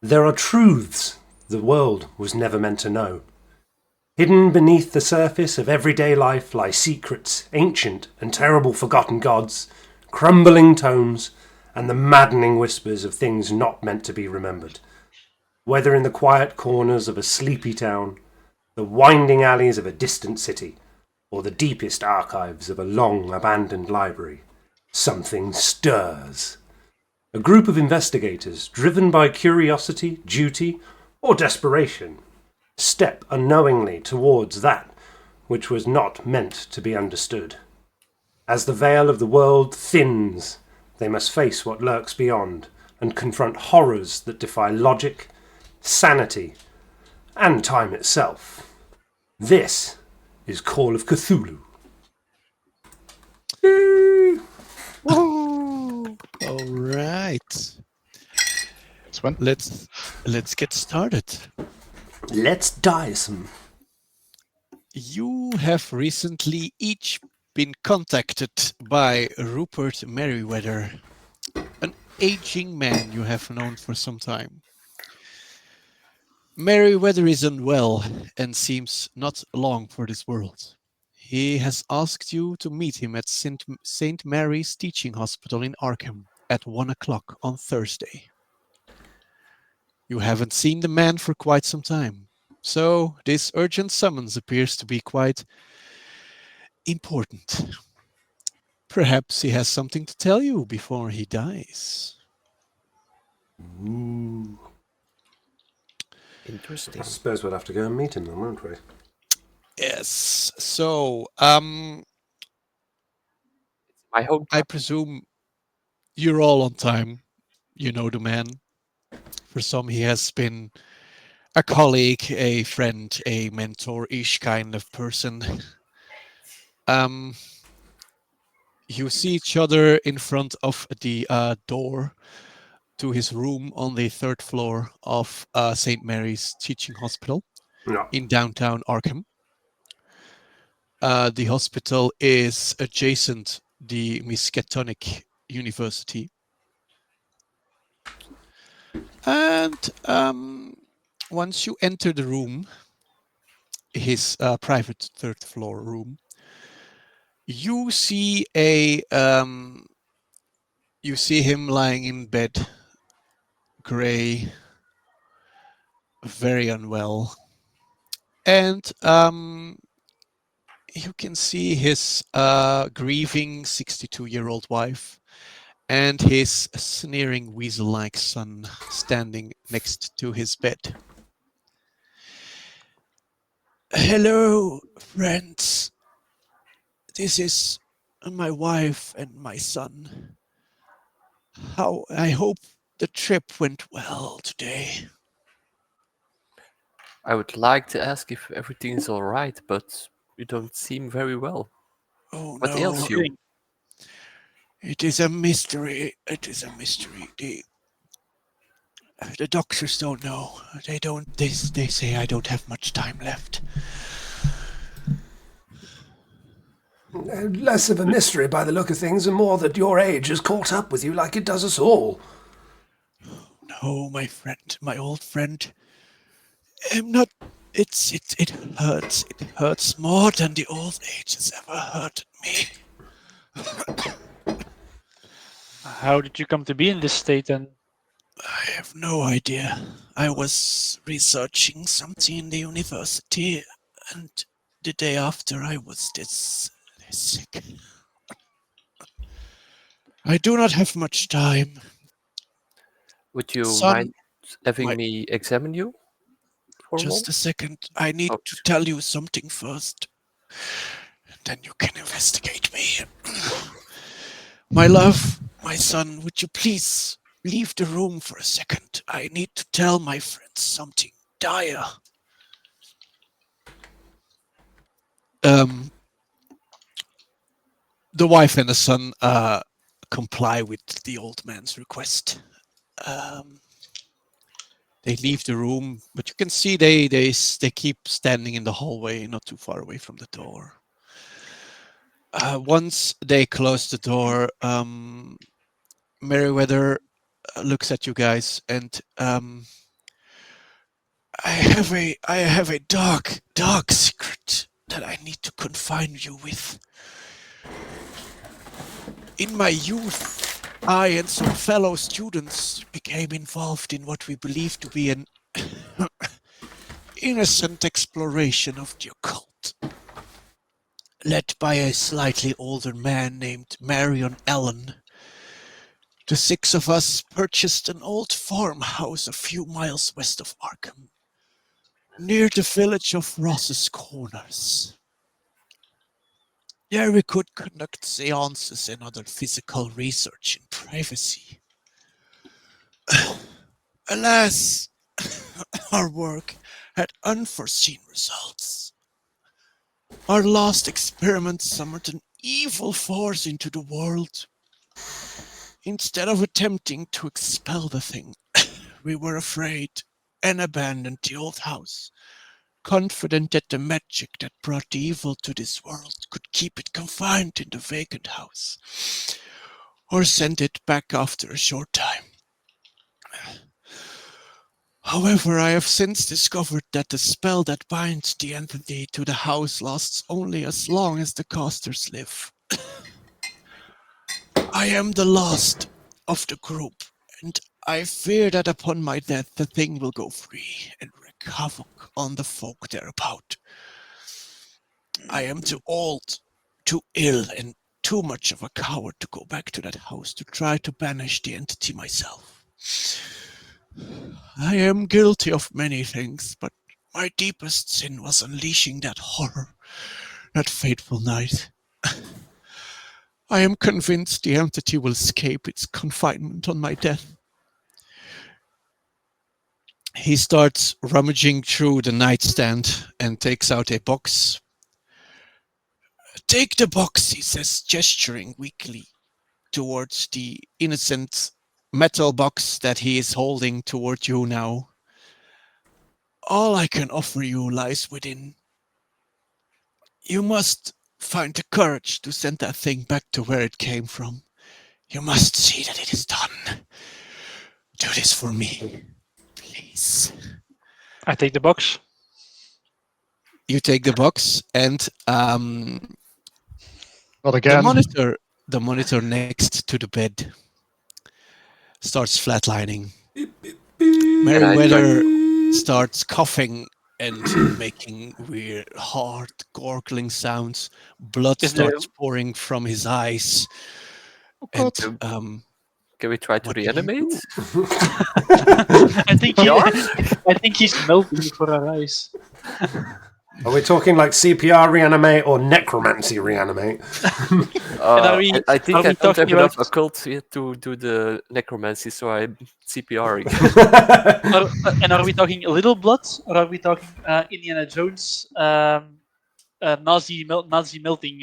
There are truths the world was never meant to know. Hidden beneath the surface of everyday life lie secrets, ancient and terrible forgotten gods, crumbling tomes, and the maddening whispers of things not meant to be remembered. Whether in the quiet corners of a sleepy town, the winding alleys of a distant city, or the deepest archives of a long abandoned library, something stirs. A group of investigators, driven by curiosity, duty, or desperation, step unknowingly towards that which was not meant to be understood. As the veil of the world thins, they must face what lurks beyond and confront horrors that defy logic, sanity, and time itself. This is Call of Cthulhu. All right. Sven? Let's get started. Let's die some. You have recently each been contacted by Rupert Merriweather, an aging man you have known for some time. Merriweather is unwell and seems not long for this world. He has asked you to meet him at St. Mary's Teaching Hospital in Arkham at 1 o'clock on Thursday. You haven't seen the man for quite some time, so this urgent summons appears to be quite important. Perhaps he has something to tell you before he dies. Ooh. Interesting. I suppose we'll have to go and meet him then, won't we? Yes, so I hope. I presume you're all on time. You know the man. For some, he has been a colleague, a friend, a mentor-ish kind of person. You see each other in front of the door to his room on the third floor of St. Mary's Teaching Hospital No. in downtown Arkham. The hospital is adjacent the Miskatonic University. And once you enter the room, his private third floor room, you see him lying in bed, gray, very unwell, and you can see his grieving 62-year-old wife and his sneering weasel-like son standing next to his bed. Hello, friends. This is my wife and my son. I hope the trip went well today. I would like to ask if everything is all right, but you don't seem very well. Oh What no, ails you? it is a mystery. It is a mystery. The doctors don't know. They say I don't have much time left. Less of a mystery by the look of things, and more that your age has caught up with you like it does us all. No, my friend, my old friend. I'm not. It hurts. It hurts more than the old age has ever hurted me. How did you come to be in this state then? I have no idea. I was researching something in the university, and the day after I was this sick. I do not have much time. Would you Son, mind having me examine you for a just moment? a second. I need Oh, to tell you something first. Then you can investigate me. My love, my son, would you please leave the room for a second? I need to tell my friends something dire. The wife and the son comply with the old man's request. They leave the room, but you can see they keep standing in the hallway, not too far away from the door. Once they close the door, Merriweather looks at you guys, and I have a dark secret that I need to confine you with. In my youth, I and some fellow students became involved in what we believe to be an innocent exploration of the occult, led by a slightly older man named Marion Allen. The 6 of us purchased an old farmhouse a few miles west of Arkham, near the village of Ross's Corners. There we could conduct seances and other physical research in privacy. Alas, our work had unforeseen results. Our last experiment summoned an evil force into the world. Instead of attempting to expel the thing, we were afraid and abandoned the old house, confident that the magic that brought the evil to this world could keep it confined in the vacant house, or send it back after a short time. However, I have since discovered that the spell that binds the entity to the house lasts only as long as the casters live. I am the last of the group, and I fear that upon my death the thing will go free and wreak havoc on the folk thereabout. I am too old, too ill, and too much of a coward to go back to that house to try to banish the entity myself. I am guilty of many things, but my deepest sin was unleashing that horror, that fateful night. I am convinced the entity will escape its confinement on my death. He starts rummaging through the nightstand and takes out a box. Take the box, he says, gesturing weakly towards the innocent metal box that he is holding toward you now. All I can offer you lies within. You must find the courage to send that thing back to where it came from. You must see that it is done. Do this for me, please. I take the box. You take the box, and Not again. the monitor next to the bed starts flatlining. Meriwether starts coughing and making weird, hard, gurgling sounds. Blood starts pouring from his eyes. God. And Can we try to What do you reanimate? I think he's melting before our eyes. Are we talking like CPR reanimate or necromancy reanimate? I think are we I don't have talking enough about- occult yet to do the necromancy, so I'm CPRing. Are we talking little blood, or are we talking Indiana Jones Nazi melting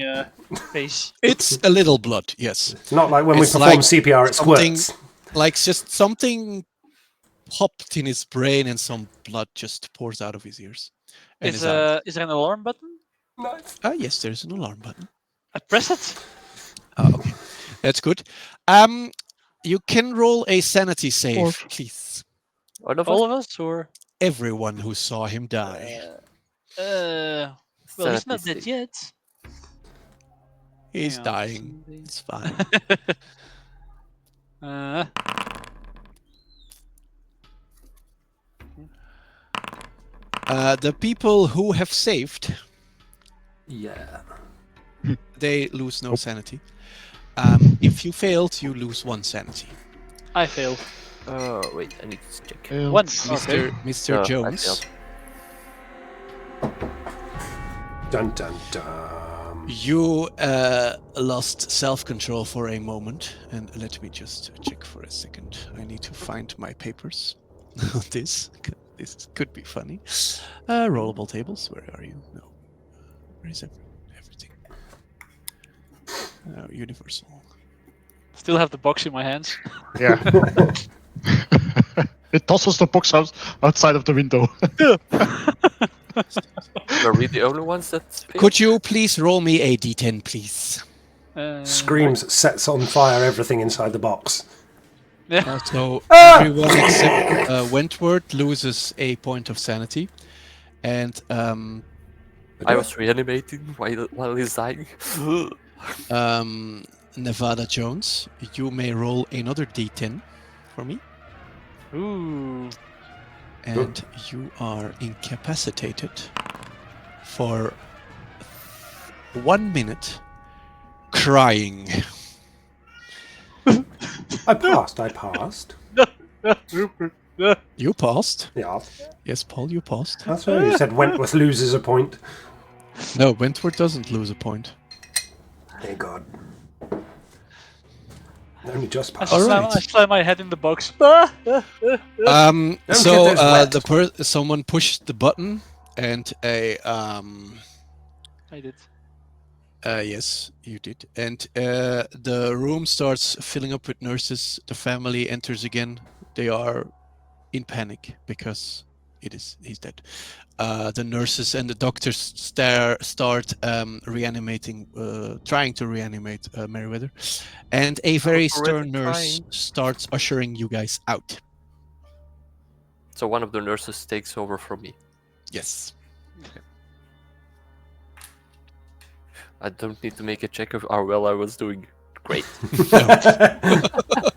face? it's a little blood, yes. It's not like when It's we perform like CPR, it something- squirts. Like just something popped in his brain and some blood just pours out of his ears. And Is his eyes. there an alarm button? Yes, there's an alarm button. I press it. Okay. That's good. You can roll a sanity save, please. All of us? All of us, or Everyone who saw him die. well, he's not dead Sanity yet. He's Hang on, dying. something. It's fine. The people who have saved, Yeah. they lose no sanity. If you failed, you lose 1 sanity. I failed. Oh, wait, I need to check. Failed. One. Okay. Mr. I Jones, failed. Dun dun dun. you lost self-control for a moment, and let me just check for a second. I need to find my papers on this. This could be funny. Rollable tables, where are you? No. Where is everything? Universal. Still have the box in my hands. Yeah. It tosses the box outside of the window. Were we the only ones that failed? Could you please roll me a d10, please? Screams, sets on fire everything inside the box. Yeah. So everyone except Wentworth loses a point of sanity, and I was reanimating while he's dying. Nevada Jones, you may roll another d10 for me, Ooh. and you are incapacitated for 1 minute, crying. I passed. Rupert. You passed. Yeah, Yes, Paul, you passed. that's right. You said Wentworth loses a point. No, Wentworth doesn't lose a point. Thank God. Only just I passed. All slam, right. I slam my head in the box. So get those wet. someone pushed the button, and I did. yes, you did, and the room starts filling up with nurses. The family enters again. They are in panic because he's dead. The nurses and the doctors start reanimating, trying to reanimate Meriwether, and a very stern nurse starts ushering you guys out. So one of the nurses takes over from me. Yes. I don't need to make a check of how well I was doing. Great.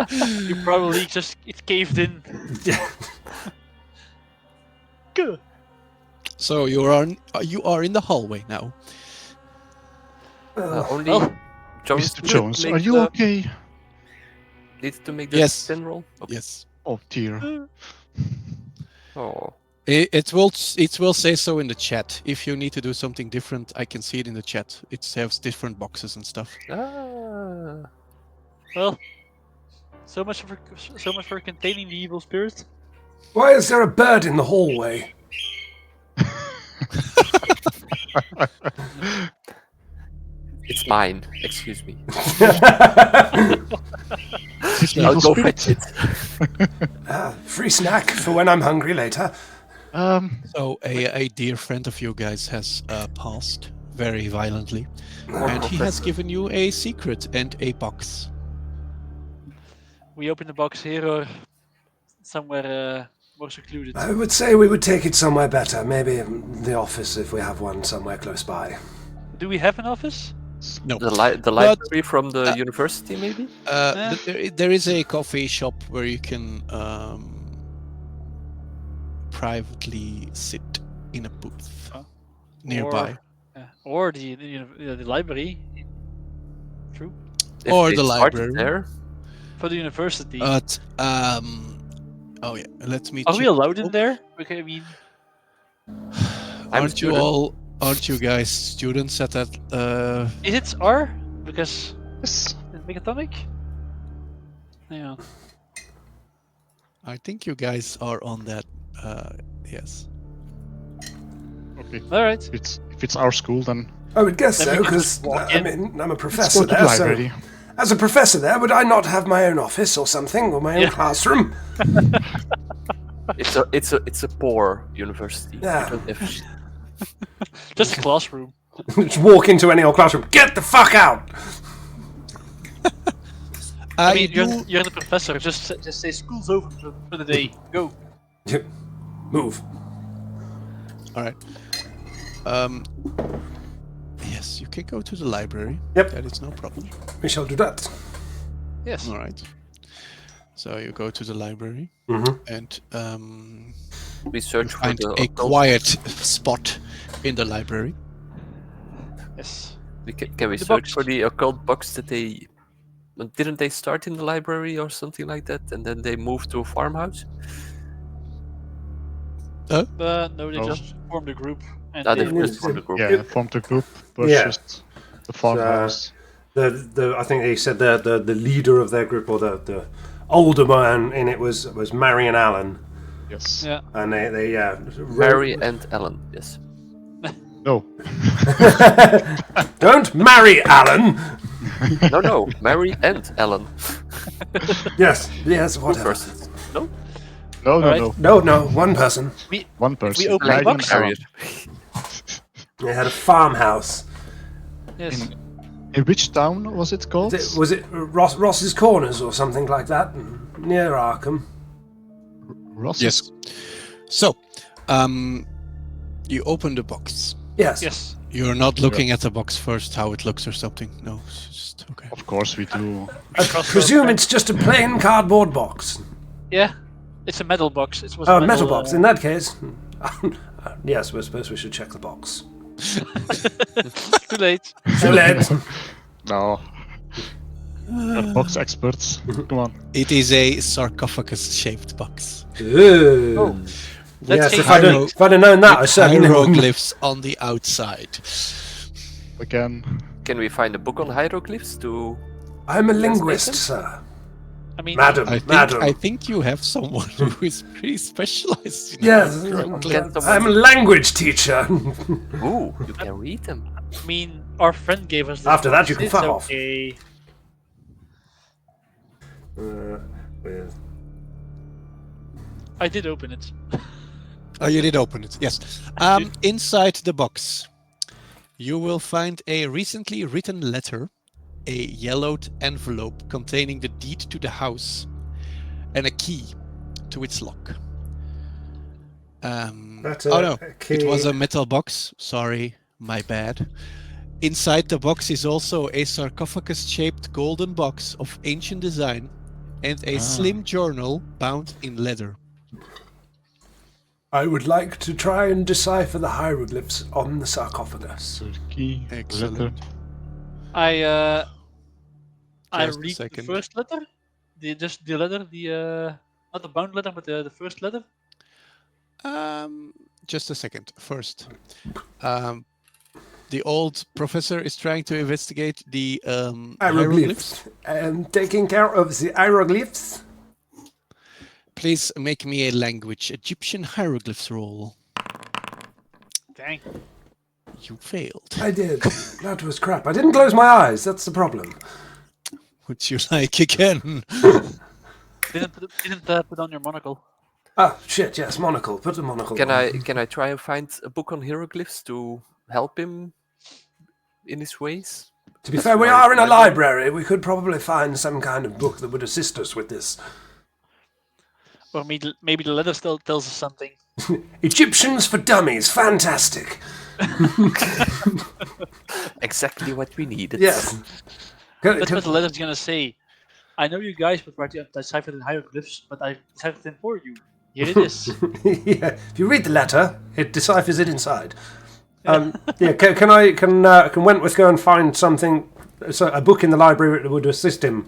You probably just it caved in. Good. So you are in the hallway now. Only well, Jones. Mr. Jones, are you okay? Needs to make the Yes. 10 roll. Okay. Yes. Oh dear. Oh, It will say so in the chat. If you need to do something different, I can see it in the chat. It has different boxes and stuff. well, so much for containing the evil spirit. Why is there a bird in the hallway? it's mine. Excuse me. Evil I'll go spirit? fetch it. Free snack for when I'm hungry later. So a dear friend of you guys has passed very violently, and he has given you a secret and a box. We open the box here or somewhere more secluded. I would say we would take it somewhere better. Maybe the office if we have one somewhere close by. Do we have an office? No. The library from the university, maybe? There is a coffee shop where you can privately sit in a booth nearby. Or the library. True. If Or they the started library. There, For the university. But oh yeah, let me. Are we check. allowed in there? Okay, I mean, Aren't you guys students at that? is it R? Because Yes. Megatonic? Yeah. I think you guys are on that. Yes. Okay. All right. If it's our school, then I would guess Then we so, can because just walk I in. mean, I'm a let's professor go to the there. So, library. as a professor there, would I not have my own office or something, or my own Yeah. classroom? it's a poor university. Yeah. You don't have Just a classroom. Just walk into any old classroom. Get the fuck out! I mean, you're the professor. Just say school's over for the day. Go. Move. All right. Yes, you can go to the library. Yep. That is no problem. We shall do that. Yes. All right. So you go to the library and we search for find the a occult. quiet spot in the library. Yes. Can we The search box. for the occult box that they didn't they start in the library or something like that, and then they moved to a farmhouse? No, they No. just formed a group. And They they- just formed a group. Yeah, formed a group Yeah. versus the farmhouse. The I think they said the leader of their group, or the older man in it was Marion Allen, Yes. Yeah. and they Mary and Ellen. Yes. No. Don't marry Alan. No, Mary and Ellen. Yes, Two whatever. persons. No. No. Alright. No, one person. One person. open the Marion box? Allen. They had a farmhouse. Yes. In which town was it called? Was it Ross's Corners or something like that? near Arkham. Ross Yes. is So, you open the box. Yes. Yes. You're not looking at the box first, how it looks or something. No, it's just okay. of course we do. I presume it's just a plain cardboard box. Yeah. It's a metal box. It was Oh, a metal box. In that case, yes, we suppose we should check the box. Too late. Too late. No. We're box experts. Come on. It is a sarcophagus-shaped box. Ooh. Oh. Yes, Let's if I'd have known that, I With certainly wouldn't. hieroglyphs on the outside. Again. Can we find a book on hieroglyphs to... I'm a linguist, Translation? sir. I mean, Madam, madam. I think you have someone who is pretty specialized in Yes, hieroglyphs. I'm a language teacher. Ooh, you can read them. I mean, our friend gave us. This After that, box. you can It's fuck off. okay. I did open it. Oh, you did open it, yes. Inside the box, you will find a recently written letter, a yellowed envelope containing the deed to the house, and a key to its lock. That's Oh no, a it was key. a metal box. Sorry, my bad. Inside the box is also a sarcophagus-shaped golden box of ancient design and a slim journal bound in leather. I would like to try and decipher the hieroglyphs on the sarcophagus. Key. Excellent. Letter. I Just a read the second. first letter. Just the letter. Not the bound letter, but the first letter. Just a second. First, the old professor is trying to investigate the hieroglyphs. Hieroglyphs. Taking care of the hieroglyphs. Please make me a language Egyptian hieroglyphs roll. Dang. You failed. I did. That was crap. I didn't close my eyes. That's the problem. Would you like again? Didn't put on your monocle. Ah, shit. Yes, monocle. Put the monocle. Can on. I try and find a book on hieroglyphs to help him in his ways? To be fair, we are in a library. We could probably find some kind of book that would assist us with this. Or maybe the letter still tells us something. Egyptians for dummies. Fantastic. Exactly what we needed. Yes. That's what the letter's gonna say. I know you guys would try to decipher the hieroglyphs, but I deciphered them for you. Here it is. Yeah. If you read the letter, it deciphers it inside. Yeah. Can Wentworth go and find something, a book in the library that would assist him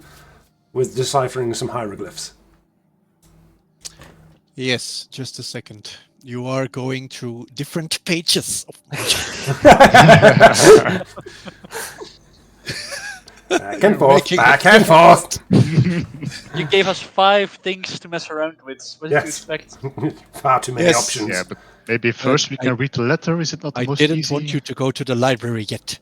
with deciphering some hieroglyphs? Yes, just a second. You are going through different pages. Back and forth. Making Back and forth. You gave us 5 things to mess around with. What did you Yes. expect? Far too many Yes. options. Yeah, but maybe first we can read the letter. Is it not the I most didn't easy? want you to go to the library yet.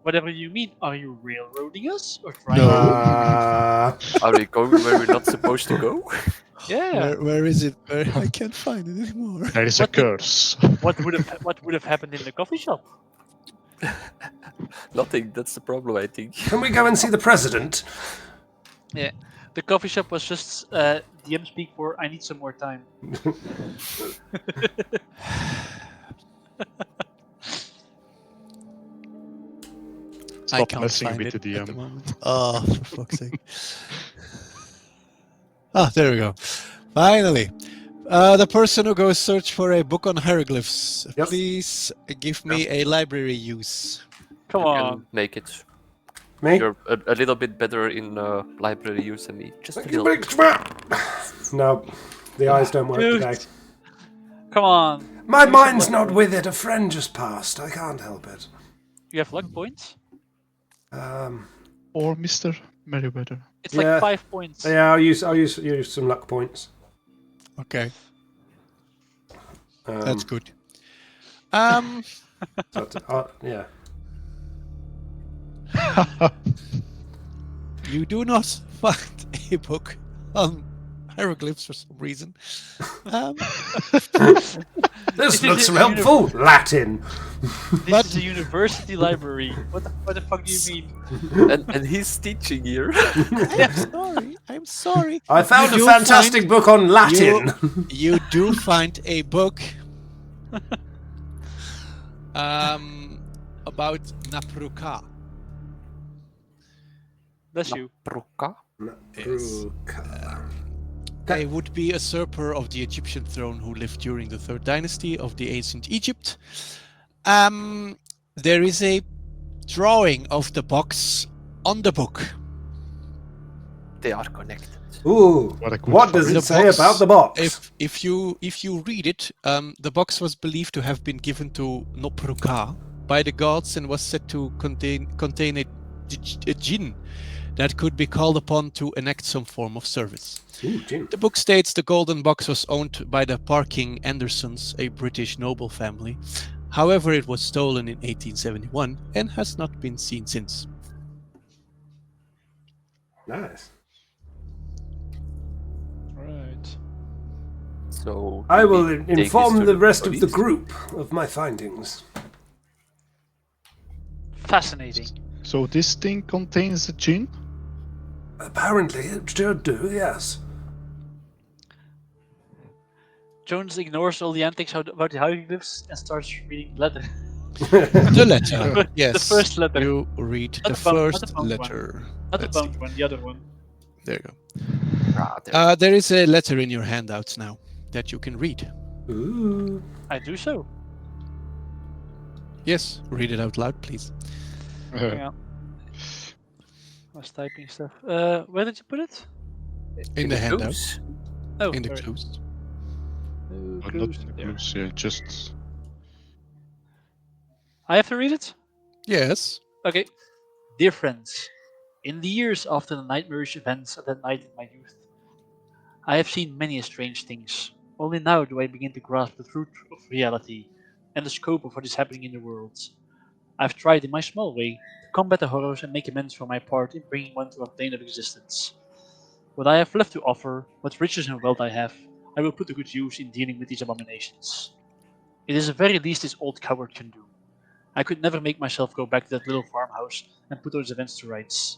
Whatever you mean. Are you railroading us or trying? No. Are we going where we're not supposed to go? Yeah. Where is it? I can't find it anymore. There is a curse. What would have happened in the coffee shop? Nothing. That's the problem, I think. Can we go and see the president? Yeah. The coffee shop was just DM speak for I need some more time. I Stop can't messing find with it the at the DM. moment. Oh, for fuck's sake. Ah, there we go. Finally. The person who goes search for a book on hieroglyphs, Yep. please give me a library use. Come You on. can make it. Me? You're a little bit better in library use than me. Just a little. No, the eyes don't work Dude. today. Come on. My mind's not with it. A friend just passed. I can't help it. You have luck points? Or Mr. Merriweather. It's Yeah. like 5 points. Yeah, I'll use some luck points. Okay, Um, that's good. Yeah. You do not find a book on hieroglyphs for some reason. This is looks a helpful. Latin. This is a university library. What the fuck do you mean? And he's teaching here. I'm sorry. I found a do fantastic book on Latin. You do find a book about Napruka. Bless you. Proka? Yes. They would be a usurper of the Egyptian throne who lived during the 3rd dynasty of the ancient Egypt. There is a drawing of the box on the book. They are connected. Ooh, What a good what does find. it say about the box? If you read it, the box was believed to have been given to Nopruka by the gods and was said to contain a jinn that could be called upon to enact some form of service. Ooh, Jim. The book states the golden box was owned by the Parking Andersons, a British noble family. However, it was stolen in 1871 and has not been seen since. Nice. Right. So I do will we take this inform to the rest of the police? group of my findings. Fascinating. So this thing contains a gin? Apparently, it should do, yes. Jones ignores all the antics about the hieroglyphs and starts reading the letter. The letter, yes. The first letter. You read Not the the bound- not first the bound one. letter. Not the Let's see. bound one, the other one. There you Ah, go. there. There is a letter in your handouts now that you can read. Ooh. I do so. Yes, read it out loud, please. Hang on. I was typing stuff. Where did you put it? In the handout, Clues? Oh, in the sorry. clues. No Or clues not in the there. clues, yeah, just... I have to read it? Yes. Okay. Dear friends, in the years after the nightmarish events of that night in my youth, I have seen many strange things. Only now do I begin to grasp the truth of reality and the scope of what is happening in the world. I've tried in my small way to combat the horrors and make amends for my part in bringing one to a plane of existence. What I have left to offer, what riches and wealth I have, I will put to good use in dealing with these abominations. It is the very least this old coward can do. I could never make myself go back to that little farmhouse and put those events to rights.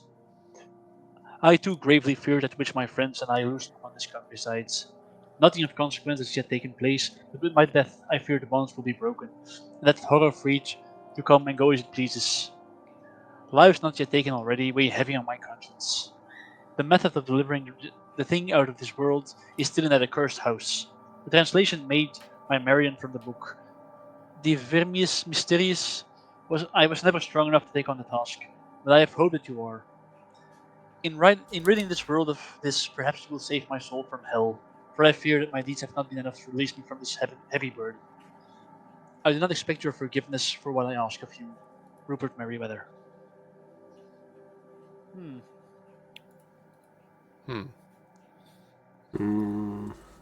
I too gravely fear that which my friends and I loosened upon this countryside. Nothing of consequence has yet taken place, but with my death I fear the bonds will be broken, and that horror free to come and go as it pleases. Lives not yet taken already weigh heavy on my conscience. The method of delivering the thing out of this world is still in that accursed house. The translation made by Marion from the book, the Vermiis Mysteriis, I was never strong enough to take on the task, but I have hope that you are. In ridding this world of this, perhaps you will save my soul from hell, for I fear that my deeds have not been enough to release me from this heavy burden. I do not expect your forgiveness for what I ask of you, Rupert Merriweather.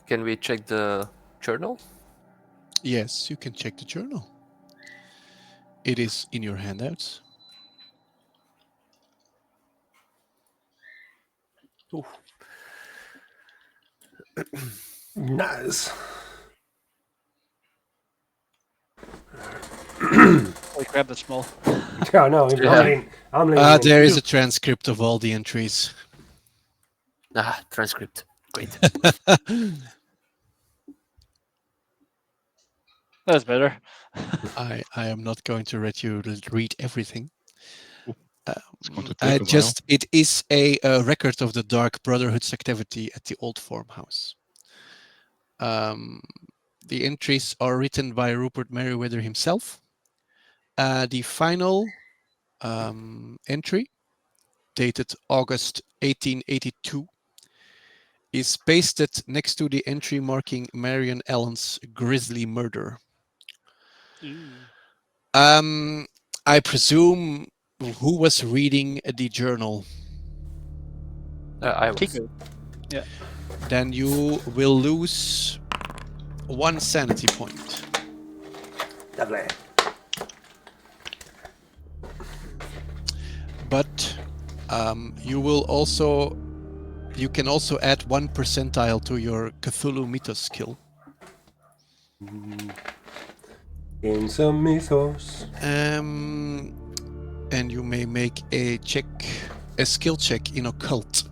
Can we check the journal? Yes, you can check the journal. It is in your handouts. Nice. I grabbed that small. Yeah, no, I'm leaning There in. is a transcript of all the entries. Ah, transcript. Great. That's better. I am not going to let you read everything. It's going to take a while. It is a record of the Dark Brotherhood's activity at the old farmhouse. The entries are written by Rupert Merriweather himself. The final entry, dated August 1882, is pasted next to the entry marking Marion Allen's grisly murder. I presume who was reading the journal? I was. Kiko. Yeah. Then you will lose 1 sanity point. Lovely. But you will also You can also add 1 percentile to your Cthulhu Mythos skill. In some mythos. And you may make a skill check in occult.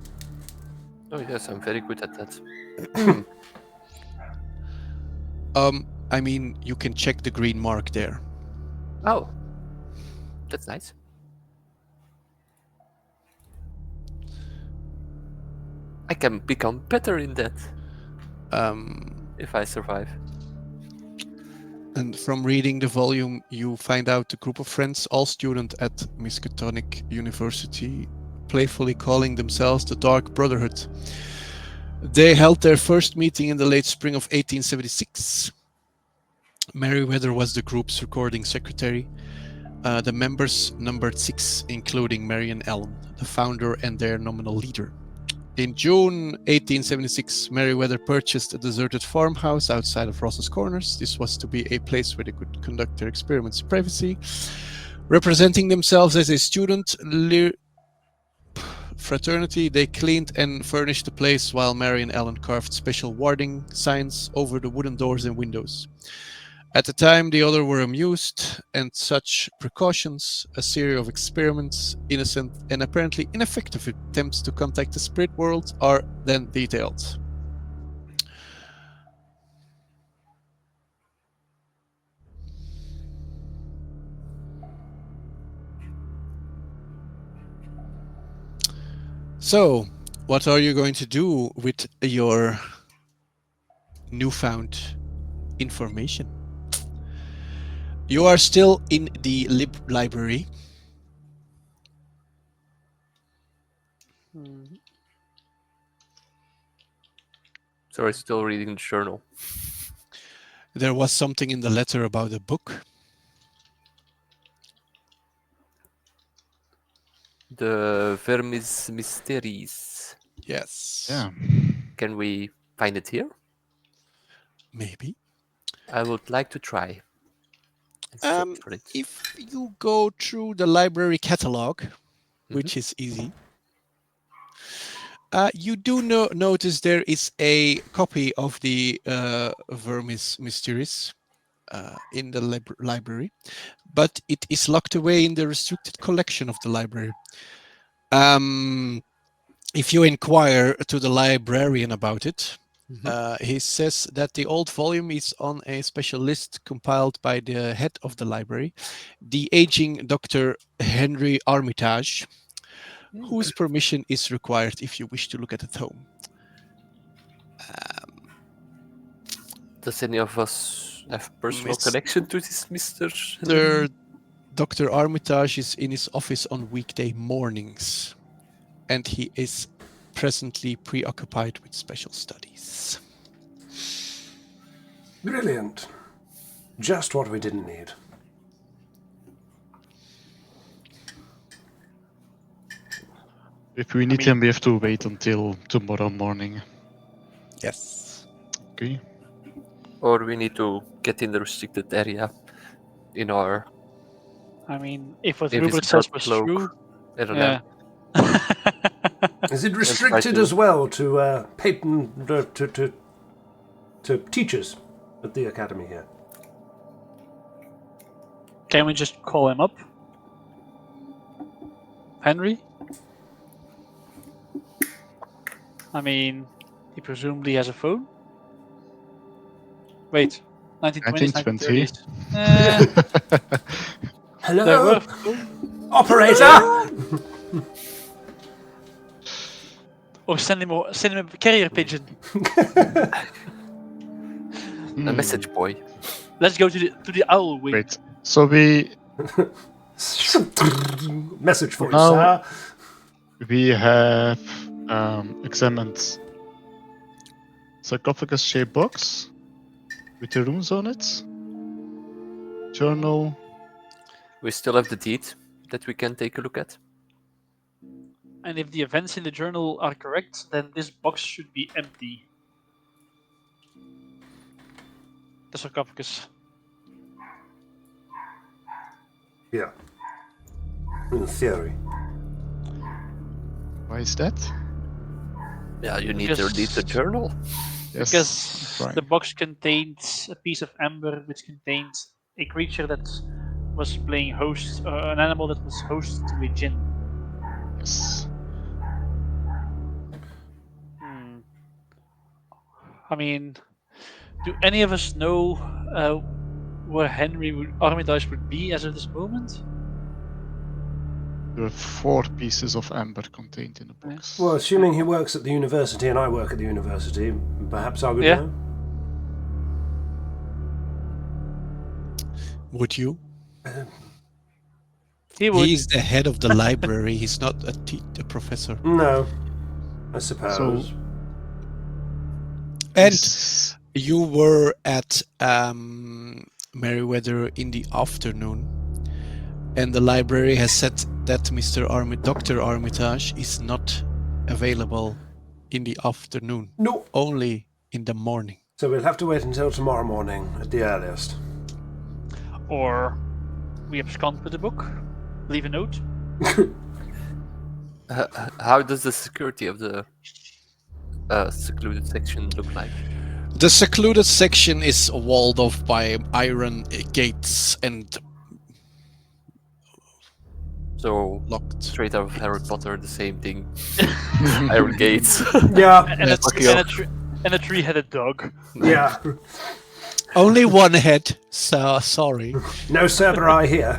Oh yes, I'm very good at that. I mean, you can check the green mark there. Oh, that's nice. I can become better in that if I survive. And from reading the volume, you find out a group of friends, all students at Miskatonic University, playfully calling themselves the Dark Brotherhood. They held their first meeting in the late spring of 1876. Meriwether was the group's recording secretary. The members numbered 6, including Marion Allen, the founder and their nominal leader. In June 1876, Meriwether purchased a deserted farmhouse outside of Ross's Corners. This was to be a place where they could conduct their experiments in privacy. Representing themselves as a student fraternity, they cleaned and furnished the place while Mary and Allen carved special warning signs over the wooden doors and windows. At the time, the others were amused, and such precautions, a series of experiments, innocent and apparently ineffective attempts to contact the spirit world, are then detailed. So, what are you going to do with your newfound information? You are still in the library. So I'm still reading the journal. There was something in the letter about a book. The Vermiis Mysteriis. Yes. Yeah. Can we find it here? Maybe. I would like to try. And search for it. If you go through the library catalog, which is easy, you do notice there is a copy of the Vermiis Mysteriis in the library, but it is locked away in the restricted collection of the library. If you inquire to the librarian about it, he says that the old volume is on a special list compiled by the head of the library, the aging Dr. Henry Armitage, whose permission is required if you wish to look at the tome. Does any of us have personal connection to this Mr. Dr. Armitage is in his office on weekday mornings, and he is presently preoccupied with special studies. Brilliant. Just what we didn't need. If we need him, we have to wait until tomorrow morning. Yes. Okay. Or we need to get in the restricted area in our... I mean, if what Invisible Rupert says was cloak. true, I don't know. Is it restricted as well to to teachers at the academy here? Can we just call him up? Henry? I mean, he presumably has a phone. Wait, 1920s, 1930s. Hello, There were operator. or send him a carrier pigeon. A message boy. Let's go to the owl wing. Wait. So we Message for you, now- sir. we have examined sarcophagus-shaped box with the runes on it. Journal. We still have the deed that we can take a look at. And if the events in the journal are correct, then this box should be empty. The sarcophagus. Yeah. In theory. Why is that? Yeah, you need Because- to read the journal. Yes, Because right. the box contained a piece of amber which contained a creature that was playing host, an animal that was host to a djinn. Yes. I mean, do any of us know where Armitage would be as of this moment? There are 4 pieces of amber contained in the box. Well, assuming he works at the university and I work at the university, perhaps I would Yeah. know. Would you? He would. He's the head of the library. He's not a professor. No, I suppose. And Yes. you were at Meriwether in the afternoon, and the library has said that Dr. Armitage is not available in the afternoon, No. only in the morning. So we'll have to wait until tomorrow morning at the earliest. Or we abscond with the book, leave a note. How does the security of the secluded section look like? The secluded section is walled off by iron gates and So locked. straight out of Harry Potter, the same thing. Iron gates. Yeah, And a three-headed dog. yeah. Only one head, so sorry. No Cerberus here.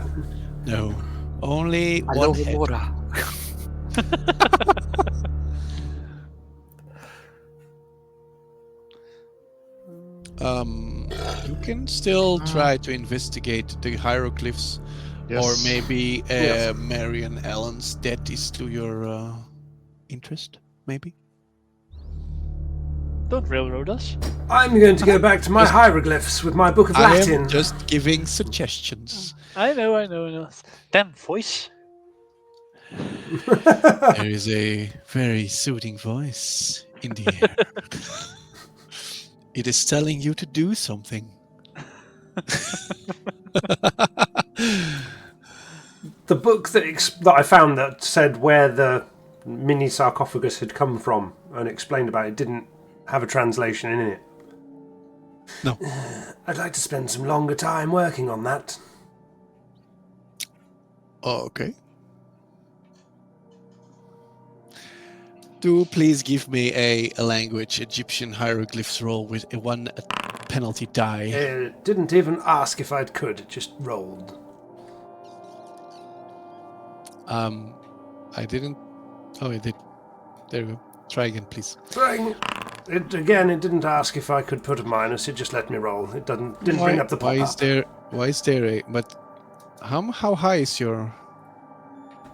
No, only Hello, one head. Laura. You can still try to investigate the hieroglyphs, Yes. or maybe Yes. Marion Allen's death is to your interest, maybe? Don't railroad us. I'm going to go back to my hieroglyphs with my book of I Latin. am just giving suggestions. I know. Damn voice. There is a very soothing voice in the air. It is telling you to do something. The book that I found that said where the mini sarcophagus had come from and explained about it didn't have a translation in it. No. I'd like to spend some longer time working on that. Oh, okay. Do please give me a language Egyptian hieroglyphs roll with a 1 penalty die. It didn't even ask if I could, it just rolled. I didn't. Oh, I did. There we go. Try again, please. It didn't ask if I could put a minus, it just let me roll. It didn't bring up the Why pop-up. Why is there a? But how high is your?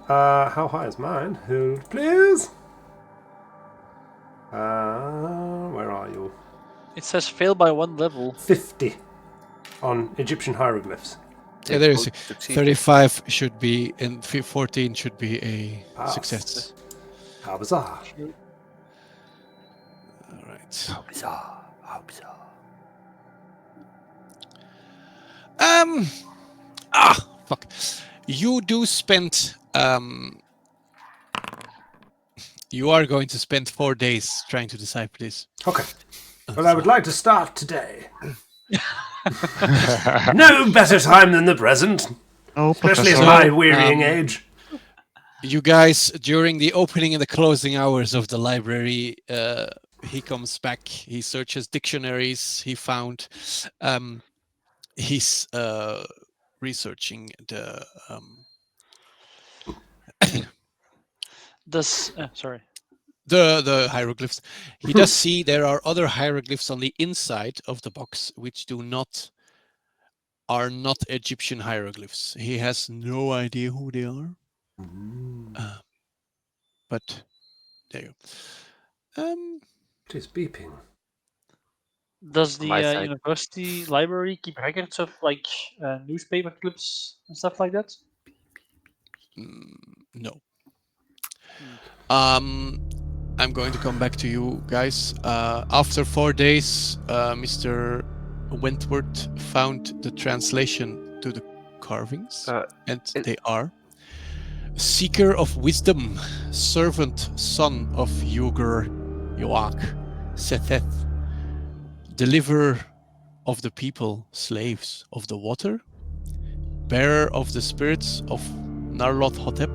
How high is mine? Hold, please. Where are you? It says fail by 1 level. 50 on Egyptian hieroglyphs. Yeah, there is. Succeed. 35 should be, and 14 should be a Pass. success. How bizarre. All right. How bizarre. How bizarre. Fuck. You do spend. You are going to spend 4 days trying to decipher this. Okay. Well, I would like to start today. No better time than the present, Oh, especially at Professor. my wearying age. You guys, during the opening and the closing hours of the library, he comes back. He searches dictionaries. He found. He's researching the. Sorry. The hieroglyphs. He does see there are other hieroglyphs on the inside of the box which are not Egyptian hieroglyphs. He has no idea who they are. But there you go. It is beeping. Does the My side. university library keep records of like newspaper clips and stuff like that? No. I'm going to come back to you guys. After 4 days, Mr. Wentworth found the translation to the carvings, and they are: Seeker of wisdom, servant son of Uger, Yoak, Setheth, deliverer of the people, slaves of the water, bearer of the spirits of Narloth Hotep,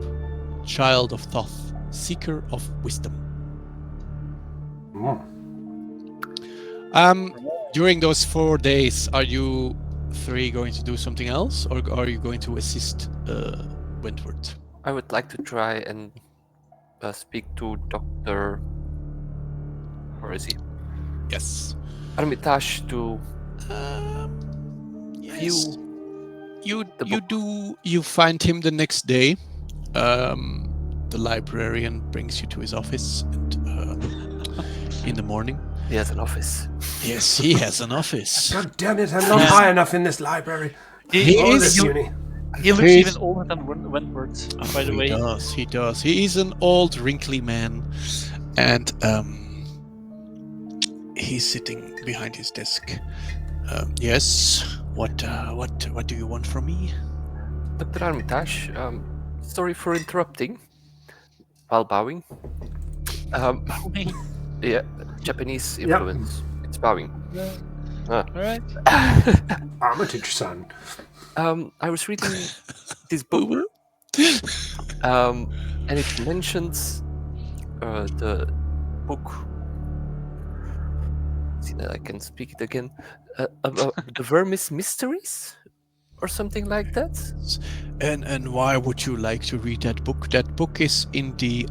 child of Thoth, seeker of wisdom. During those 4 days, are you 3 going to do something else, or are you going to assist Wentworth? I would like to try and speak to Dr. Where is he? Yes. Armitage to Yes. view You the you book. do you find him the next day. The librarian brings you to his office and, in the morning. He has an office. Yes, he has an office. God damn it, I'm not high enough in this library. He Or is- this he- uni. He looks He's- even older than Wentworth, by the way. He does. He is an old, wrinkly man, and he's sitting behind his desk. Yes. What do you want from me? Dr. Armitage, sorry for interrupting while bowing. Yeah, Japanese Yep. influence. It's bowing. All right. Armitage, son. I was reading this book, and it mentions the book. See that I can speak it again. About the Vermiis Mysteries, or something like that. And why would you like to read that book? That book is in the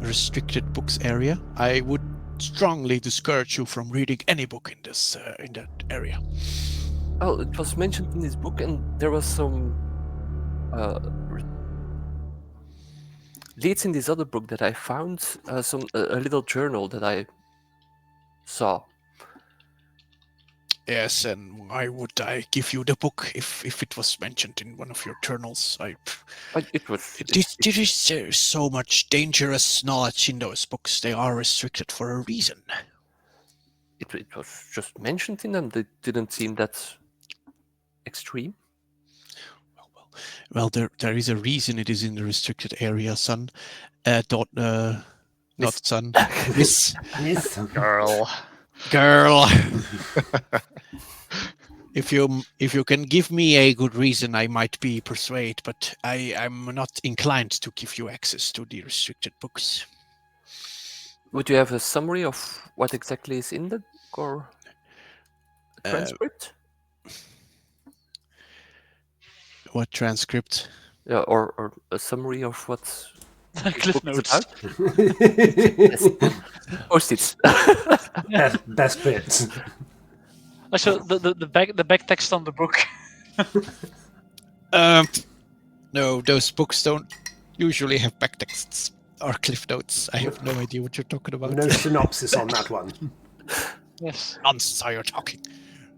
restricted books area. I would strongly discourage you from reading any book in this in that area. Oh, it was mentioned in this book, and there was some leads in this other book that I found. A little journal that I saw. Yes, and why would I give you the book if it was mentioned in one of your journals? It was. There is so much dangerous knowledge in those books. They are restricted for a reason. It was just mentioned in them. They didn't seem that extreme. Well, there is a reason it is in the restricted area, son. Not son. Miss Yes. Girl. girl. If you can give me a good reason, I might be persuaded, but I'm not inclined to give you access to the restricted books. Would you have a summary of what exactly is in the book, or a transcript? What transcript? Yeah, or a summary of what Cliff book is notes. about? Yes. Post-its. Best bits. So the back text on the book. No, those books don't usually have backtexts or cliff notes. I have no idea what you're talking about. No synopsis on that one. Yes. Nonsense are you talking?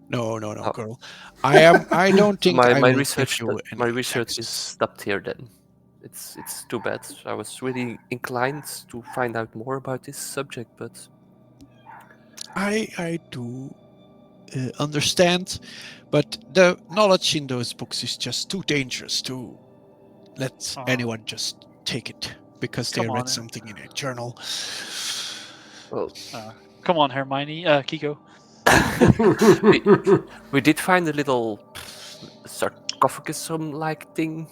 No, girl. I don't think I my will research. give you My any research is access. stopped here. Then, it's too bad. I was really inclined to find out more about this subject, but I do understand, but the knowledge in those books is just too dangerous to let anyone just take it because they Come read on. something in a journal. well, Come on, Hermione. Kiko. we did find a little sarcophagus-like thing.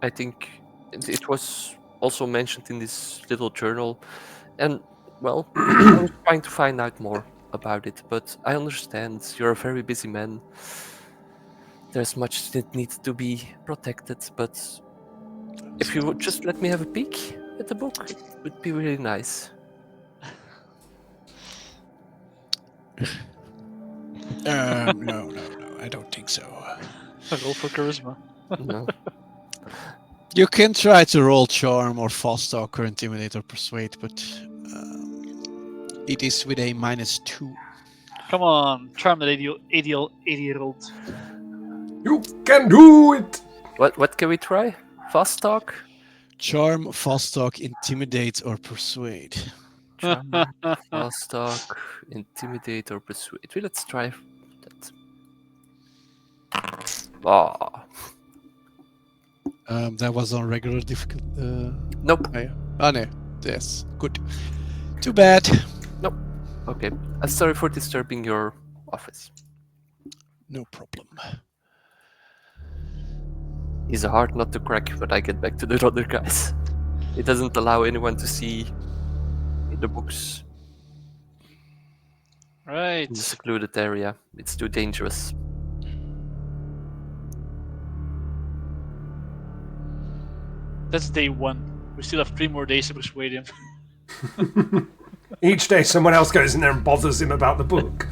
I think it was also mentioned in this little journal, and well, I was trying to find out more about it, but I understand you're a very busy man. There's much that needs to be protected, but if you would just let me have a peek at the book, it would be really nice. No, I don't think so. Roll for charisma. No. You can try to roll charm or fast talk or intimidate or persuade, but it is with a -2. Come on, charm that 80-year-old. You can do it! What can we try? Fast talk? Charm, fast talk, intimidate, or persuade. Charm, fast talk, intimidate, or persuade. Well, let's try that. Ah, That was on regular difficult. nope. No. Yes, good. Too bad. No. Okay. Sorry for disturbing your office. No problem. He's a hard nut to crack when I get back to the other guys. It doesn't allow anyone to see the books Right. in the secluded area. It's too dangerous. That's day 1. We still have 3 more days to persuade him. Each day someone else goes in there and bothers him about the book.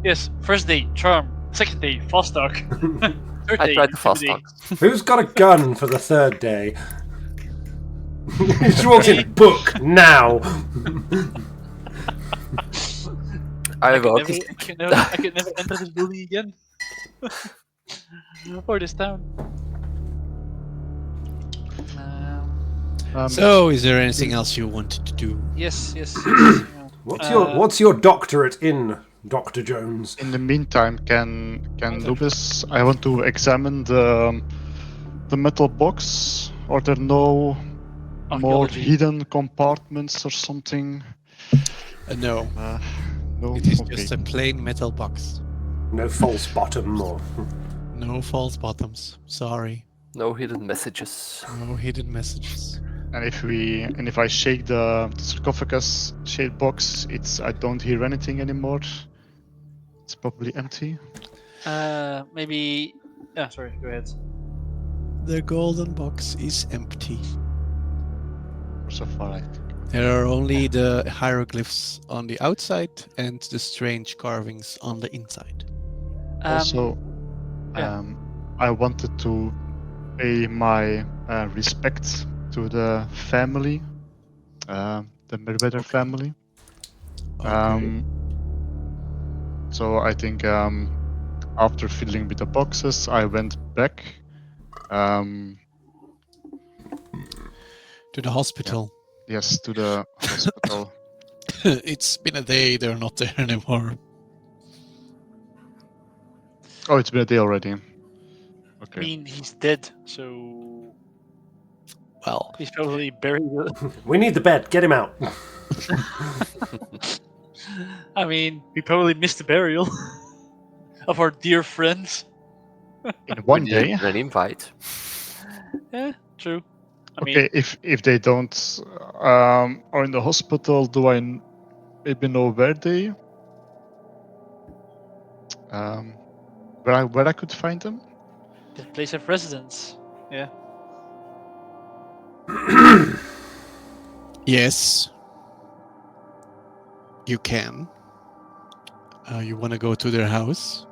Yes, first day, charm. Second day, fast talk. Third I day, tried to fast intimidate. talk. Who's got a gun for the third day? He just walks in, book, now! I have a I hockey can never enter this building again. Or this town. So, is there anything else you wanted to do? Yes. What's your doctorate in, Dr. Jones? In the meantime, can Lubis? I want to examine the metal box. Are there no more Archaeology. hidden compartments or something? No. No. It is Okay. just a plain metal box. No false bottom or... No false bottoms. Sorry. No hidden messages. No hidden messages. And if I shake the sarcophagus shaped box, I don't hear anything anymore. It's probably empty. Maybe. Yeah, sorry. Go ahead. The golden box is empty. So far, I think. There are only the hieroglyphs on the outside and the strange carvings on the inside. Also, yeah. I wanted to pay my respects to the family, the Merweather family. Okay. So I think after filling with the boxes, I went back. To the hospital. Yes, to the hospital. It's been a day, they're not there anymore. Oh, it's been a day already. I Okay. mean, he's dead, so Well, he's probably buried. We need the bed, get him out. I mean, we probably missed the burial of our dear friends. In one We didn't day. get an invite. Yeah, true. I Okay, mean, if they don't are in the hospital, do I maybe know where they where I could find them? the place of residence. Yeah. yes. You can. You want to go to their house?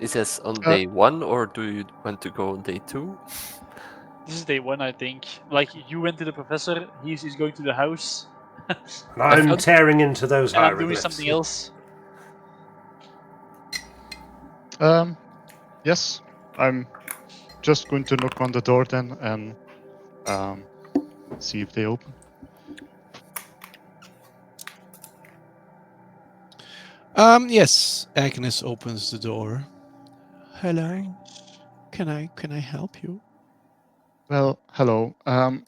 Is this on day 1 or do you want to go on day 2? This is day 1, I think. Like, you went to the professor, he's going to the house. And I'm tearing into those And I'm doing hieroglyphs. something else. Yes, I'm just going to knock on the door then and see if they open. Yes. Agnes opens the door. Hello. Can I help you? Well, hello. I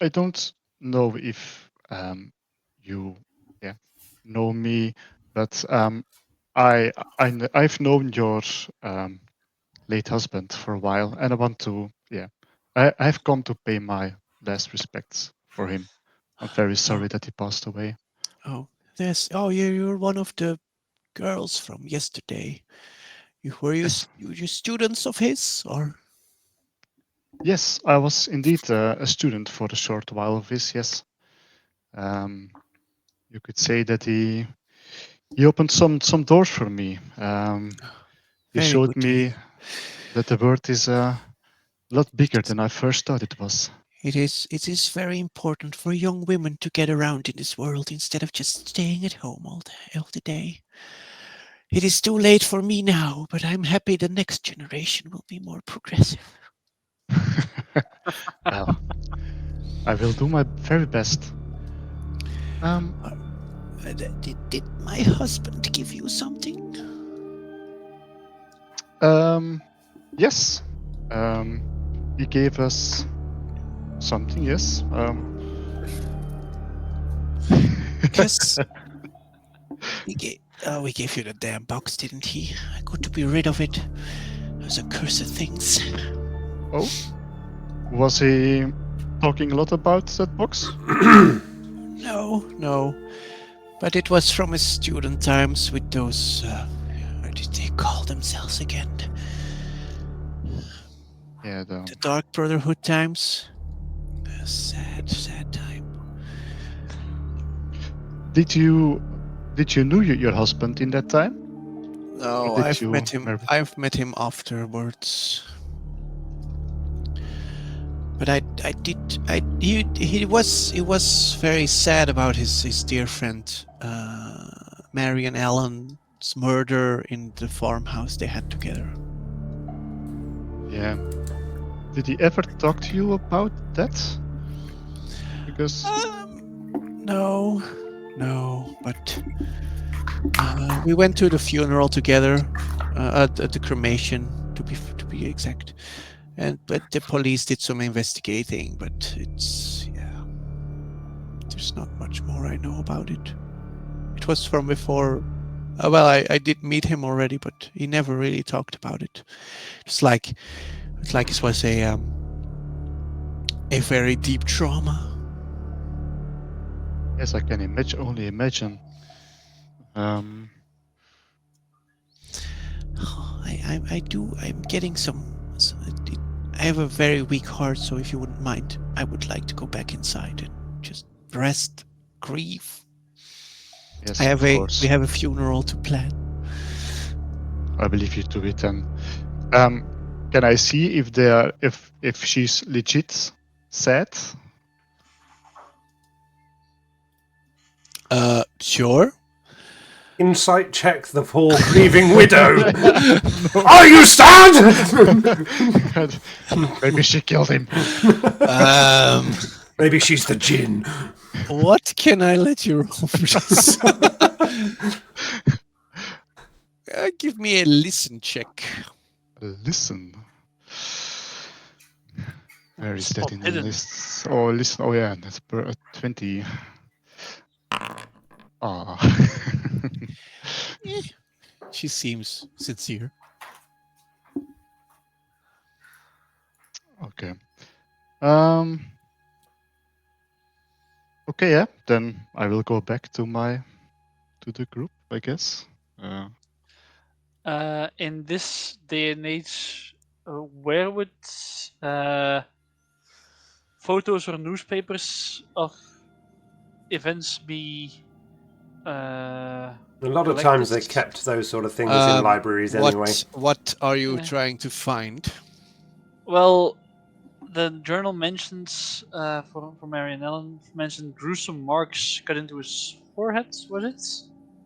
don't know if you know me, but I've known your late husband for a while, and I want to I've come to pay my last respects for him. I'm very sorry that he passed away. Oh, you're one of the girls from yesterday. Were you students of his, or? Yes, I was indeed a student for a short while of his. Yes, you could say that he opened some doors for me. He Very showed good to me hear. that the world is a lot bigger than I first thought it was. It is very important for young women to get around in this world instead of just staying at home all the day. It is too late for me now, but I'm happy the next generation will be more progressive. Well, I will do my very best. Did my husband give you something? Yes. He gave us something, yes. Because we gave you the damn box, didn't he? Good to be rid of it. Those accursed things. Oh, was he talking a lot about that box? No. But it was from his student times with those. What did they call themselves again? Yeah, The Dark Brotherhood times. A sad time. Did you know your husband in that time? No, Or did you marry? I've met him afterwards. But he was very sad about his dear friend Marion Allen's murder in the farmhouse they had together. Yeah. Did he ever talk to you about that? Because No, but we went to the funeral together, at the cremation, to be exact. But the police did some investigating, but there's not much more I know about it. It was from before. Well, I did meet him already, but he never really talked about it. It's like it was a very deep trauma. yes, I can only imagine. I'm getting some. I have a very weak heart, so if you wouldn't mind, I would like to go back inside and just rest, grieve. Yes, We course. have a funeral to plan. I believe you to it. And can I see if she's legit sad? Sure. Insight check the poor grieving widow. No. Are you sad? Maybe she killed him. Maybe she's the djinn. What can I let you roll for this? Give me a listen check. Listen. Where is that Spot in the hidden. list? Oh, listen. Oh, yeah, that's 20. Ah. She seems sincere. Okay. Okay, yeah. Then I will go back to the group, I guess. In this day and age, where would photos or newspapers of events be? A lot of collected? times they kept those sort of things in libraries anyway. What are you Yeah. trying to find? Well, the journal mentions for Marion Allen mentioned gruesome marks cut into his forehead. Was it?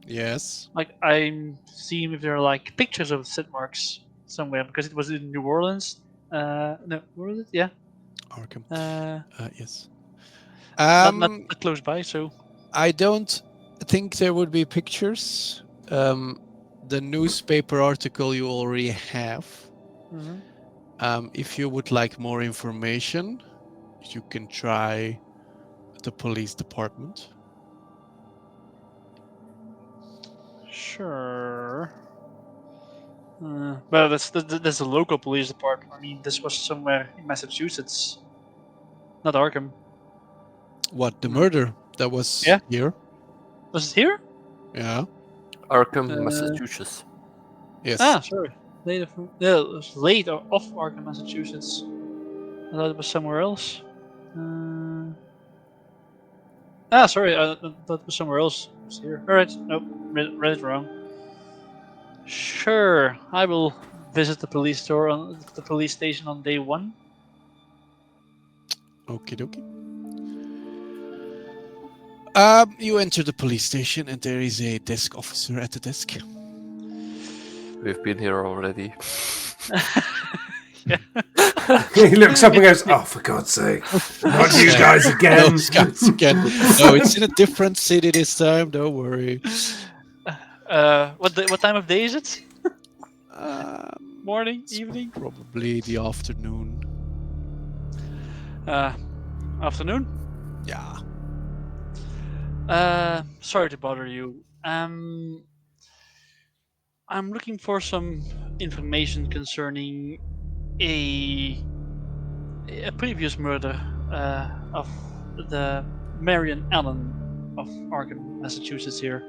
Yes. Like I'm seeing if there are like pictures of said marks somewhere because it was in New Orleans. No, where was it? Yeah. Arkham. Yes. Not close by. So I don't think there would be pictures. The newspaper article you already have. If you would like more information, you can try the police department. sure. Well, that's the local police department. I mean, this was somewhere in Massachusetts, not Arkham. What, the murder that was Yeah. here? Was it here? Yeah. Arkham, Massachusetts. Yes. Sorry. It was late off Arkham, Massachusetts. I thought it was somewhere else. Sorry. I thought it was somewhere else. It was here. Alright. Nope. Read it wrong. Sure. I will visit the police station on day 1. Okie dokie. You enter the police station and there is a desk officer at the desk. We've been here already. Yeah. He looks up and goes, "Oh, for God's sake! Not you guys again!" Those guys again. No, it's in a different city this time. Don't worry. What time of day is it? Morning, It's evening. probably the afternoon. Afternoon. Yeah. Sorry to bother you. I'm looking for some information concerning a a previous murder of the Marion Allen of Arkham, Massachusetts. Here.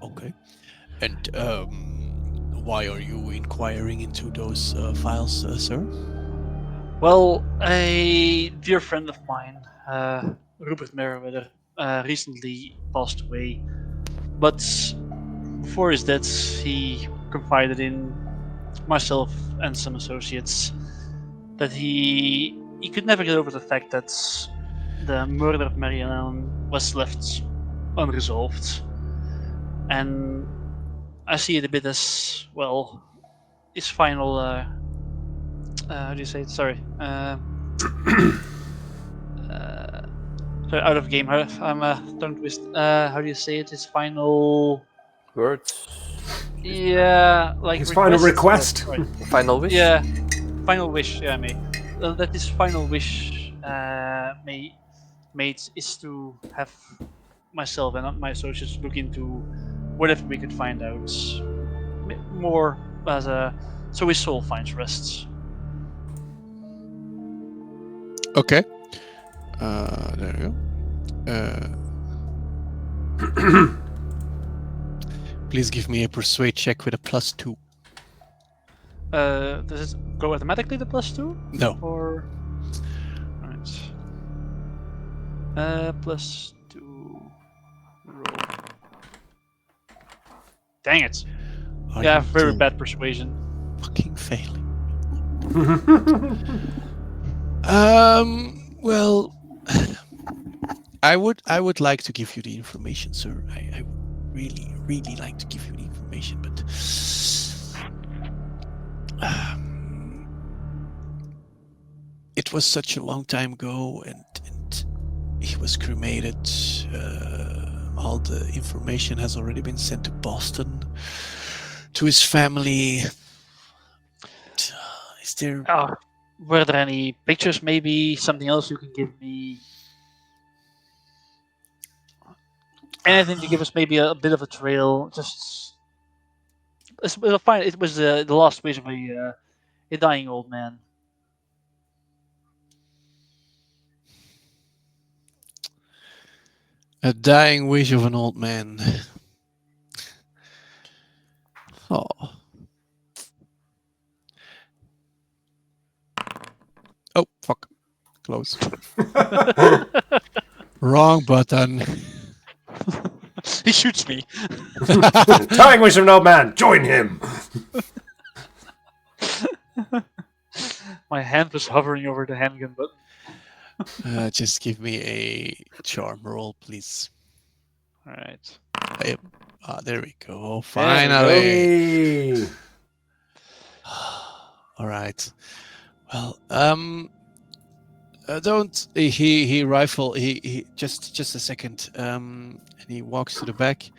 Okay. And why are you inquiring into those files, sir? Well, a dear friend of mine, Rupert Merriweather, recently passed away. But before his death, he confided in myself and some associates that he could never get over the fact that the murder of Marianne Allen was left unresolved, and I see it a bit as well his final. How do you say it? Sorry. Sorry, out of game. I'm tongue twist. How do you say it? His final. Words. Yeah, like His final request. Right. Final wish. Yeah, final wish. Yeah, may that his final wish made is to have myself and my associates look into whatever we could find out more as a so his soul finds rest. Okay. There you go. Please give me a persuade check with a +2. Does it go automatically to +2 No. or? Alright. +2 roll. Dang it! Are Yeah, you very still bad persuasion. fucking failing? Well, I would like to give you the information, sir. I really like to give you the information, but it was such a long time ago, and he was cremated. All the information has already been sent to Boston, to his family. Is there? Were there any pictures? Maybe something else you can give me? Anything to give us maybe a bit of a trail? Just it's fine. It was the last wish of a dying old man. A dying wish of an old man. Oh. Oh, fuck. Close. Wrong button. He shoots me. Dying wish of an old man. Join him. My hand was hovering over the handgun button. Just give me a charm roll, please. All right. There we go. There we Finally. Hey. All right. Well, don't he rifle he just a second. And he walks to the back,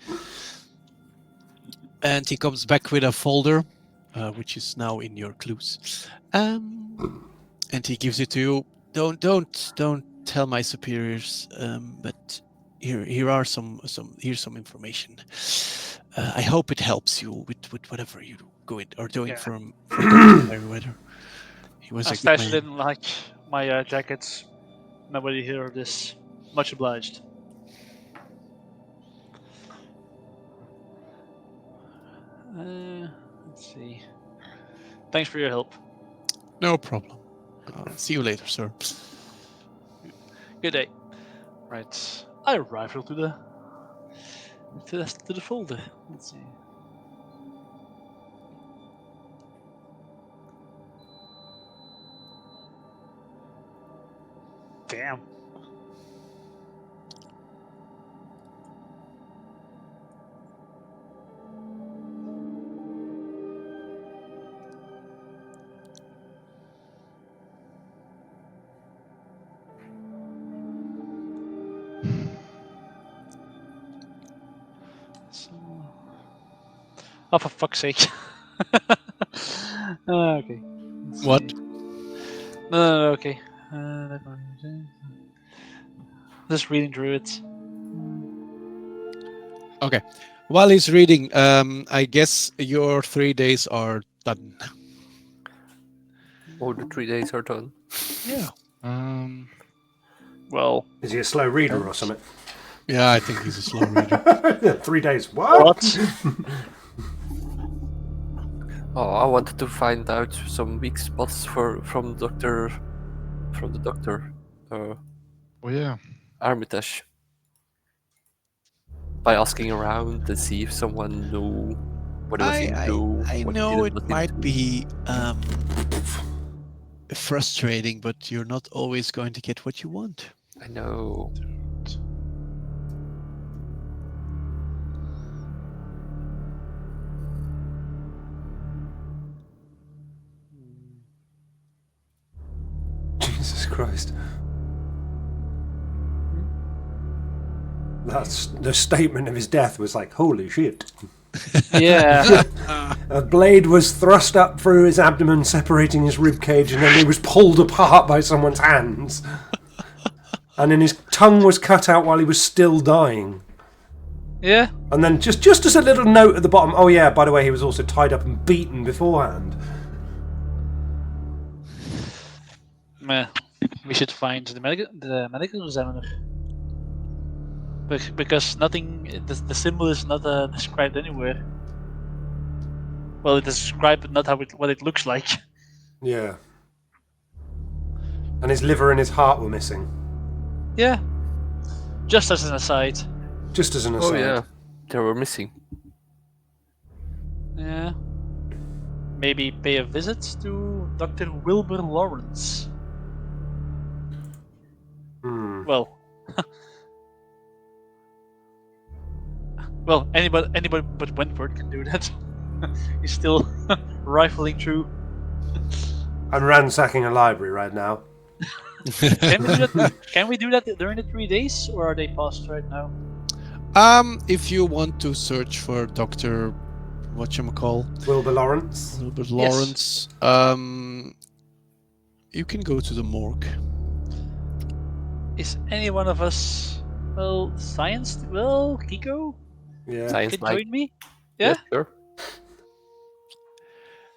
and he comes back with a folder, which is now in your clues. And he gives it to you. Don't tell my superiors. But here are some information. I hope it helps you with whatever you are doing from Merriweather. He was a good Stash man. didn't like my jackets. Nobody heard this. Much obliged. Let's see. Thanks for your help. No problem. See you later, sir. Good day. Right. I rifle to the folder. Let's see. Damn. So... Oh, for fuck's sake. Okay. What? No, okay. Just reading through it. Okay. While he's reading, I guess your 3 days are done. Oh, the 3 days are done. Yeah. Well, Is he a slow reader or something? Yeah, I think he's a slow reader. 3 days. What? Oh, I wanted to find out some weak spots from the doctor Oh yeah. Armitage by asking around to see if someone knew what he was into. I what he know it didn't was might into. be frustrating, but you're not always going to get what you want. I know. Jesus Christ. That's the statement of his death was like, holy shit. yeah. A blade was thrust up through his abdomen, separating his rib cage, and then he was pulled apart by someone's hands. And then his tongue was cut out while he was still dying. Yeah. And then just as a little note at the bottom, oh yeah, by the way, he was also tied up and beaten beforehand. Meh. We should find the medical examiner. Because nothing, the symbol is not described anywhere. Well, it is described, but not what it looks like. Yeah. And his liver and his heart were missing. Yeah. Just as an aside. Just as an Oh aside. yeah, they were missing. Yeah. Maybe pay a visit to Dr. Wilbur Lawrence. Well. Well, anybody but Wentworth can do that. He's still rifling through. I'm ransacking a library right now. Can we do that during the 3 days, or are they past right now? If you want to search for Dr. whatchamacall, Wilbur Lawrence. Wilbur Yes. Lawrence, you can go to the morgue. Is any one of us, science? Well, Kiko Yeah. Science can night. join me? Yeah? Yes, sure.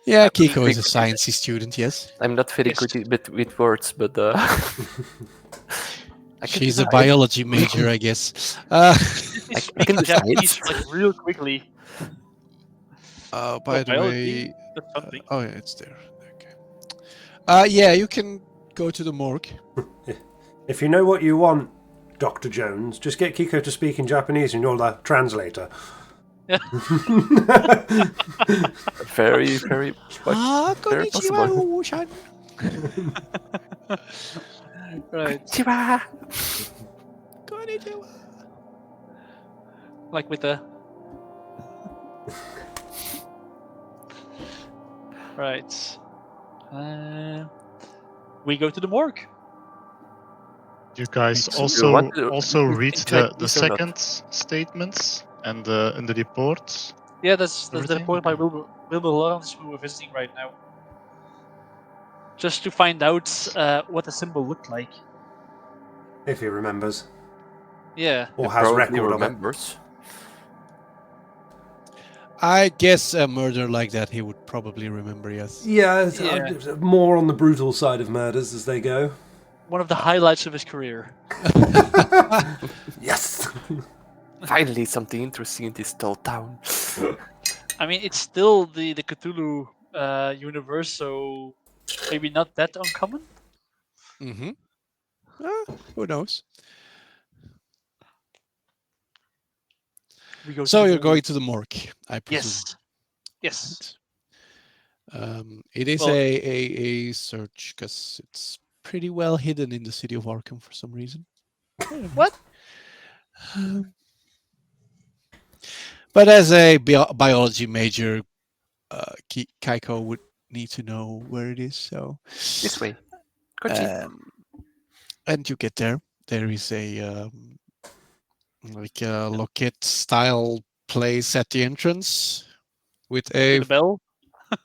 Yeah, I'm Kiko not is a sciencey student, yes. I'm not very Yes. good with words, but I can She's a decide. biology major, I guess. I can decide. Japanese like real quickly. By the biology, way, that's something. oh yeah, it's there. Okay. Yeah, you can go to the morgue. If you know what you want, Dr. Jones, just get Kiko to speak in Japanese and you're the translator. Very, very, very possible. Right. Konnichiwa. Like with the. Right. We go to the morgue. You guys So you also want to also read read in the Chinese or not? second statements and the reports. Yeah, that's the Everything? report by Wilbur Lawrence we were visiting right now. Just to find out what the symbol looked like. If he remembers. Yeah. Or He has probably record of it. remembers. I guess a murder like that he would probably remember, yes. Yeah, it's, Yeah. more on the brutal side of murders as they go. One of the highlights of his career. Yes! Finally, something interesting in this dull town. I mean, it's still the Cthulhu universe, so maybe not that uncommon. Mm-hmm. Who knows? We go So to you're the going to the morgue, I presume. Yes. It is Well- a search because it's pretty well hidden in the city of Arkham for some reason. What? But as a biology major, Kaiko would need to know where it is. So This way. Kochi. and you get there. There is a like a locket style place at the entrance with To the bell.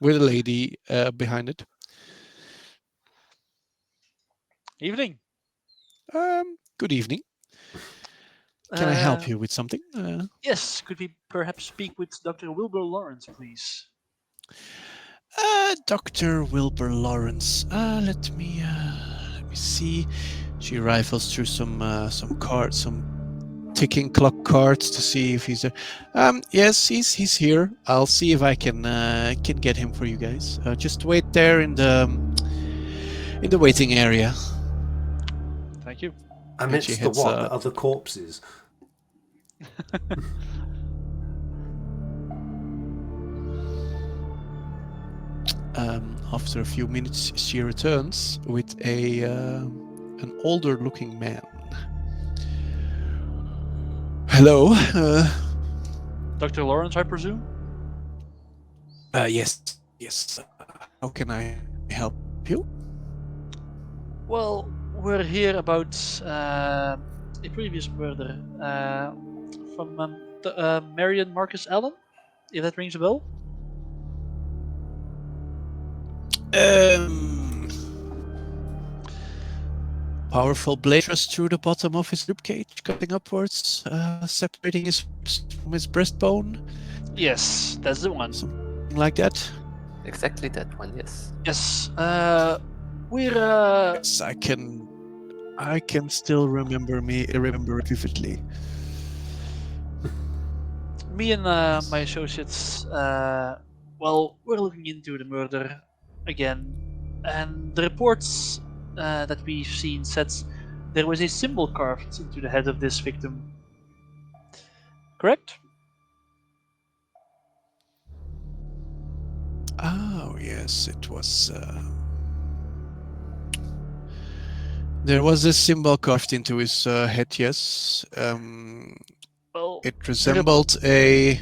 with a lady behind it. Evening. Good evening. Can I help you with something? Yes, could we perhaps speak with Dr. Wilbur Lawrence, please? Dr. Wilbur Lawrence. Let me see. She rifles through some cards, some ticking clock cards to see if he's there. Yes, he's here. I'll see if I can get him for you guys. Just wait there in the waiting area. Thank you. Amidst the what? The other corpses? After a few minutes, she returns with an older-looking man. Hello. Dr. Lawrence, I presume? Yes. How can I help you? Well, we're here about a previous murder from Marion Marcus Allen, if that rings a bell. Powerful blade thrust through the bottom of his ribcage, cutting upwards, separating his from his breastbone. Yes, that's the one. Something like that. Exactly that one, yes. Yes, we're Yes, I can still remember it vividly. me and my associates. Well, we're looking into the murder again, and the reports that we've seen says there was a symbol carved into the head of this victim. Correct? Oh yes, it was. There was a symbol carved into his head. Yes. Well, It resembled a.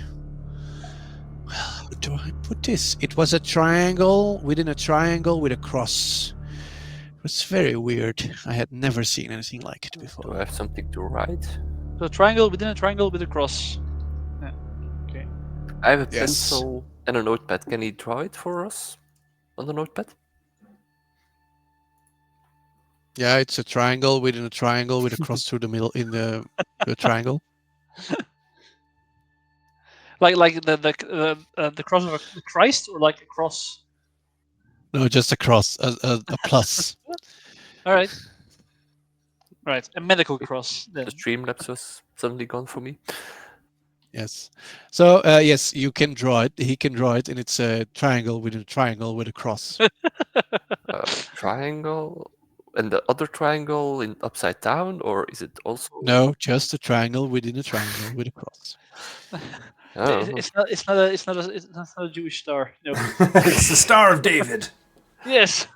How do I put this? It was a triangle within a triangle with a cross. It was very weird. I had never seen anything like it Do I before. have something to write? so a triangle within a triangle with a cross. Yeah. Okay. I have a Yes. pencil and a notepad. Can you draw it for us on the notepad? Yeah, it's a triangle within a triangle with a cross through the middle in the triangle. Like the cross of Christ, or like a cross. No, just a cross, a plus. All right. Right, a medical cross. Then. The Streamlabs was suddenly gone for me. Yes. So yes, you can draw it. He can draw it, and it's a triangle within a triangle with a cross. Triangle and the other triangle in upside down, or is it also? No, just a triangle within a triangle with a cross. Oh, It's not a Jewish star. No. It's the Star of David. Yes.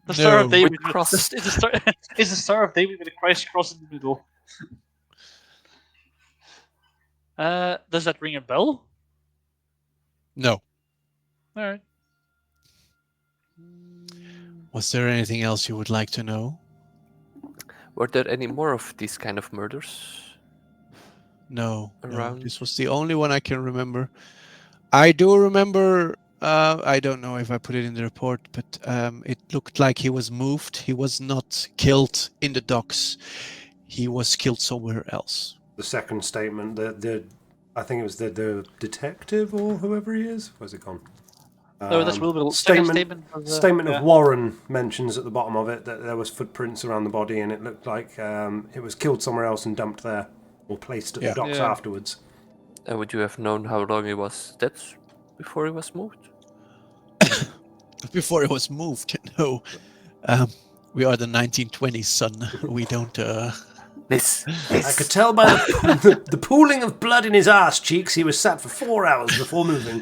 The Star of No, David. with cross. It's the Star of David with a Christ cross in the middle. Does that ring a bell? No. All right. Was there anything else you would like to know? Were there any more of these kind of murders? No. Around? This was the only one I can remember. I do remember. I don't know if I put it in the report, but it looked like he was moved. He was not killed in the docks. He was killed somewhere else. The second statement, I think it was the detective or whoever he is. Where's it gone? No, that's Wilbur. Statement was, of Warren mentions at the bottom of it that there was footprints around the body, and it looked like it was killed somewhere else and dumped there, or placed at the docks afterwards. Would you have known how long he was dead before he was moved? Before it was moved, no. We are the 1920s, son. We don't. This. I could tell by the pooling of blood in his arse cheeks he was sat for 4 hours before moving.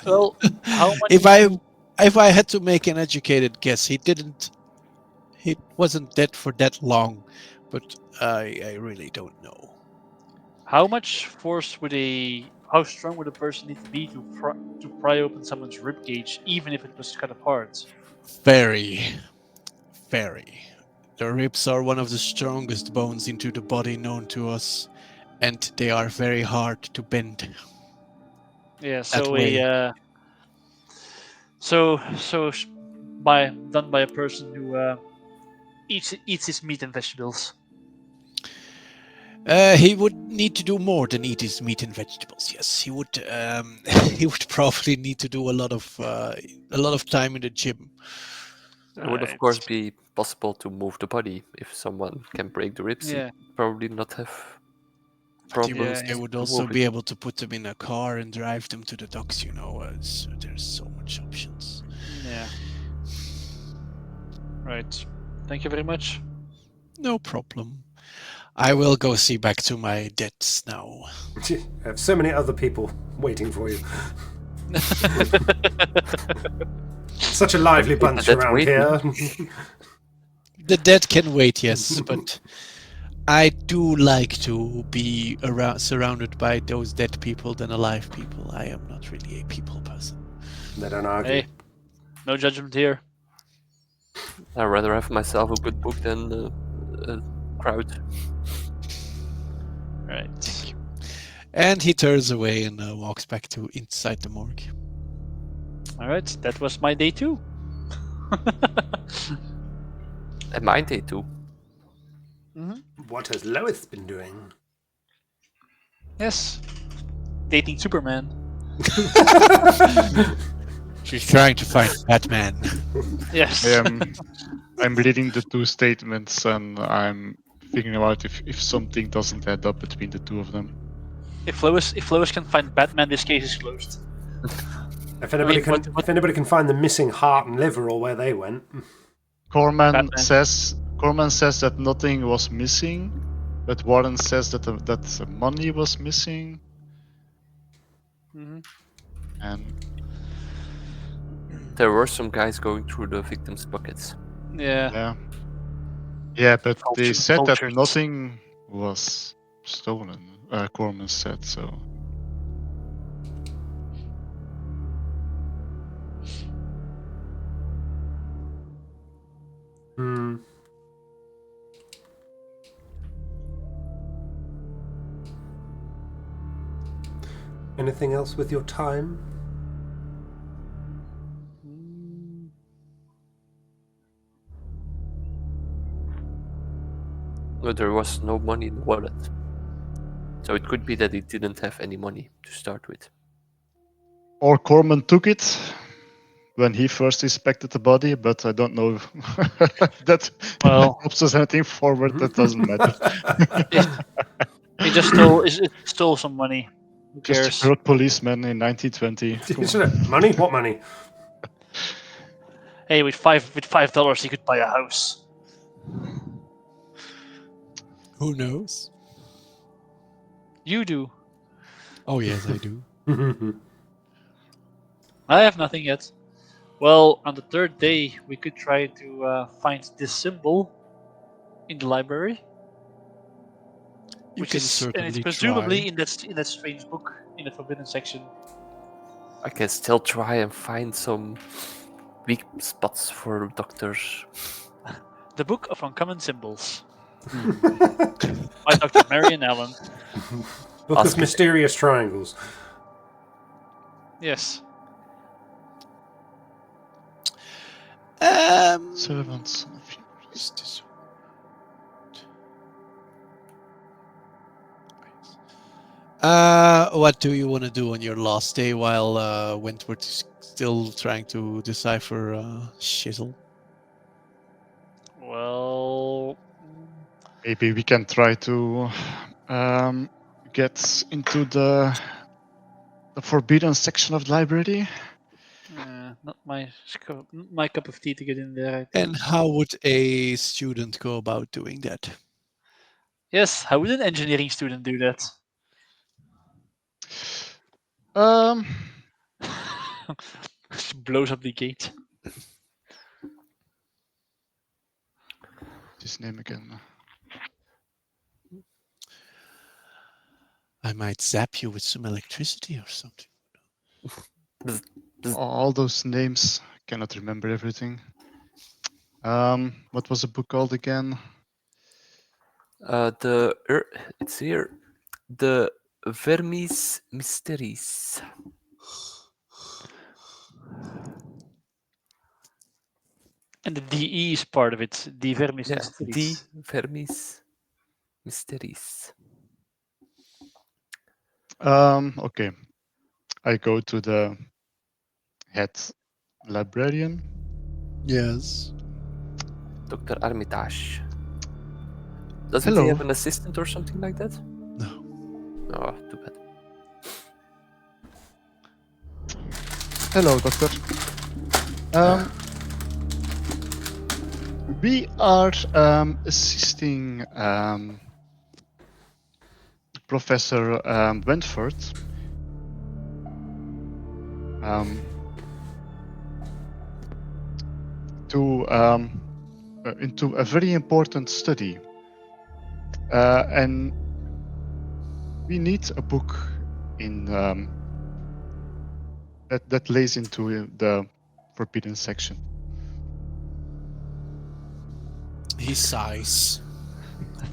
Well, how much? If I had to make an educated guess, he wasn't dead for that long, but I really don't know. How much force how strong would a person need to be to pry open someone's rib cage, even if it was cut apart? Very, very. The ribs are one of the strongest bones into the body known to us, and they are very hard to bend. Yeah, done by a person who eats his meat and vegetables. He would need to do more than eat his meat and vegetables. Yes, he would. He would probably need to do a lot of time in the gym. It would, of course, be possible to move the body. If someone can break the ribs, Yeah. he'd probably not have They problems. they would to also move be it. able to put them in a car and drive them to the docks. So there's so much options. Yeah. Right. Thank you very much. No problem. I will go see back to my debts now. I have so many other people waiting for you. Such a lively bunch That's around waiting. here. The dead can wait, yes, but I do like to be surrounded by those dead people than alive people. I am not really a people person. They don't argue. Hey, no judgment here. I'd rather have myself a good book than a crowd. Right. And he turns away and walks back to inside the morgue. All right. That was my day 2. And mine day too. What has Lois been doing? Yes. Dating Superman. She's trying to find Batman. Yes. I'm reading the 2 statements and I'm figuring out if something doesn't add up between the 2 of them. If Lois can find Batman, this case is closed. If anybody What- if anybody can find the missing heart and liver or where they went. Corman Batman. says that nothing was missing, but Warren says that that money was missing, Mhm. and There were some guys going through the victims' buckets. Yeah. yeah, but they Vulture- said that vultures. nothing was stolen. Corman said so. Hmm. Anything else with your time? No, there was no money in the wallet. So it could be that he didn't have any money to start with. Or Corman took it when he first inspected the body, but I don't know if that Well- helps us anything forward. That doesn't matter. He just stole some money. Who Just cares? a crook policeman in 1920. Come on. Money? What money? Hey, with $5, he could buy a house. Who knows? You do. Oh yes, I do. I have nothing yet. Well, on the 3rd day, we could try to find this symbol in the library, You which can is certainly presumably try. in that strange book in the forbidden section. I can still try and find some weak spots for doctors. The Book of Uncommon Symbols by Dr. Marion Allen. Book Ask of it. Mysterious Triangles. Yes. Servants. Is this- what do you want to do on your last day while Wentworth is still trying to decipher shizzle? Well, Maybe we can try to get into the forbidden section of the library. not my cup of tea to get in there. I think. And how would a student go about doing that? Yes, how would an engineering student do that? Um, Blows up the gate. his name again. I might zap you with some electricity or something. All those names, cannot remember everything. What was the book called again? It's here. The Vermiis Mysteriis. And the DE is part of it. The Vermiis Yeah, Mysteriis. the Vermiis Mysteriis. Okay. I go to the head librarian. Yes. Dr. Armitage. Doesn't he Hello. have an assistant or something like that? No. Oh, too bad. Hello, doctor. We are assisting Professor Wentford to into a very important study, and we need a book in that lays into the forbidden section. He sighs.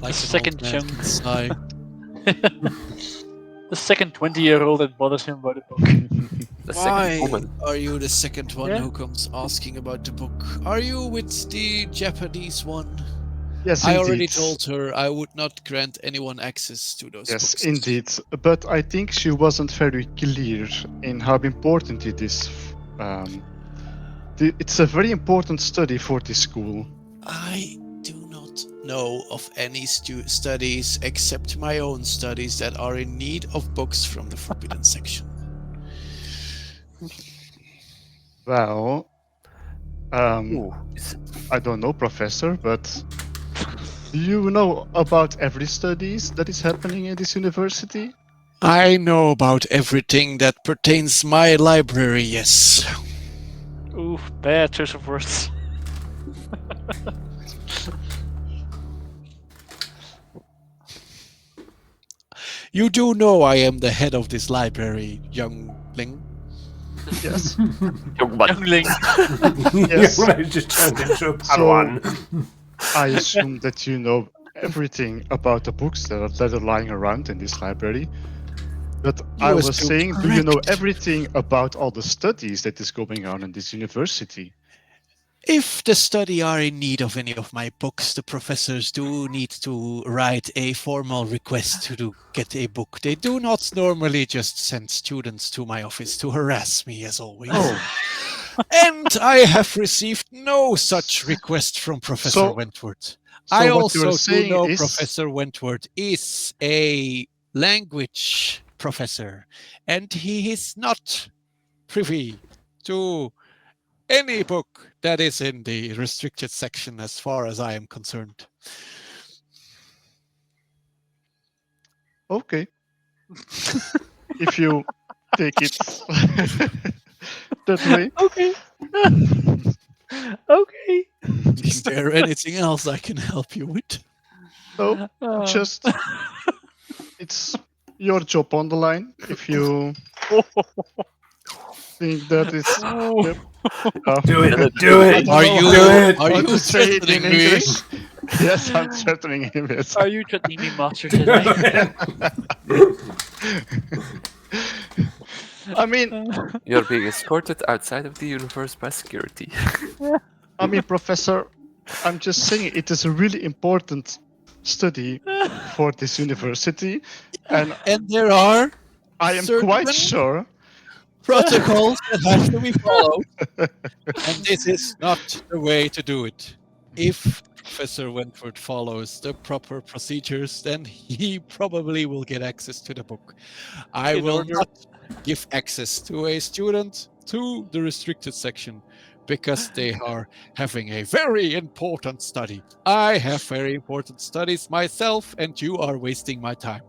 Like The an second old man chunk. can sigh. The second 20-year-old that bothers him about the book. The Why second woman. are you the second one Yeah. who comes asking about the book? Are you with the Japanese one? Yes, I indeed. already told her I would not grant anyone access to those Yes, books. indeed. But I think she wasn't very clear in how important it is. It's a very important study for this school. I do not know of any studies except my own studies that are in need of books from the forbidden section. Well, Ooh, I don't know, Professor, but do you know about every studies that is happening in this university? I know about everything that pertains my library, yes. Oof, bad choice of words. You do know I am the head of this library, youngling. Yes. Youngling. Yes. He just turned into a Padawan. I assume that you know everything about the books that are lying around in this library. But You I was assume saying, do you know correct. everything about all the studies that is going on in this university? If the study are in need of any of my books, the professors do need to write a formal request to get a book. They do not normally just send students to my office to harass me, as always. Oh. And I have received no such request from Professor Wentworth. I what you're also do saying know is Professor Wentworth is a language professor, and he is not privy to any book that is in the restricted section as far as I am concerned. okay. If you take it that way. Okay. Okay. Is there anything else I can help you with? No, just it's your job on the line. If you think that is Oh. Do it, I do it. don't Are know you- Do it. are how you to say it in threatening me? English. Yes, I'm threatening him. Yes. Are you threatening me, Master Jedi? I mean, you're being escorted outside of the universe by security. Professor, I'm just saying it is a really important study for this university, and there are I am certain quite sure. protocols that have to be followed, and this is not the way to do it. If Professor Wentworth follows the proper procedures, then he probably will get access to the book. I In will order- not give access to a student to the restricted section because they are having a very important study. I have very important studies myself, and you are wasting my time.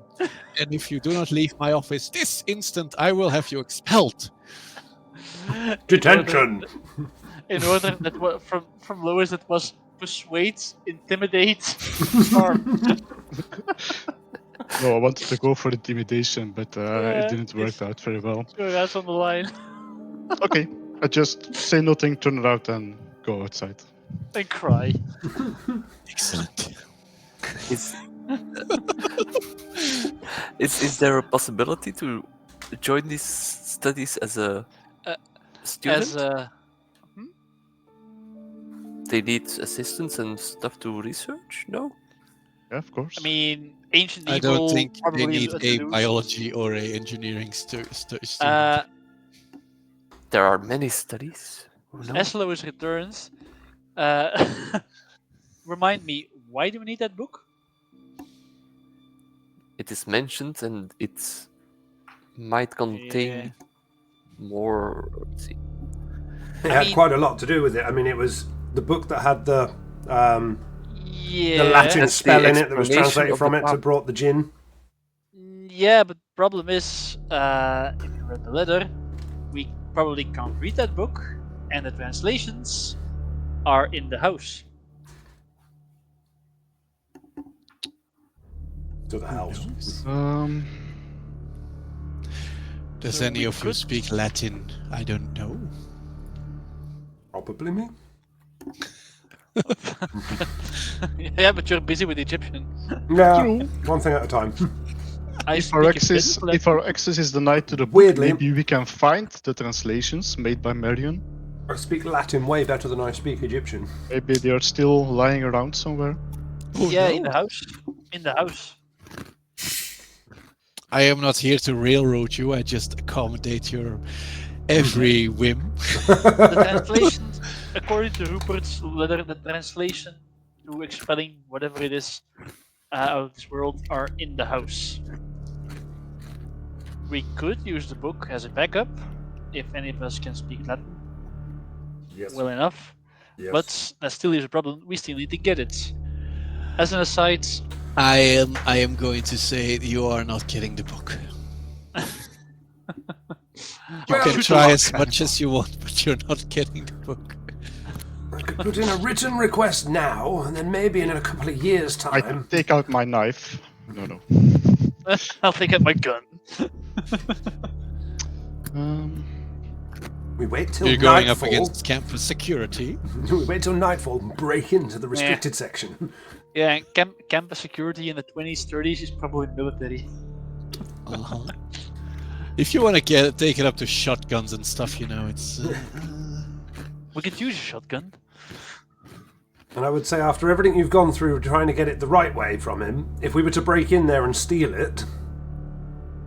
And if you do not leave my office this instant, I will have you expelled. Detention. In order that from Lois that was persuade, intimidate, charm. No, I wanted to go for intimidation, but Yeah, it didn't work out very well. Sure, that's on the line. Okay, I just say nothing, turn around, and go outside. And cry. Excellent. Is is there a possibility to join these studies as a student? As a they need assistance and stuff to research? No? Yeah, of course. I mean, ancient I don't evil think they probably need a introduced. biology or a engineering student. There are many studies. Who knows? Eslo's returns. Uh, remind me, why do we need that book? It is mentioned and it might contain Yeah. more. Let's see. It I had mean- quite a lot to do with it. I mean, it was the book that had the Yeah. Latin That's the spell in it that was explanation translated of from the it that map. brought the gin. Yeah, but problem is, if you read the letter, we probably can't read that book, and the translations are in the house. To the house. Does So any we of you could- speak Latin? I don't know. Probably me. Yeah, but you're busy with Egyptian. Yeah, True. one thing at a time. I If speak our, a access, bit of if our access is denied to the book, Weirdly- maybe we can find the translations made by Marion. I speak Latin way better than I speak Egyptian. Maybe they are still lying around somewhere. Oh, yeah, no. in the house. In the house. I am not here to railroad you. I just accommodate your every whim. The translation, according to Rupert's letter, the translation to expelling whatever it is out of this world are in the house. We could use the book as a backup if any of us can speak Latin Yes. well enough, yes. but that still is a problem. We still need to get it. As an aside, I am going to say you are not getting the book. You Well, can shoot try the as much as you want, but you're not getting the book. I could put in a written request now, and then maybe in a couple of years' I time. take out my knife. No. I'll take out my gun. We wait till You're going up nightfall. against campus security. We wait till nightfall and break into the restricted section. Yeah, campus security in the 20s, 30s is probably military. Uh-huh. If you want to take it up to shotguns and stuff, it's. We could use a shotgun. And I would say, after everything you've gone through trying to get it the right way from him, if we were to break in there and steal it,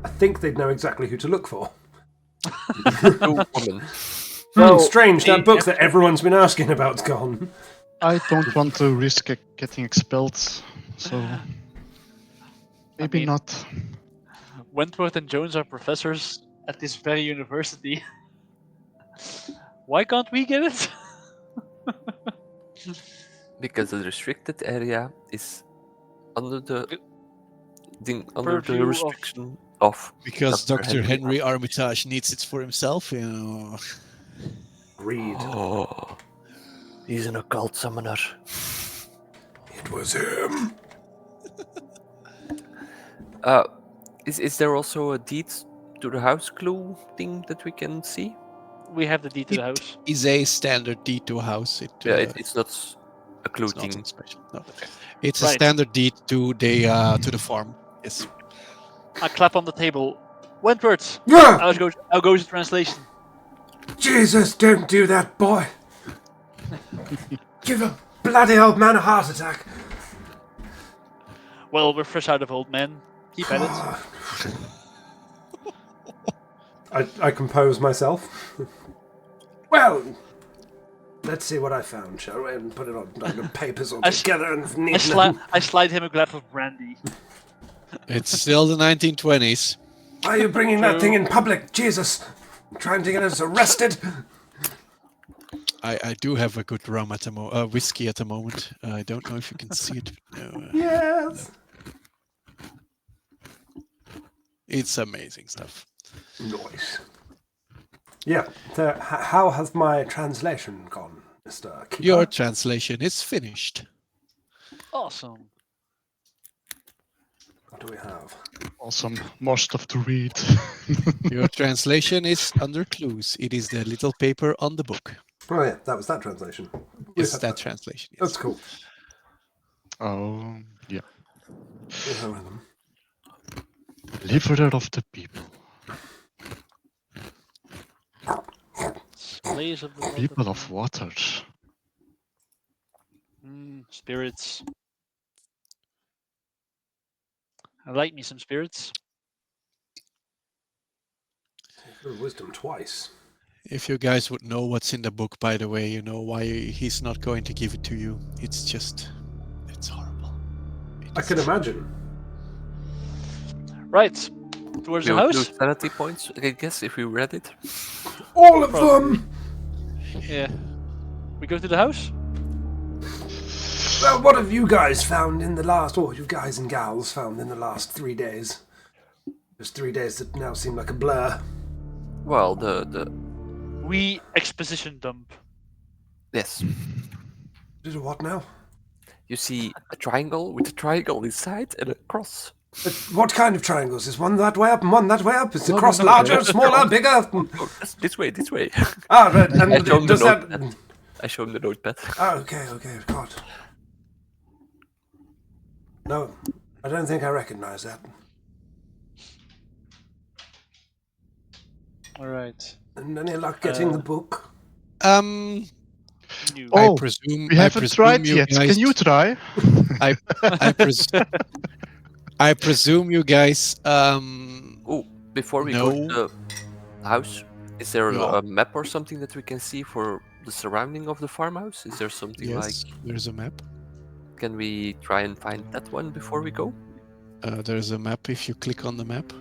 I think they'd know exactly who to look for. No woman. Strange, that book that everyone's been asking about's gone. I don't want to risk getting expelled, so maybe mean- not. Wentworth and Jones are professors at this very university. Why can't we get it? Because the restricted area is under the Purview of- restriction of Because Dr. Dr. Henry Henry Armitage needs it for himself, Greed. Oh, he's an occult summoner. It was him. Is there also a deed to the house clue thing that we can see? We have the deed to the house. Is a standard deed to a house. It's not a clue It's thing. nothing special. No. It's a Right. standard deed to the farm. Yes. I clap on the table. Wentworth! Ah! How goes the translation? Jesus, don't do that, boy. Give a bloody old man a heart attack. Well, we're fresh out of old men. Keep at it. I compose myself. Well, let's see what I found, shall we? And put it on like papers all I s- together and neat them. I slide him a glass of brandy. It's still the 1920s. Why are you bringing that thing in public? Jesus! Trying to get us arrested? I do have a good rum at the whiskey at the moment. I don't know if you can see it. But no, Yes. it's amazing stuff. Nice. Yeah, so how has my translation gone, Mr. Keeper? Your translation is finished. Awesome. What do we have? Awesome. More stuff to read. Your translation is under clues. It is the little paper on the book. Oh yeah, that was that translation. Yes, had that translation. Yes. That's cool. Oh, yeah. We have them. Deliverer of the people. Slaves of the People of water. Spirits. I like me some spirits. Through wisdom twice. If you guys would know what's in the book, by the way, you know why he's not going to give it to you. It's horrible. I can imagine. Right. Towards We the would house? lose sanity points, I guess, if we read it. All of Probably. them! Yeah. We go to the house? Well, what have you guys found in the last, or you guys and gals found in the last 3 days? There's 3 days that now seem like a blur. Well, the We exposition dump. yes. Did a what now? You see a triangle with a triangle inside and a cross. What kind of triangles? Is one that way up and one that way up? Is the No, cross no, no, larger, no. smaller, bigger? Oh, this way, this way. Ah, right. And I showed him does the that... notepad. I showed him the notepad. Oh, okay, God. No, I don't think I recognize that. Alright. And any luck getting the book? New. Oh, I presume we haven't tried you yet. guys- Can you try? I presume you guys Oh, before we go No. to the house, is there Yeah. a map or something that we can see for the surrounding of the farmhouse? Is there something yes, like, there's a map. can we try and find that one before we go? There's a map if you click on the map.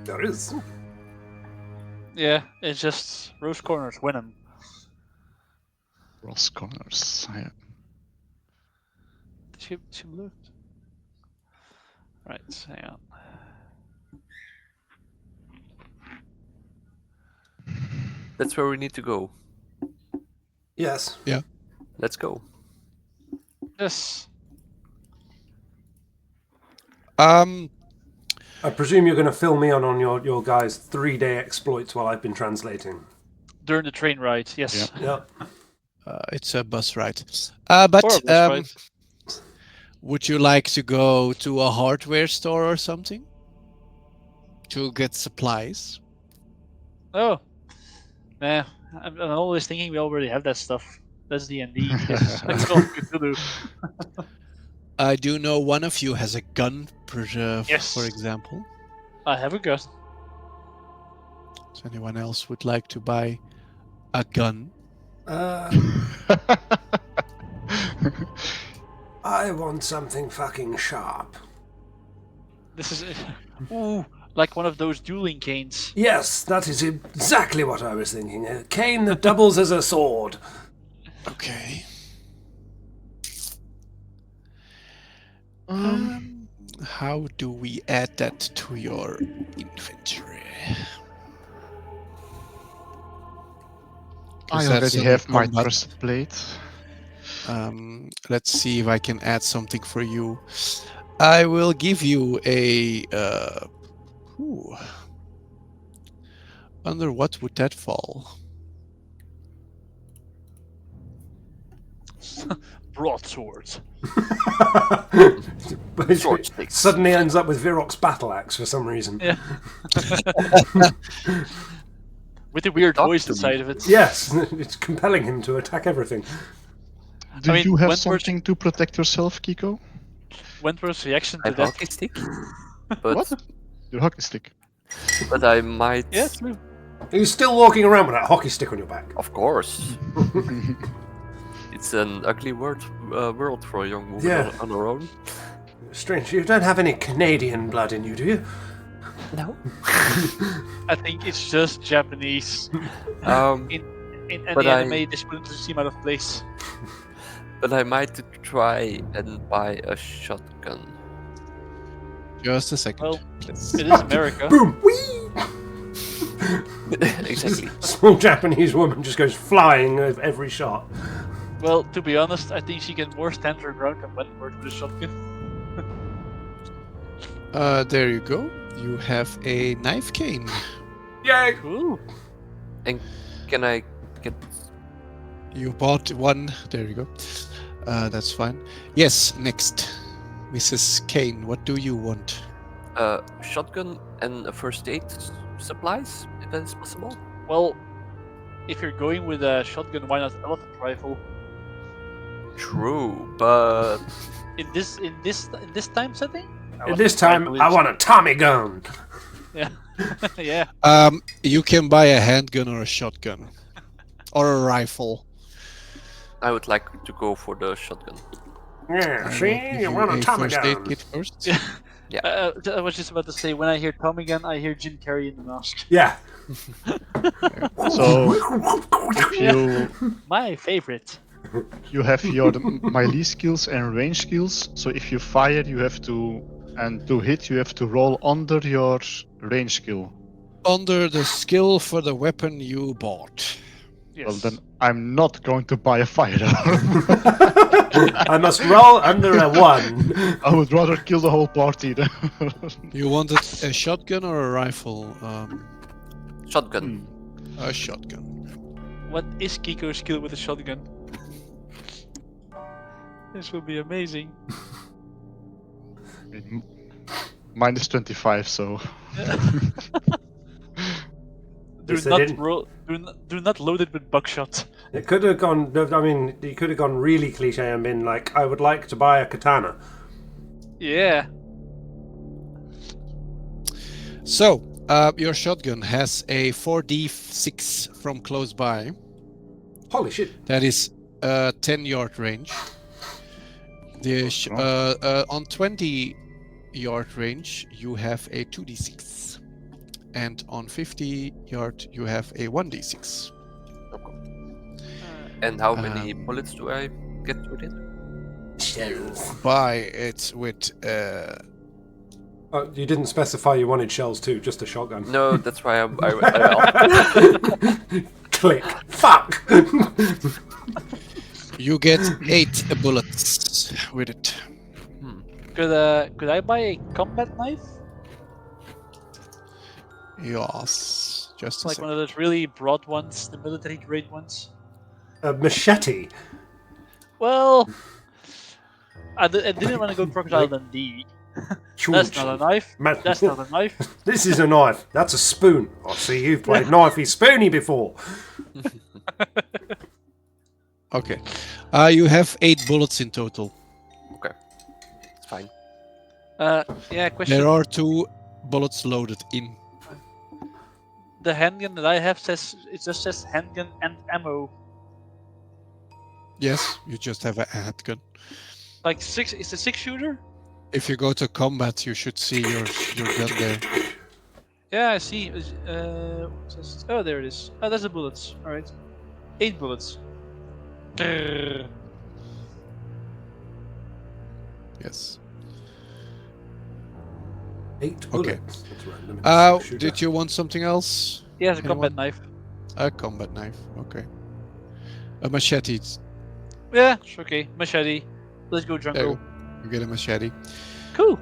There is. Yeah, it's just Rose Corners, Wenham. Ross Corners. Yeah. She moved. Right, hang on. That's where we need to go. Yes. Let's go. Yes. I presume you're going to fill me on your guys' 3-day exploits while I've been translating. During the train ride, yes. Yep. It's a bus ride. Or a But bus ride. would you like to go to a hardware store or something to get supplies? Oh. Nah, I'm always thinking we already have that stuff. That's D&D. Yes. Let's go Cthulhu. I do know one of you has a gun, Yes. for example. I have a gun. Does anyone else would like to buy a gun? I want something fucking sharp. This is ooh, like one of those dueling canes. Yes, that is exactly what I was thinking. A cane that doubles as a sword. Okay. How do we add that to your inventory? I 'Cause that's already under have my combat. breastplate. Let's see if I can add something for you. I will give you a. Under what would that fall? Broadswords. Short sticks. Suddenly ends up with Virok's battle axe for some reason. Yeah. With the weird Talk voice to me. inside of it. Yes, it's compelling him to attack everything. Do mean, you have Wentworth- something to protect yourself, Kiko? Wentworth's reaction to A that. hockey stick? But, What? Your hockey stick. but I might... Yeah, true. Are you still walking around with that hockey stick on your back? Of course. It's an ugly world for a young woman Yeah. on her own. Strange, you don't have any Canadian blood in you, do you? No. I think it's just Japanese. In any But anime, this wouldn't seem out of place. But I might try and buy a shotgun. Just a second. Well, Let's- it is America. Boom! Whee! Exactly. Small Japanese woman just goes flying with every shot. Well, to be honest, I think she can more stand her ground than Wentworth with a shotgun. There you go. You have a knife cane. Yay! Cool. And can I get... You bought one. There you go. That's fine. Yes, next. Mrs. Kane, what do you want? a shotgun and a first aid supplies, if that is possible? Well, if you're going with a shotgun, why not elephant rifle? True, but In this time setting. At this time, I want a Tommy gun. Yeah. Yeah. You can buy a handgun or a shotgun. Or a rifle. I would like to go for the shotgun. Yeah, I will see? give You want a Tommy first aid gun. kit first. Yeah. I was just about to say, when I hear Tommy Gun, I hear Jim Carrey in the mask. Yeah. So if My favorite. you have your melee skills and range skills, so if you fire, you have to, and to hit, you have to roll under your range skill. Under the skill for the weapon you bought. Yes. Well, then I'm not going to buy a firearm. I must roll under a 1. I would rather kill the whole party then. You wanted a shotgun or a rifle? Shotgun. A shotgun. What is Kiko's skill with a shotgun? This will be amazing. Minus 25, so. Do Yes, they not didn't. roll. Do not load it with buckshot. It could have gone. I mean, you could have gone really cliche and been like, "I would like to buy a katana." Yeah. So, your shotgun has a 4d6 from close by. Holy shit! That is 10-yard range. On 20-yard range, you have a 2d6. And on 50-yard, you have a 1d6. And how many bullets do I get with it? Shells. Buy it with... Oh, you didn't specify you wanted shells too, just a shotgun. No, that's why I Click. Fuck. You get 8 bullets with it. Could I buy a combat knife? Yes. Just a Like second. one of those really broad ones, the military grade ones. A machete. Well, I didn't want to go Crocodile Dundee. That's not a knife. That's not a knife. This is a knife. That's a spoon. I see you've played knifey spoony before. Okay. You have 8 bullets in total. Okay, it's fine. Yeah, question. There are 2 bullets loaded in. The handgun that I have just says handgun and ammo. Yes, you just have a handgun. Like it's a 6-shooter? If you go to combat, you should see your gun there. Yeah, I see. Oh, there it is. Oh, that's the bullets. All right, 8 bullets. Grrr. Yes. 8 bullets. That's random. Did you want something else? He has a combat Anyone? knife. A combat knife. Okay. A machete. Yeah, it's okay. Machete. Let's go, There Jungle. you get a machete. Cool.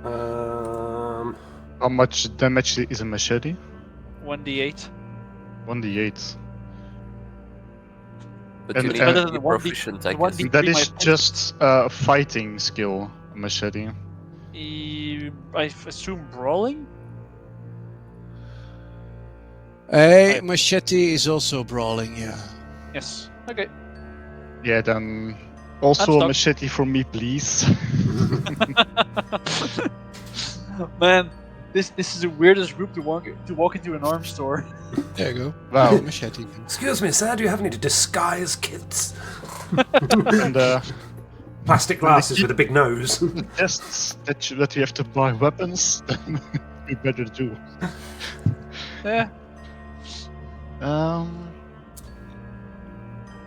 How much damage is a machete? 1d8. 1d8. But And- you need and- to Better be than 1d proficient, I guess. 1d3 That is my- just a fighting skill, a machete. I assume brawling. A machete is also brawling, yeah. Yes. Okay. Yeah, then also I'm a stuck. machete for me, please. Man, this is the weirdest group to walk into an arms store. There you go. Wow. Machete. Excuse me, sir. Do you have any disguise kits? And Plastic glasses with a big nose. tests that you have to buy weapons, then we better do. Yeah. Um,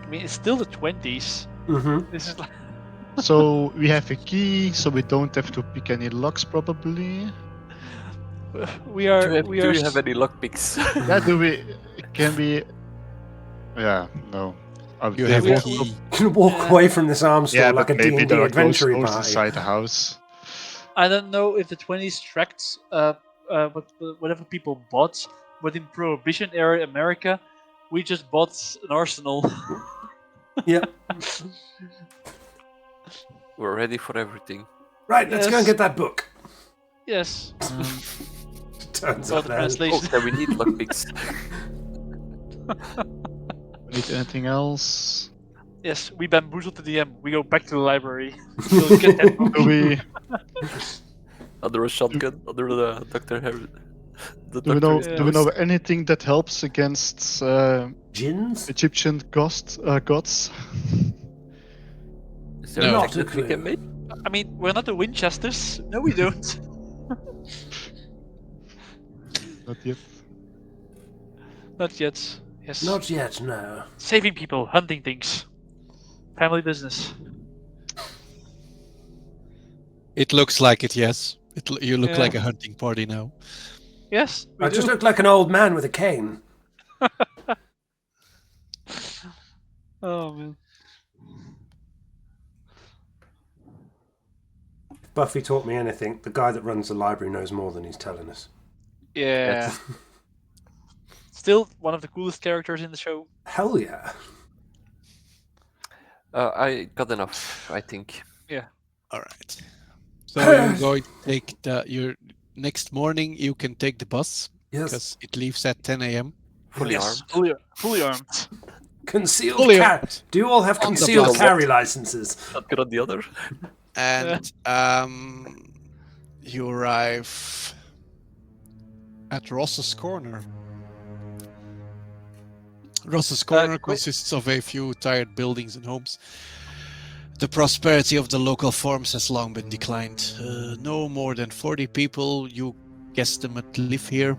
I mean, it's still the 20s. Mm-hmm. This is like. so we have a key, so we don't have to pick any locks probably. We are. Do you have any lockpicks? Yeah, can we? Yeah, no. You They have a won't- key. Walk Yeah. away from this arms store Yeah, like but a maybe D&D there are adventure ghosts party. inside the house. I don't know if the 20s tracked whatever people bought, but in Prohibition era America, we just bought an arsenal. Yeah. We're ready for everything. Right, let's go and Yes. get that book. Yes. Turns Well, up the there. translation. Oh, then we need lockpicks. Need anything else? Yes, we bamboozled the DM. We go back to the library. We'll get that book. Do we Under a shotgun, under the Dr. Harry. The do we know doctor's do we know nose. anything that helps against Gins? Egyptian gods? Is there No. a check that we can make? I mean, we're not the Winchesters. No, we don't. Not yet. Not yet. Yes. Not yet, no. Saving people, hunting things. Family business. It looks like it, yes. You look Yeah. like a hunting party now. Yes, we I do. just look like an old man with a cane. Oh man. If Buffy taught me anything, the guy that runs the library knows more than he's telling us. Yeah. Still one of the coolest characters in the show. Hell yeah. I got enough, I think. All right. So you're going to take your next morning. You can take the bus Yes. because it leaves at 10 a.m. Fully Yes. armed. Fully armed. Concealed Fully carry. armed. Do you all have On the concealed bus. carry licenses? Not good on the other. And you arrive at Ross's Corner. Ross's Corner consists of a few tired buildings and homes. The prosperity of the local farms has long been declined. No more than 40 people, you guesstimate, live here.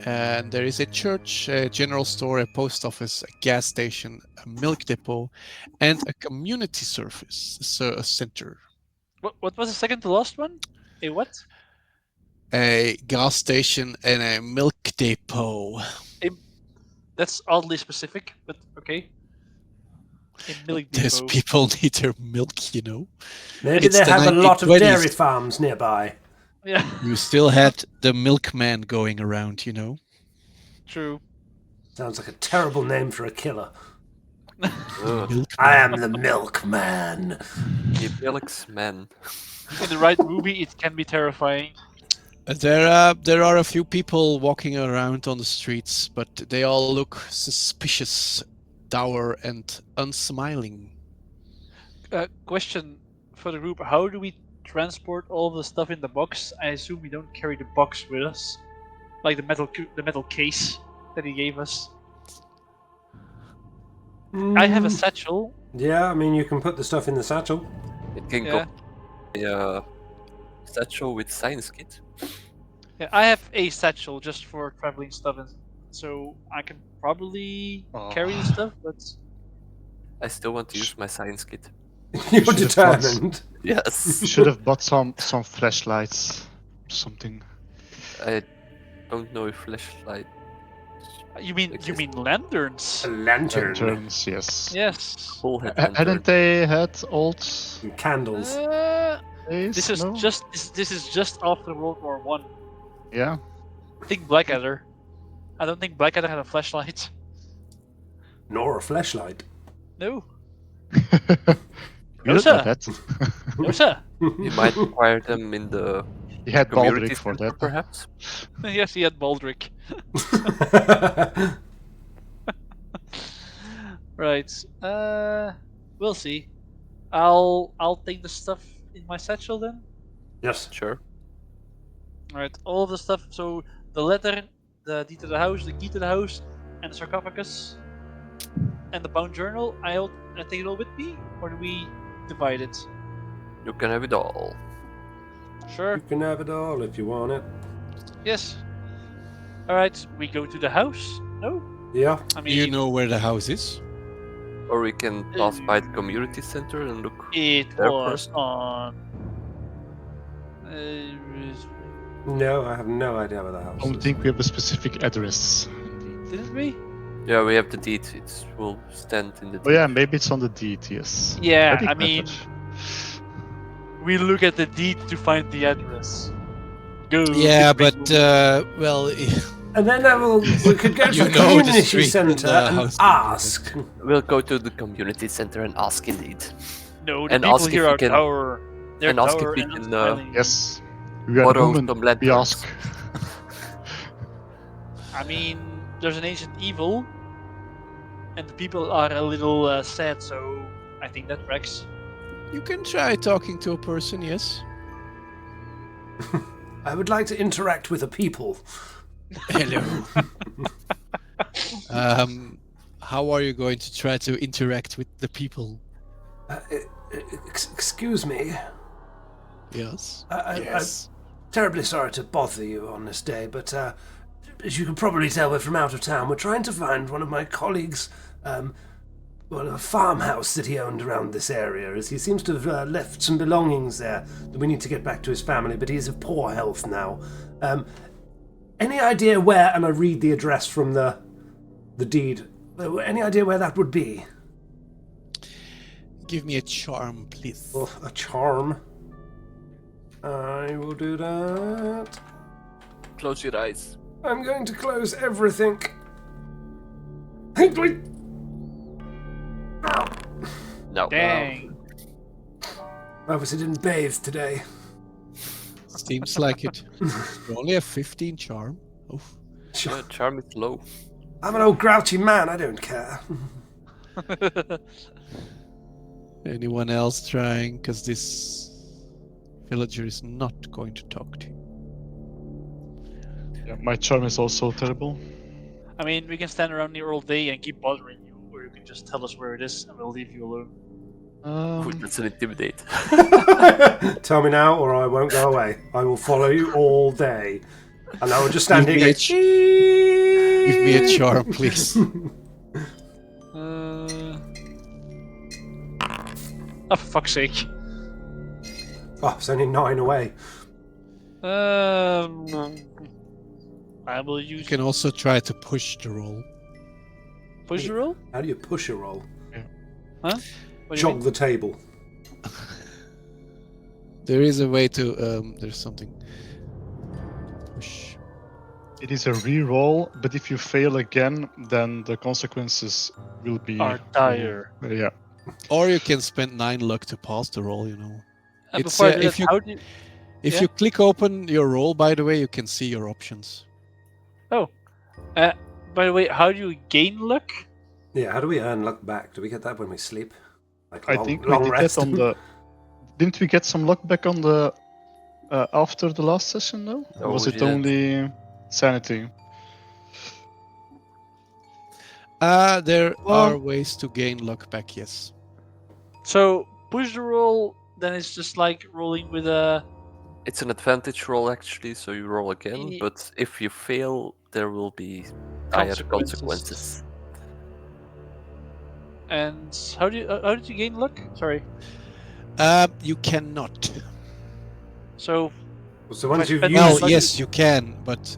And there is a church, a general store, a post office, a gas station, a milk depot, and a community service center. What was the second to last one? A what? A gas station and a milk depot. That's oddly specific, but okay. A milk These depot. people need their milk, you know. Maybe It's they the have a lot of 1920s. dairy farms nearby. Yeah, You still had the milkman going around, you know. true. Sounds like a terrible name for a killer. Ugh, Milkman. I am the milkman. the Alex man. In the right movie, it can be terrifying. There are a few people walking around on the streets, but they all look suspicious, dour, and unsmiling. Question for the group: how do we transport all of the stuff in the box? I assume we don't carry the box with us, like the metal case that he gave us. I have a satchel. Yeah, I mean, you can put the stuff in the satchel. It can Yeah. go a satchel with science kit. Yeah, I have a satchel just for traveling stuff, so I can probably carry the stuff. But I still want to use my science kit. You're Should have thought- determined. Yes. You should have bought some flashlights, something. I don't know if flashlight. you mean Exist. lanterns? A lantern. Lanterns, yes. Yes. Bullhead Hadn't lantern. they had old And candles. days? This is No? this is just after World War One. Yeah. Think Blackadder. I don't think Blackadder had a flashlight. Nor a flashlight. No, You don't sir. know that. no sir. You might acquire them in the He had community Baldric for center, that. perhaps. Yes, he had Baldric. Right. We'll see. I'll take the stuff in my satchel then. Yes. Sure. Alright, all of the stuff. So the letter, the deed to the house, the key to the house, and the sarcophagus, and the bound journal. I take it all with me, or do we divide it? You can have it all. Sure. You can have it all if you want it. Yes. Alright, we go to the house. No, Yeah. I mean You know where the house is? Or we can pass by the community center and look. it there was first. on. No, I have no idea where the house I don't is. think we have a specific address. Didn't we? Yeah, we have the deed. It will stand in the deed. Oh yeah, maybe it's on the deed, yes. Yeah, think I that mean, much. we look at the deed to find the address. Go. Yeah, big, but big- well, And then we could go to You the know the community street and centre the and house. ask. We'll go to the community center and ask indeed. no, the and people ask if here we are can- dour. They're and ask if dour we and can, unsmiling. Yes. We are Borrow human, some we lanterns. ask. I mean, there's an ancient evil. and the people are a little sad, so I think that tracks. You can try talking to a person, yes. I would like to interact with the people. Hello. How are you going to try to interact with the people? Excuse me. Yes. I'm Yes. terribly sorry to bother you on this day, but as you can probably tell, we're from out of town. We're trying to find one of my colleagues, a farmhouse that he owned around this area, as he seems to have left some belongings there that we need to get back to his family, but he's of poor health now. Any idea where, and I read the address from the deed, any idea where that would be? Give me a charm, please. Oh, a charm. I will do that. Close your eyes. I'm going to close everything. Hinkley! No. Dang. Obviously didn't bathe today. Seems like it. You only have 15 charm. Oof. Yeah, charm is low. I'm an old grouchy man, I don't care. Anyone else trying? Because this villager is not going to talk to you. Yeah, my charm is also terrible. I mean, we can stand around here all day and keep bothering you, or you can just tell us where it is and we'll leave you alone. Ooh, that's an intimidate. Tell me now or I won't go away. I will follow you all day. And I will just stand Give here me going, Give me a charm, please. Oh, for fuck's sake. Oh, it's only 9 away. I will You use can also try to push the roll. push the roll? How do you push a roll? Huh? What do you Jog mean? the table. There is a way to. There's something. Push. It is a re-roll, but if you fail again, then the consequences will be Are dire. Yeah. Or you can spend 9 luck to pass the roll. You know. And It's, before I do if that, you- how do you... If Yeah. you click open your roll, by the way, you can see your options. By the way, how do you gain luck? Yeah, how do we earn luck back? Do we get that when we sleep? Like I think we did that on the. Didn't we get some luck back on the after the last session though? Or No, was we it didn't. only sanity? There Well- are ways to gain luck back. Yes. So, push the roll, then it's just like rolling with a... It's an advantage roll actually, so you roll again. Ye- But if you fail, there will be dire Consequences. consequences. And how did you gain luck? Sorry. You cannot. So, So once you've Well, used... Well, luck- yes, you can, but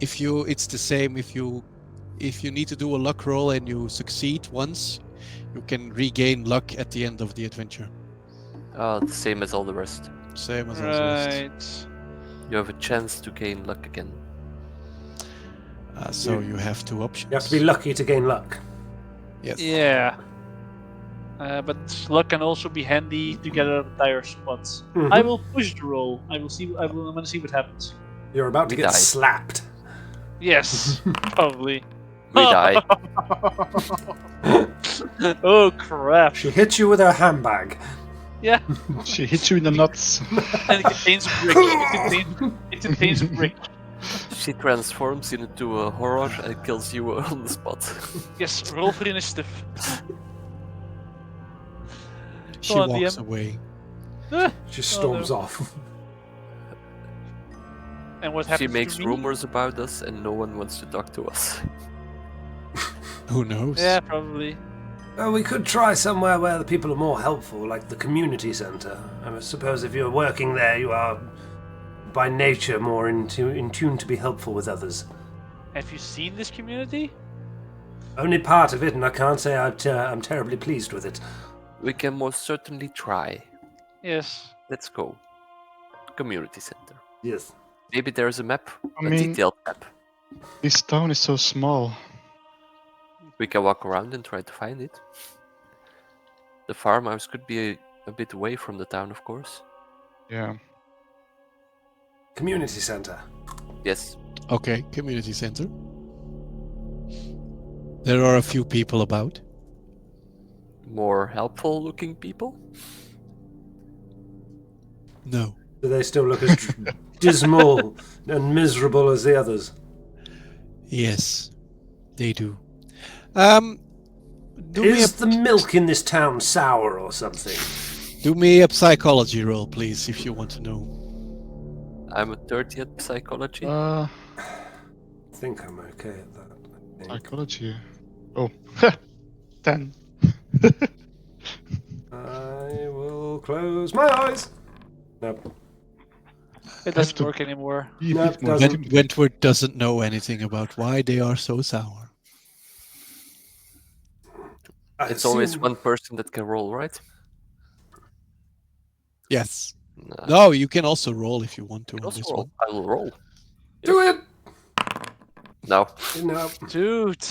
if you, it's the same. If you need to do a luck roll and you succeed once, you can regain luck at the end of the adventure. The same as all the rest. Same as all the rest. right. You have a chance to gain luck again. So you have 2 options. You have to be lucky to gain luck. Yes. Yeah. But luck can also be handy to get out of dire spots. Mhm. I will push the roll. I'm gonna see what happens. You're about to We get die. slapped. Yes, probably. We die. Oh crap! She hits you with her handbag. Yeah, She hit you in the nuts. and it contains a brick. It contains a brick. She transforms into a horror and kills you on the spot. Yes, roll for initiative. She Go on, walks DM. away. She storms no. off. And what happens She makes to me? rumors about us and no one wants to talk to us. Who knows? Yeah, probably. Well, we could try somewhere where the people are more helpful, like the community centre. I suppose if you're working there, you are, by nature, more in tune to be helpful with others. Have you seen this community? Only part of it, and I can't say I'm terribly pleased with it. We can most certainly try. Yes. Let's go. Community center. Yes. Maybe there's a map, I a mean- detailed map. This town is so small. We can walk around and try to find it. The farmhouse could be a bit away from the town, of course. Yeah. Community centre. Yes. Okay, community center. There are a few people about. More helpful looking people? No. Do they still look as dismal and miserable as the others? Yes, they do. Do Is the milk in this town sour or something? do me a psychology roll, please, if you want to know. I'm a 30 at psychology. I think I'm okay at that. I think. Psychology. Oh, 10. I will close my eyes. Nope. It doesn't to- work anymore. Be a No, bit more doesn't. simple. Wentworth doesn't know anything about why they are so sour. I It's always assume- one person that can roll, right? Yes. Nah. No, you can also roll if you want to on Also this roll. one. I will roll. Do it! No. No, Dude.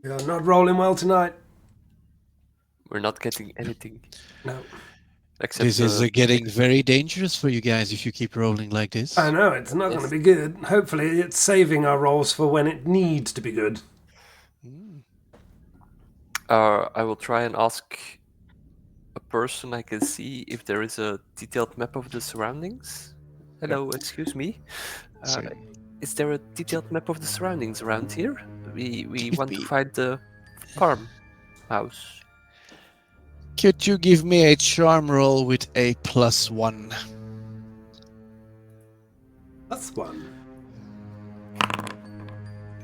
you're not rolling well tonight. We're not getting anything. No. Except This is getting very dangerous for you guys if you keep rolling like this. I know, it's not going to be good. Hopefully it's saving our rolls for when it needs to be good. I will try and ask a person I can see if there is a detailed map of the surroundings. Hello, excuse me. Same. Is there a detailed map of the surroundings around here? We Give want to me- find the farmhouse. Could you give me a charm roll with a +1? That's one.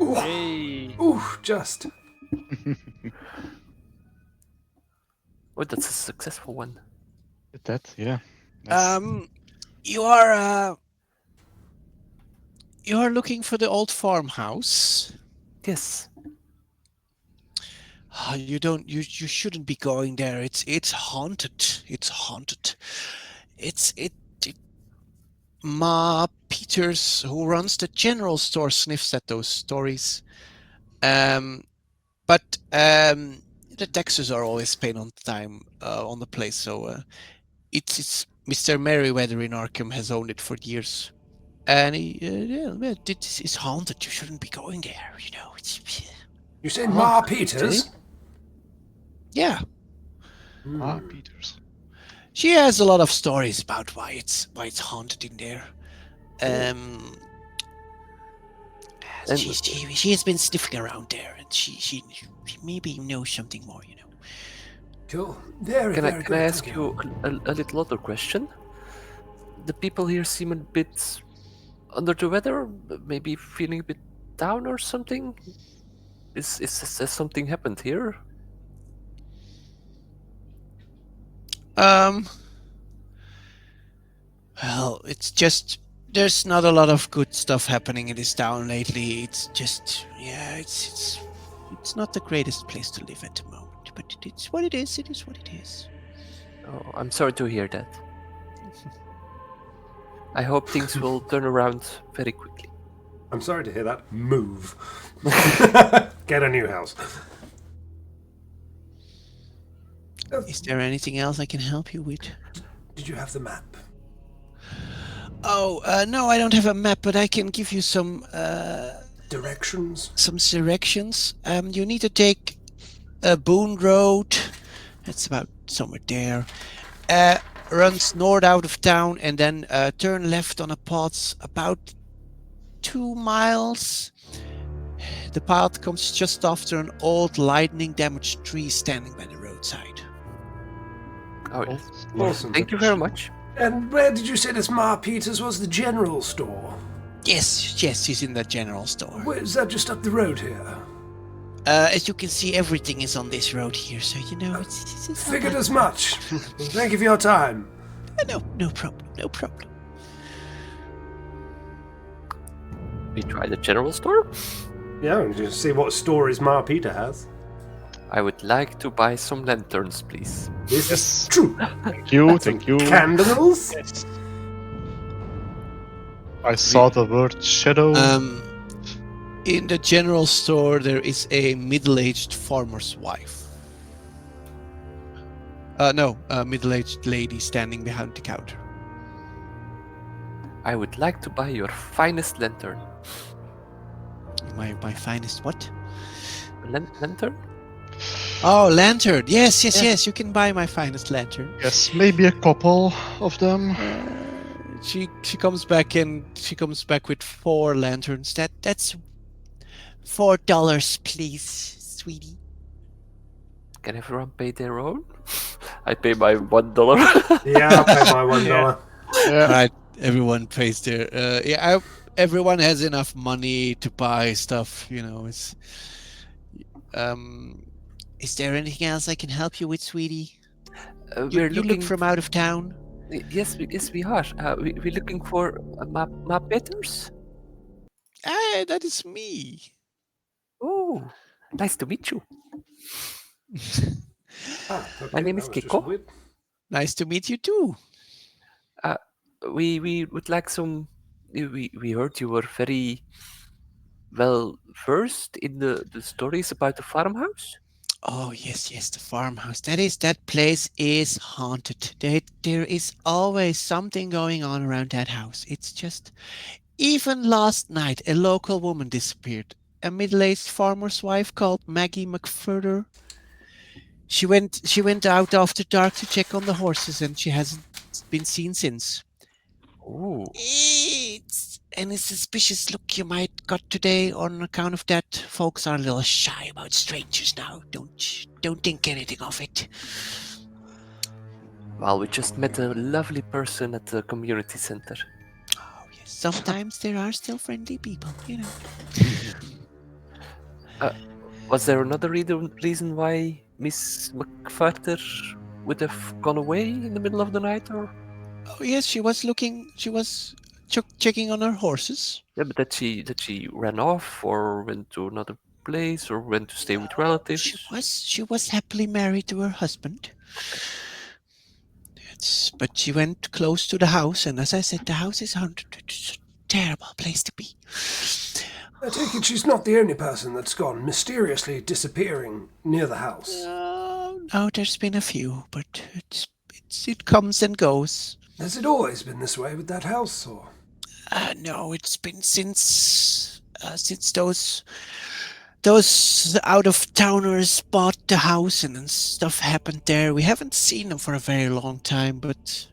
Ooh, Hey. ooh, just. Oh, that's a successful one. That, yeah. Nice. You are looking for the old farmhouse. Yes. You shouldn't be going there. It's haunted. It's haunted. It Ma Peters, who runs the general store, sniffs at those stories. But the taxes are always paid on time on the place, so it's Mr. Merriweather in Arkham has owned it for years. And this is haunted. You shouldn't be going there, you know. You said Ma Peters? Yeah. Peters. She has a lot of stories about why it's haunted in there. She has been sniffing around there, and she maybe knows something more, you know. Cool. Very, Can very I good. ask Thank you a little other question? The people here seem a bit under the weather, maybe feeling a bit down or something. Has something happened here? Well, it's just there's not a lot of good stuff happening in this town lately. It's just it's not the greatest place to live at the moment, but it's what it is. It is what it is. Oh, I'm sorry to hear that. I hope things will turn around very quickly. I'm sorry to hear that. Move. Get a new house. Is there anything else I can help you with? Did you have the map? Oh, no, I don't have a map, but I can give you some Directions? directions. You need to take a Boone Road. That's about somewhere there. Runs north out of town and then turn left on a path about 2 miles. The path comes just after an old lightning-damaged tree standing by the roadside. Oh, yes. Awesome. Thank you very much. And where did you say this Ma Peters was? The general store? Yes, he's in the general store. Where, is that just up the road here? As you can see, everything is on this road here, so you know it's not Figured that as bad. much. Thank you for your time. No problem. We try the general store. Yeah, and just see what stories Ma Peter has. I would like to buy some lanterns, please. This Yes. is true. Thank you, thank you. Candles? Yes. I saw the word shadow. In the general store, there is a middle-aged farmer's wife. A middle-aged lady standing behind the counter. I would like to buy your finest lantern. My finest what? Lantern? Oh, lantern. Yes, yes, Yes. yes. You can buy my finest lantern. Yes, maybe a couple of them. She comes back with 4 lanterns. That's $4, please, sweetie. Can everyone pay their own? I pay my $1. Yeah, I'll pay my $1. Yeah. Right. Everyone pays their. Everyone has enough money to buy stuff. It's. Um, is there anything else I can help you with, sweetie? We're You look looking. from out of town. Yes, we are. We're looking for my Peters. That is me. Oh, nice to meet you. Okay, My name that is was just Kiko. weird. Nice to meet you too. We would like some. We heard you were very well versed in the stories about the farmhouse. Oh yes, yes, the farmhouse. That place is haunted. There is always something going on around that house. It's just even last night a local woman disappeared. A middle-aged farmer's wife called Maggie McFurder. She went out after dark to check on the horses and she hasn't been seen since. Oh, It's any suspicious look you might got today on account of that. Folks are a little shy about strangers now. Don't think anything of it. well, we just met a lovely person at the community center. Oh yes, sometimes there are still friendly people. Was there another reason why Miss McFarter would have gone away in the middle of the night, or? Oh yes, she was looking. She was checking on her horses. Yeah, but that she ran off, or went to another place, or went to stay with relatives. She was happily married to her husband. But she went close to the house, and as I said, the house is haunted. It's a terrible place to be. I take it she's not the only person that's gone mysteriously disappearing near the house. No, there's been a few, but it comes and goes. Has it always been this way with that house, or? No, it's been since those out-of-towners bought the house and then stuff happened there. We haven't seen them for a very long time, but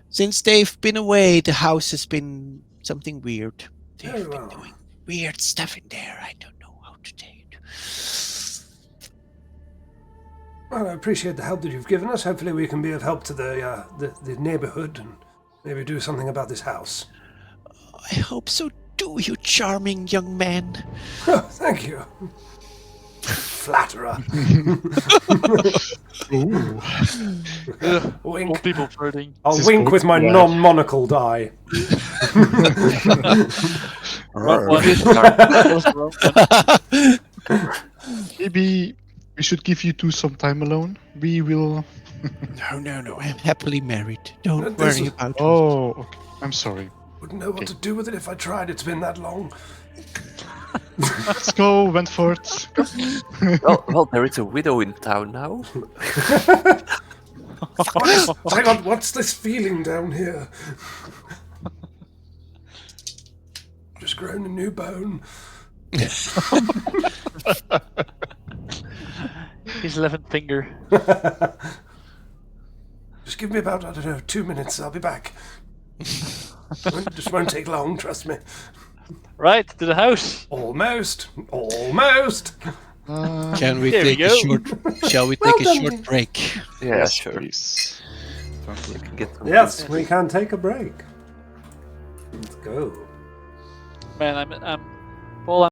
since they've been away, the house has been something weird. They've been doing weird stuff in there. I don't know how to say it. Well, I appreciate the help that you've given us. Hopefully we can be of help to the neighborhood and maybe do something about this house. I hope so too, you charming young man. Oh, thank you. Flatterer. Ooh. Wink. Old people flirting. I'll This wink is with good, my yeah. non-monocled eye. What is that was wrong. Maybe we should give you two some time alone. We will. No. I'm happily married. Don't This worry is- about it. Oh, okay. I'm sorry. Wouldn't know what to do with it if I tried. It's been that long. Let's go, Wentford. Well, there is a widow in town now. Hang on, what's this feeling down here? Just grown a new bone. His 11th finger. Just give me about, 2 minutes. I'll be back. Just won't take long, trust me. Right, to the house. Almost. Can we There we take a go. short? Shall we Well take a done. short break? Yeah, Yes, sure. please. We can get some Yes, we can take a break. Let's go. Man, I'm Paul,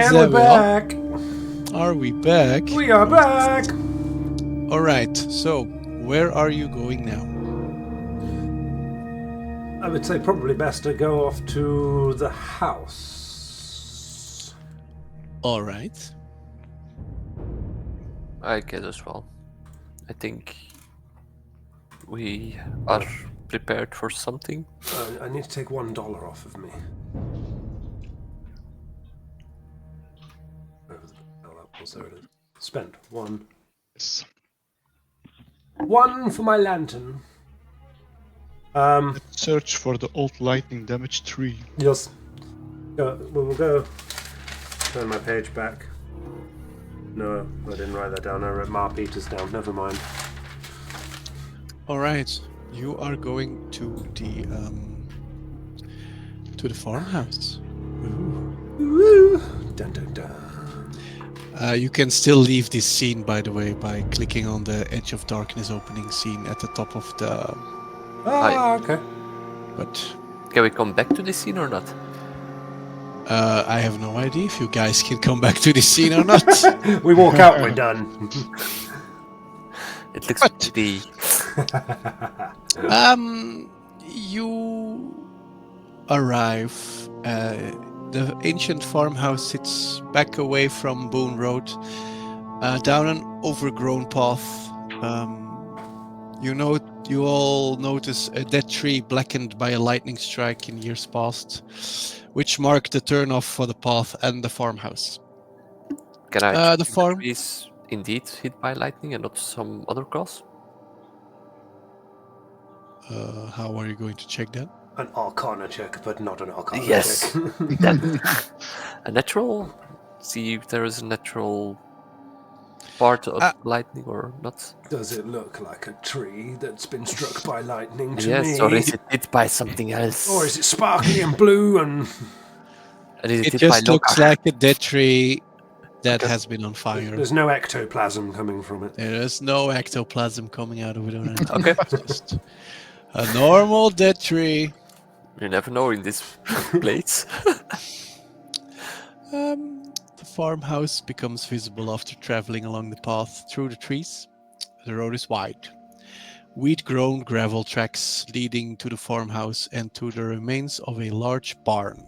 And There we're we are. back. Are we back? We are back. All right. So, where are you going now? I would say probably best to go off to the house. All right. I guess as well. I think we are prepared for something. I need to take $1 off of me. Wherever the hell that was, there it is. Spent one. Yes. One for my lantern. Search for the old lightning damaged tree. Yes. We'll go. Turn my page back. No, I didn't write that down. I wrote Ma Peters down. Never mind. All right. You are going to the farmhouse. Ooh. Woo! Dun dun dun. You can still leave this scene, by the way, by clicking on the Edge of Darkness opening scene at the top of the. Ah, okay. But Can we come back to this scene or not? I have no idea if you guys can come back to this scene or not. We walk out, we're done. It looks But- pretty. You arrive. The ancient farmhouse sits back away from Boone Road, down an overgrown path. You all notice a dead tree blackened by a lightning strike in years past, which marked the turnoff for the path and the farmhouse. Can I The check if farm. tree is indeed hit by lightning and not some other cause? How are you going to check that? An Arcana check, but not an Arcana Yes. check. A natural? See if there is a natural part of lightning or not. Does it look like a tree that's been struck by lightning to Yes, me? or is it hit by something else? Or is it sparkly and blue and... And is It hit by just looks Loka? like a dead tree that Okay. has been on fire. There's no ectoplasm coming from it. There is no ectoplasm coming out of it or anything. Okay. It's just a normal dead tree. You never know in this place. The farmhouse becomes visible after traveling along the path through the trees. The road is wide. Weed-grown gravel tracks leading to the farmhouse and to the remains of a large barn.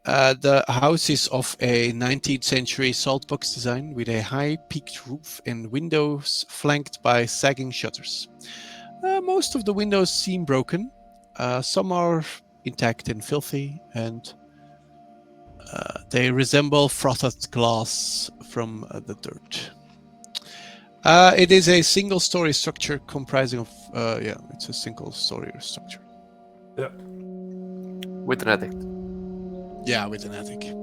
The house is of a 19th century saltbox design with a high peaked roof and windows flanked by sagging shutters. Most of the windows seem broken. Some are intact and filthy, and they resemble frothed glass from the dirt. It is a single-story structure comprising of, it's a single-story structure. Yeah. With an attic. Yeah, with an attic.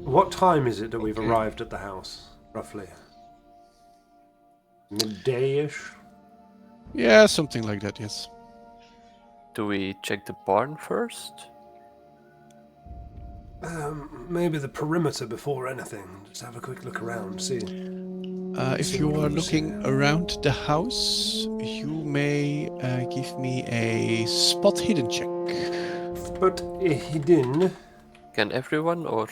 What time is it that we've arrived at the house, roughly? Midday-ish? Yeah, something like that, yes. Do we check the barn first? Maybe the perimeter before anything. Just have a quick look around, see. If you are looking around the house, you may give me a spot hidden check. But hidden. Can everyone or...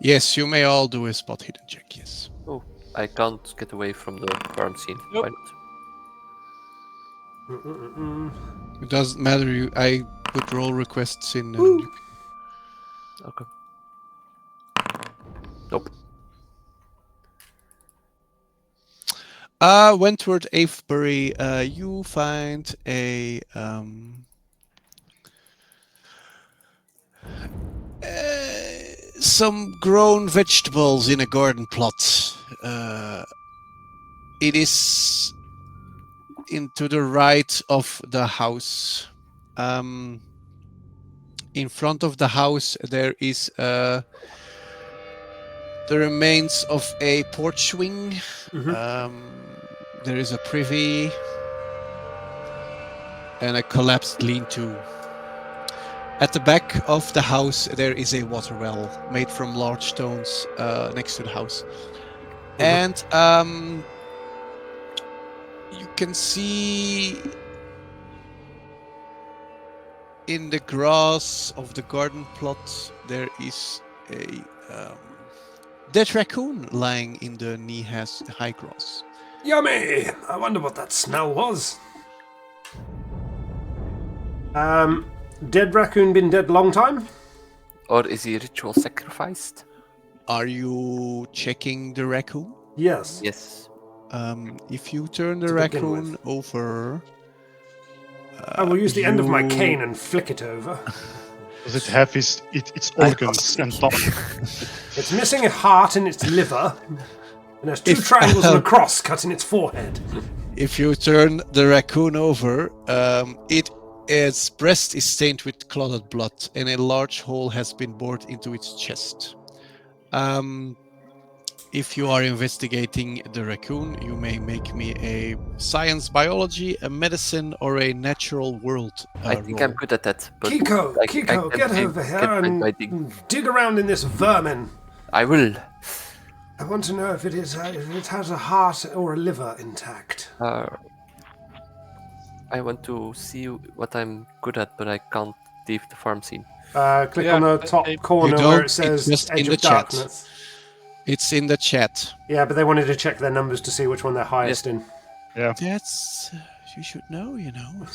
Yes, you may all do a spot hidden check, yes. Oh, I can't get away from the barn scene. Nope. Why not? It doesn't matter, I put roll requests in. Okay. Nope. Wentworth Avebury, you find a some grown vegetables in a garden plot. It is into the right of the house. In front of the house, there is the remains of a porch swing. There is a privy and a collapsed lean-to. At the back of the house, there is a water well made from large stones next to the house. And you can see in the grass of the garden plot, there is a dead raccoon lying in the high grass. Yummy! I wonder what that smell was. Dead raccoon been dead long time? Or is he ritual sacrificed? Are you checking the raccoon? Yes. Yes. If you turn the To begin raccoon with. over, I will use the end of my you- cane and flick it over. Does it have its organs and tongue? It's missing a heart in its liver, and there's 2 If- triangles and a cross cut in its forehead. if you turn the raccoon over, its breast is stained with clotted blood, and a large hole has been bored into its chest. If you are investigating the raccoon, you may make me a science, biology, a medicine, or a natural world I think roll. I'm good at that. But Kiko, I Kiko, can get dig- over here get and by dig. dig around in this vermin. I will. I want to know if it has a heart or a liver intact. I want to see what I'm good at, but I can't leave the farm scene. Click Yeah, on the top corner You where don't, it says it's just Edge in of the chat. Darkness. It's in the chat. Yeah, but they wanted to check their numbers to see which one they're highest in. That's you should know, you know.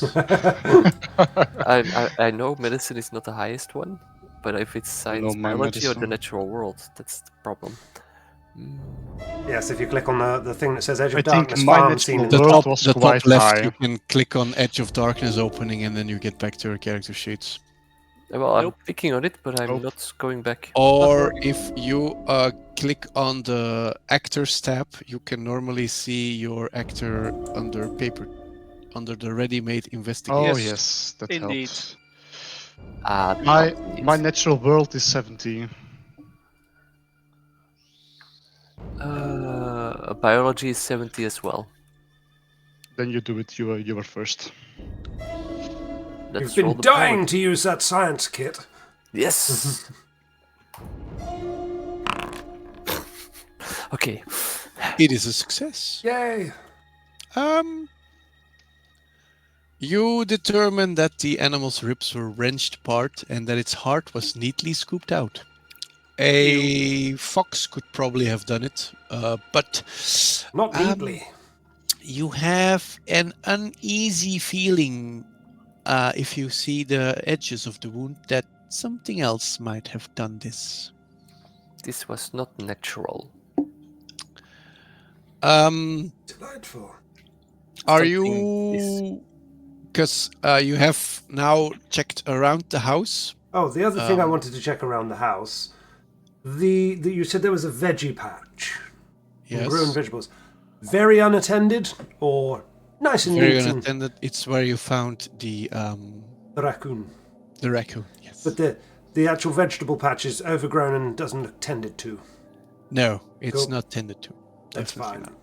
I know medicine is not the highest one, but if it's science, my biology, or the medicine. natural world, that's the problem. Yes, if you click on the thing that says Edge of I think Darkness my farm natural scene. The world top, was the top quite left, high. you can click on Edge of Darkness opening, and then you get back to your character sheets. Well, Nope. I'm clicking on it, but I'm Nope. not going back. Or if you click on the actors tab, you can normally see your actor under the ready-made investigation. Oh Yes, yes, that indeed. helps. My My natural world is 70. biology is 70 as well. Then you do it. You were first. Let's You've roll been the dying biology. to use that science kit. Yes. Okay. It is a success. Yay! You determine that the animal's ribs were wrenched apart and that its heart was neatly scooped out. A fox could probably have done it, but Not neatly. you have an uneasy feeling if you see the edges of the wound that something else might have done this. This was not natural. Delightful. Are Something you... Because you have now checked around the house. Oh, the other thing I wanted to check around the house. You said there was a veggie patch. Yes. Grown vegetables. Very unattended or nice and Very neat and unattended. It's where you found the raccoon. raccoon. Yes. But the actual vegetable patch is overgrown and doesn't look tended to. No, it's Cool. not tended to. That's Definitely fine.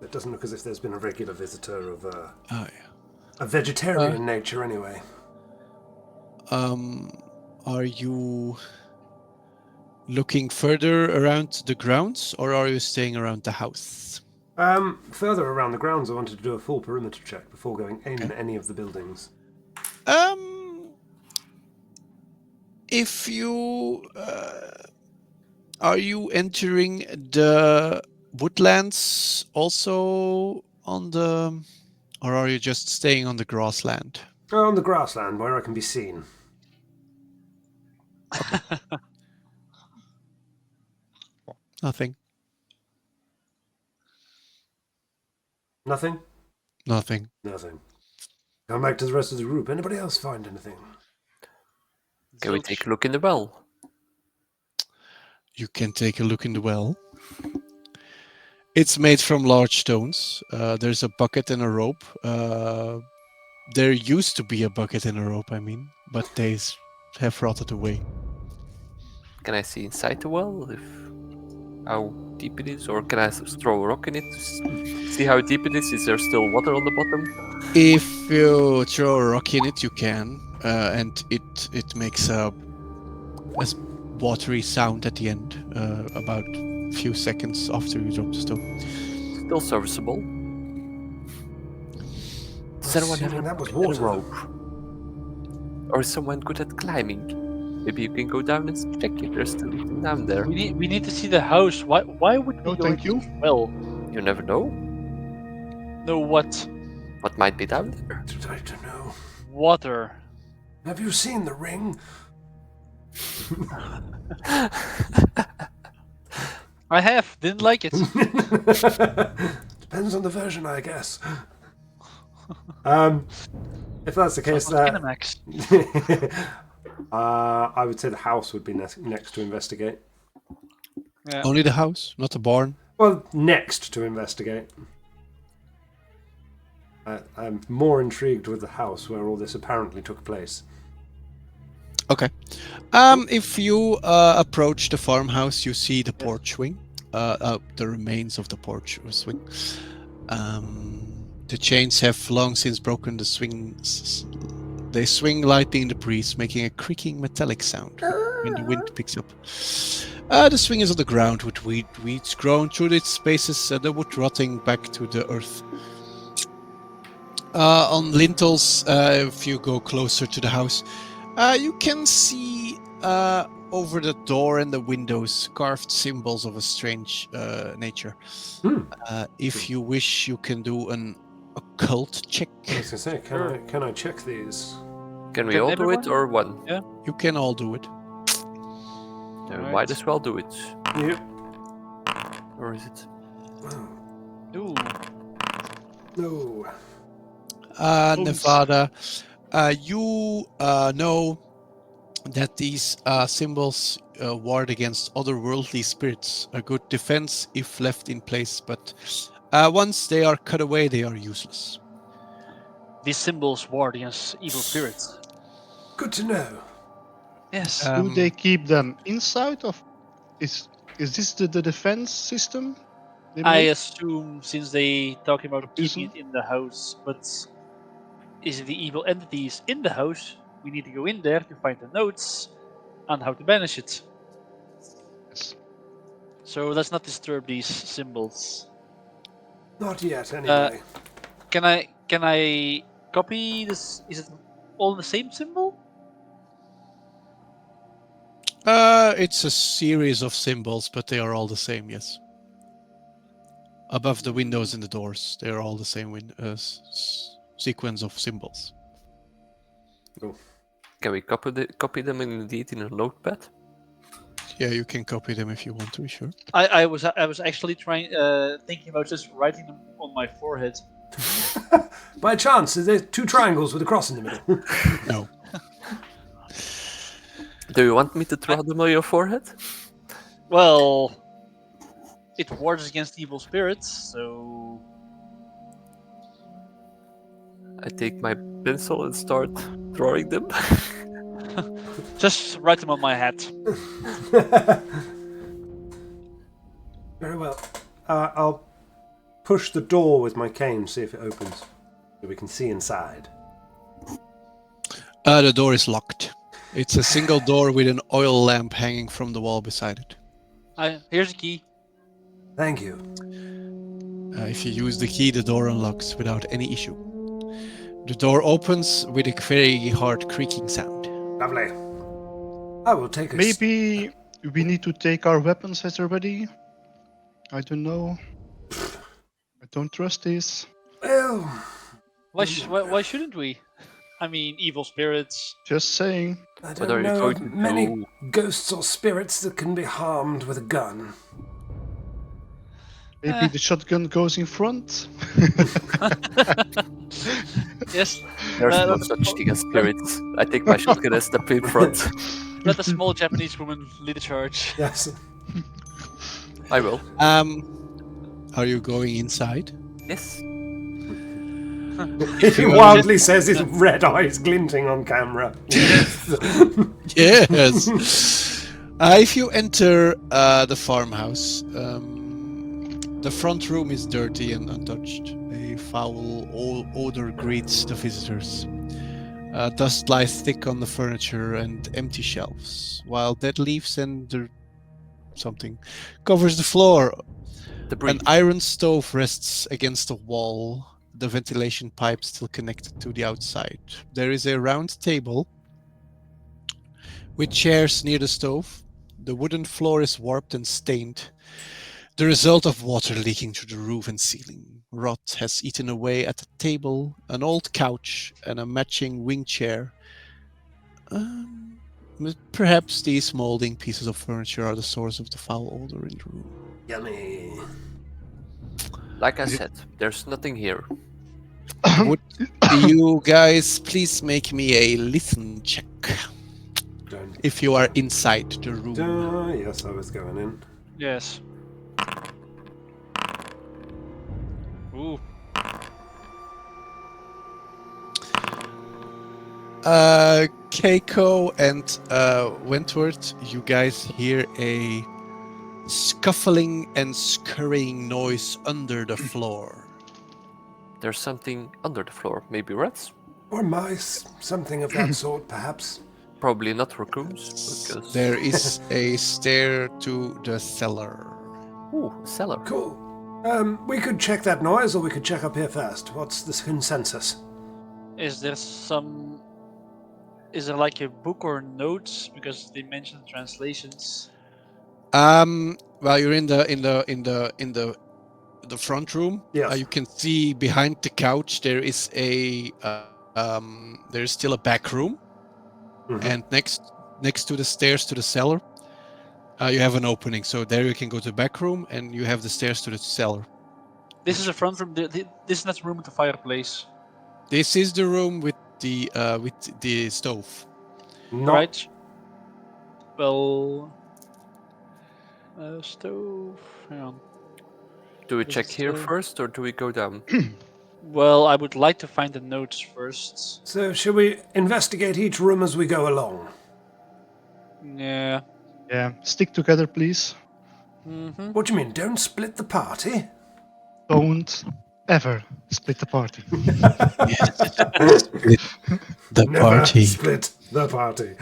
It doesn't look as if there's been a regular visitor of not. Oh yeah. a vegetarian nature anyway. Are you looking further around the grounds, or are you staying around the house? Further around the grounds, I wanted to do a full perimeter check before going in any of the buildings. If you are you entering the woodlands also on the, or are you just staying on the grassland? On the grassland, where I can be seen. Nothing. Nothing? Nothing. Nothing. Come back to the rest of the group. Anybody else find anything? Can we take a look in the well? You can take a look in the well. It's made from large stones. There's a bucket and a rope. There used to be a bucket and a rope, but they have rotted away. Can I see inside the well? How deep it is? Or can I throw a rock in it to see how deep it is? Is there still water on the bottom? If you throw a rock in it, you can, and it makes a watery sound at the end, about a few seconds after you drop the stone. Still serviceable. Does anyone have Assuming that was a water. rope? Or is someone good at climbing? Maybe you can go down and check if there's still anything down there. We need to see the house. Why would we No, go thank into you. this well? You never know No, what? what might be down there. I don't know. Water. Have you seen the ring? I have. Didn't like it. Depends on the version, I guess. If that's the case, Kinemax. I would say the house would be next to investigate. Yeah. Only the house, not the barn. Well, next to investigate. I'm more intrigued with the house where all this apparently took place. Okay. If you approach the farmhouse, you see the porch swing, the remains of the porch swing. The chains have long since broken the swings. They swing lightly in the breeze, making a creaking metallic sound when the wind picks up. The swing is on the ground with weeds grown through its spaces, the wood rotting back to the earth. On lintels, if you go closer to the house, you can see over the door and the windows carved symbols of a strange nature. If you wish, you can do an occult check. I was gonna say, can I check these? Can we Can all do it everyone? or one? Yeah. You can all do it. Then we Alright. might as well do it. Yep. Or is it? Ooh. No. Nevada, you know that these symbols ward against otherworldly spirits. A good defense if left in place, but once they are cut away, they are useless. These symbols ward against evil spirits. Good to know. Yes. Do they keep them inside of? Is this the defense system? they I make? assume since they talking about A keeping prison? it in the house, but is it the evil entities in the house? We need to go in there to find the notes on how to banish it. Yes. So let's not disturb these symbols. Not yet, anyway. Can I copy this? Is it all the same symbol? It's a series of symbols, but they are all the same, yes. Above the windows and the doors, they are all the same sequence of symbols. Can we copy them indeed in a notepad? Yeah, you can copy them if you want to, sure. I was actually thinking about just writing them on my forehead. By chance, is there two triangles with a cross in the middle? No. Do you want me to draw them on your forehead? Well, it wards against evil spirits, so I take my pencil and start drawing them. just write them on my hat. Very well. I'll push the door with my cane, see if it opens, so we can see inside. The door is locked. It's a single door with an oil lamp hanging from the wall beside it. Here's the key. Thank you. If you use the key, the door unlocks without any issue. The door opens with a very hard creaking sound. Lovely. I will take a... Maybe we need to take our weapons as they're ready. I don't know. I don't trust this. Well, Why shouldn't we? I mean, evil spirits. Just saying. I What are don't you know going of to many do? ghosts or spirits that can be harmed with a gun. Maybe the shotgun goes in front. Yes. There's no let, such thing as spirits. I take my shotgun and step in front. let the small Japanese woman lead the charge. Yes. I will. Are you going inside? Yes. He wildly says his red eyes glinting on camera. Yes. Yes. If you enter the farmhouse, the front room is dirty and untouched. A foul odor greets the visitors. Dust lies thick on the furniture and empty shelves, while dead leaves and something covers the floor. Debris. An iron stove rests against the wall, the ventilation pipe still connected to the outside. There is a round table with chairs near the stove. The wooden floor is warped and stained, the result of water leaking through the roof and ceiling. Rot has eaten away at the table, an old couch, and a matching wing chair. But perhaps these molding pieces of furniture are the source of the foul odor in the room. Yummy. Like I said, there's nothing here. Would you guys please make me a listen check Don't. if you are inside the room? Yes, I was going in. Yes. Ooh. Keiko and Wentworth, you guys hear a scuffling and scurrying noise under the floor. There's something under the floor. Maybe rats? Or mice, something of that sort, perhaps. Probably not raccoons. Because... There is a stair to the cellar. Ooh, cellar. Cool. We could check that noise, or we could check up here first. What's the consensus? Is there like a book or notes? Because they mentioned translations. While you're in the front room, Yes. you can see behind the couch there is there's still a back room, and next to the stairs to the cellar, you have an opening. So there you can go to the back room, and you have the stairs to the cellar. This is a front room. This is not the room with the fireplace. This is the room with the stove. Not Right. Well, stove. Hang on. Do we Is check it here still- first, or do we go down? Well, I would like to find the notes first. So, shall we investigate each room as we go along? Yeah. Yeah, stick together, please. Mm-hmm. What do you mean, don't split the party? Don't ever split the party. The Never party. split the party.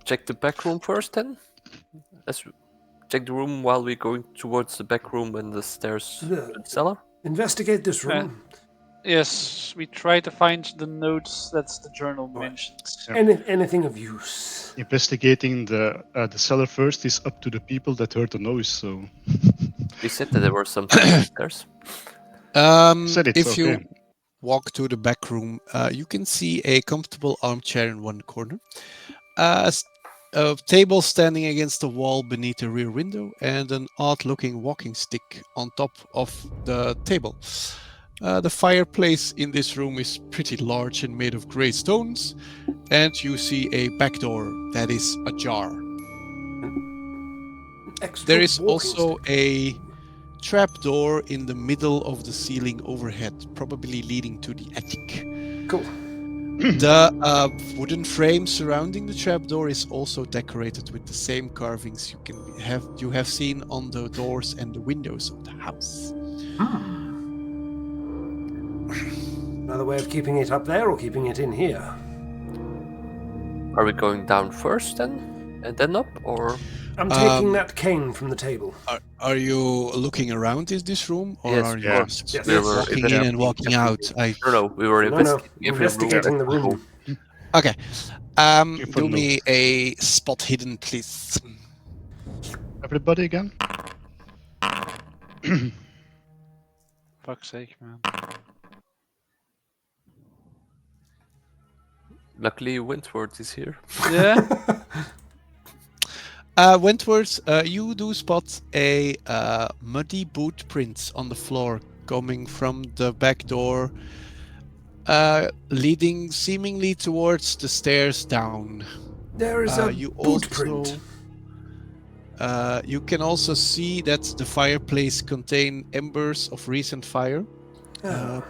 Check the back room first, then? Check the room while we're going towards the back room and the stairs to the cellar? Investigate this room. Yes, we try to find the notes that the journal Right. mentions. Anything of use? Investigating the cellar first is up to the people that heard the noise. So We said that there were some stairs. said it's If you okay. walk to the back room, you can see a comfortable armchair in one corner, a table standing against the wall beneath the rear window, and an odd-looking walking stick on top of the table. The fireplace in this room is pretty large and made of grey stones, and you see a back door that is ajar. Extra There is walking also stick. a trapdoor in the middle of the ceiling overhead, probably leading to the attic. Cool. The wooden frame surrounding the trapdoor is also decorated with the same carvings you have seen on the doors and the windows of the house. Another way of keeping it up there or keeping it in here? Are we going down first then? And then up? Or I'm taking that cane from the table. Are you looking around this room, or Yes, are you yeah. just Yes. we were walking in and walking out? No, we were No, investigating investigating every the room. Okay. Looking for Do me a spot hidden, please. Everybody again? Fuck's sake, man. Luckily, Wentworth is here. Yeah. Wentworth, you do spot a muddy boot print on the floor coming from the back door, leading seemingly towards the stairs down. There is a You boot also, print. you can also see that the fireplace contains embers of recent fire,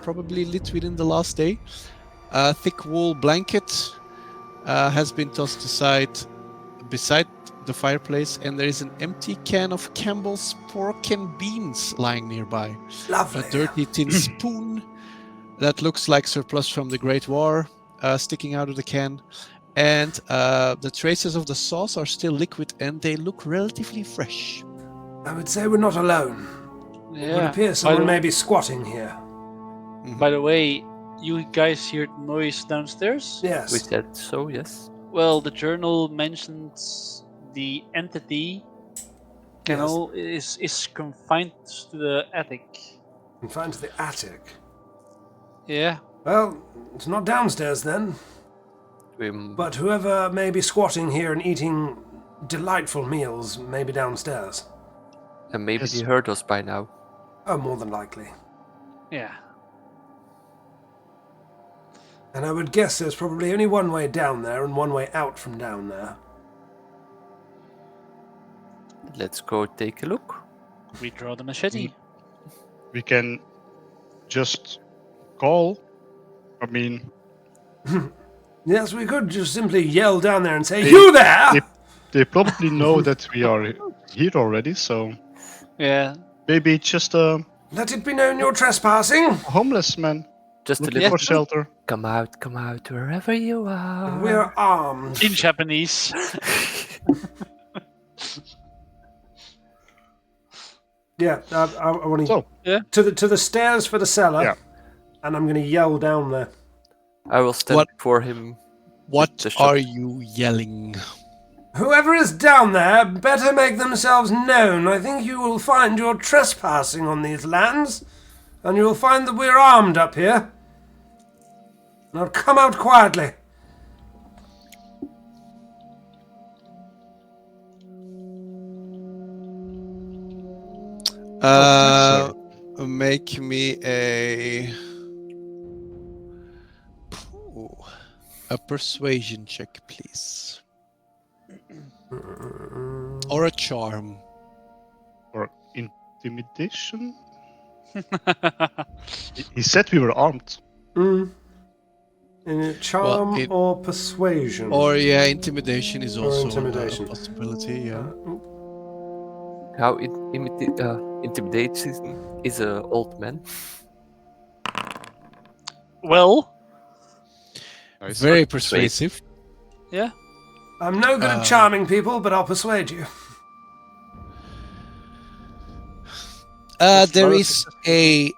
probably lit within the last day. A thick wool blanket has been tossed aside beside the fireplace, and there is an empty can of Campbell's pork and beans lying nearby. Lovely. A dirty tin spoon that looks like surplus from the Great War sticking out of the can. And the traces of the sauce are still liquid, and they look relatively fresh. I would say we're not alone. It would Yeah. appear someone may be squatting here. By the way, you guys heard noise downstairs? Yes. We said so, yes. Well, the journal mentions the entity is confined to the attic. Confined to the attic. Yeah. Well, it's not downstairs then. But whoever may be squatting here and eating delightful meals may be downstairs. And maybe Yes. they heard us by now. Oh, more than likely. Yeah. And I would guess there's probably only one way down there and one way out from down there. Let's go take a look. We draw the machete. We can just call. I mean, Yes, we could just simply yell down there and say, "You there!" they probably know that we are here already, so Yeah. maybe just a Let it be known you're trespassing. homeless man Just a looking little. for shelter. Come out, wherever you are. We're armed. In Japanese. Yeah, I want to So, to the stairs for the cellar, Yeah. and I'm going to yell down there. I will stand What- before him. What The shot. are you yelling? Whoever is down there better make themselves known. I think you will find you're trespassing on these lands, and you will find that we're armed up here. Now come out quietly. Make me a persuasion check, please, or a charm. or intimidation? He said we were armed. In a charm Well, or persuasion. Or yeah, intimidation is Or also intimidation. a possibility. Yeah. How intimidating is an old man? Well, Nice. Very persuasive. yeah. I'm no good at charming people, but I'll persuade you. There is a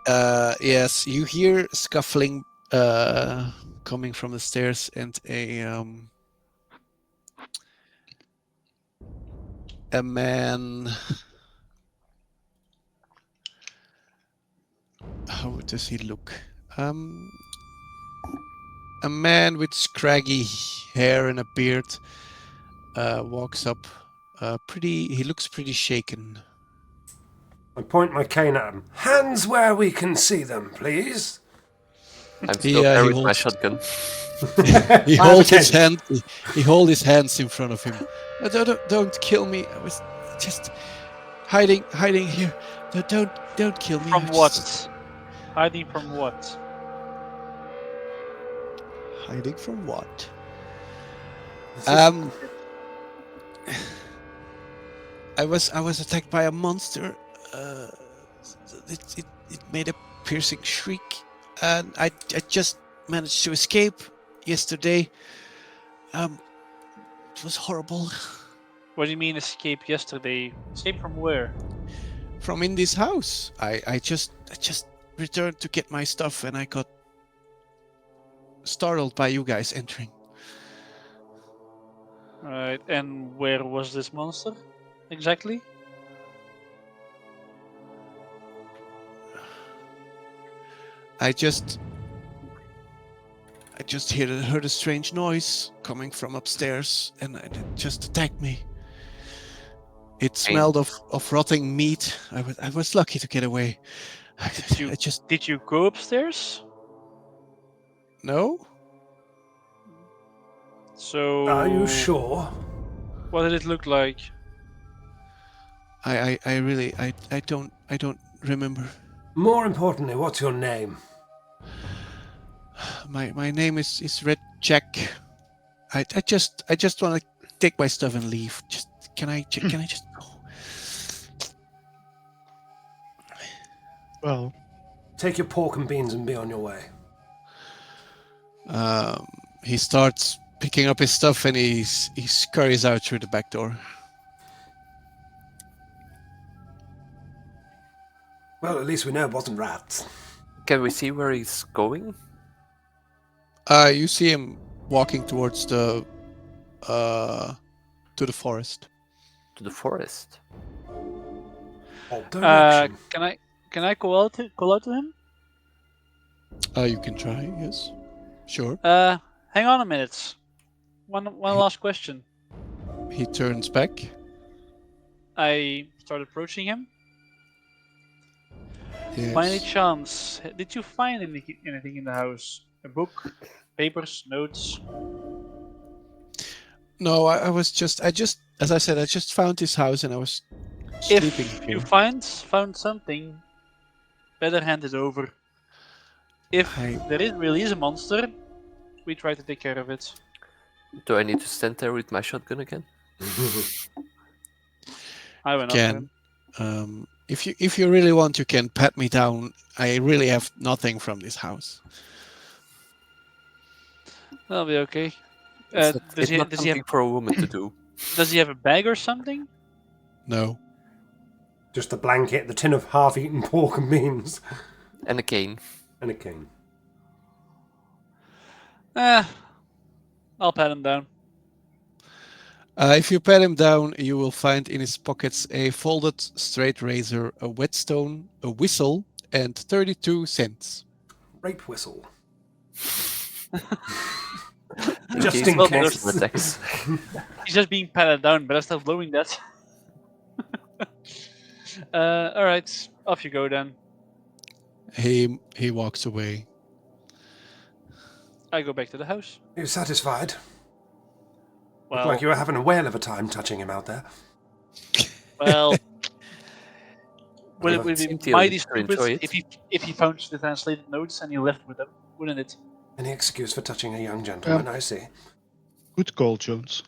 yes. You hear scuffling coming from the stairs, and a man. How does he look? A man with scraggy hair and a beard walks up. He looks pretty shaken. I point my cane at him. Hands where we can see them, please. I'm still Yeah, there he with my holds- shotgun. He I have holds a his hand. He holds his hands in front of him. Don't kill me. I was just hiding here. Don't kill me. From I what? just- Hiding from what? Hiding from what? This is- I was attacked by a monster. It made a piercing shriek, and I just managed to escape yesterday. It was horrible. What do you mean escape yesterday? Escape from where? From in this house, I just returned to get my stuff, and I got startled by you guys entering. Right, and where was this monster exactly? I just heard a strange noise coming from upstairs, and it just attacked me. It smelled of rotting meat. I was lucky to get away. Did you go upstairs? No. So Are you sure? What did it look like? I don't remember. More importantly, what's your name? My name is Red Jack. I just want to take my stuff and leave. Can I just go? Well, Take your pork and beans and be on your way. He starts picking up his stuff, and he scurries out through the back door. Well, at least we know it wasn't rats. Can we see where he's going? You see him walking towards the to the forest. To the forest. Odd direction. Can I call out to him? You can try, yes. Sure. Hang on a minute. One last question. He turns back. I start approaching him. Yes. By any chance, did you find anything in the house? A book, papers, notes? No, I just, as I said, I just found this house and I was sleeping If here. you found something, better hand it over. If there really is a monster, we try to take care of it. Do I need to stand there with my shotgun again? I went up to him. If you really want, you can pat me down. I really have nothing from this house. That'll be okay. It's Does he not have something for a woman to do. Does he have a bag or something? No. Just a blanket, the tin of half-eaten pork and beans, And a cane. and a cane. I'll pat him down. If you pat him down, you will find in his pockets a folded straight razor, a whetstone, a whistle, and 32 cents. Rape whistle. In Just case in of case. personal attacks. He's just being patted down, but I stop blowing that. Alright, off you go then. He walks away. I go back to the house. You satisfied? Well, Looked like you were having a whale of a time touching him out there. well, would Well, it seemed be to mighty enjoy stupid it. if he found the translated notes and he left with them, wouldn't it? Any excuse for touching a young gentleman, I see. Good call, Jones.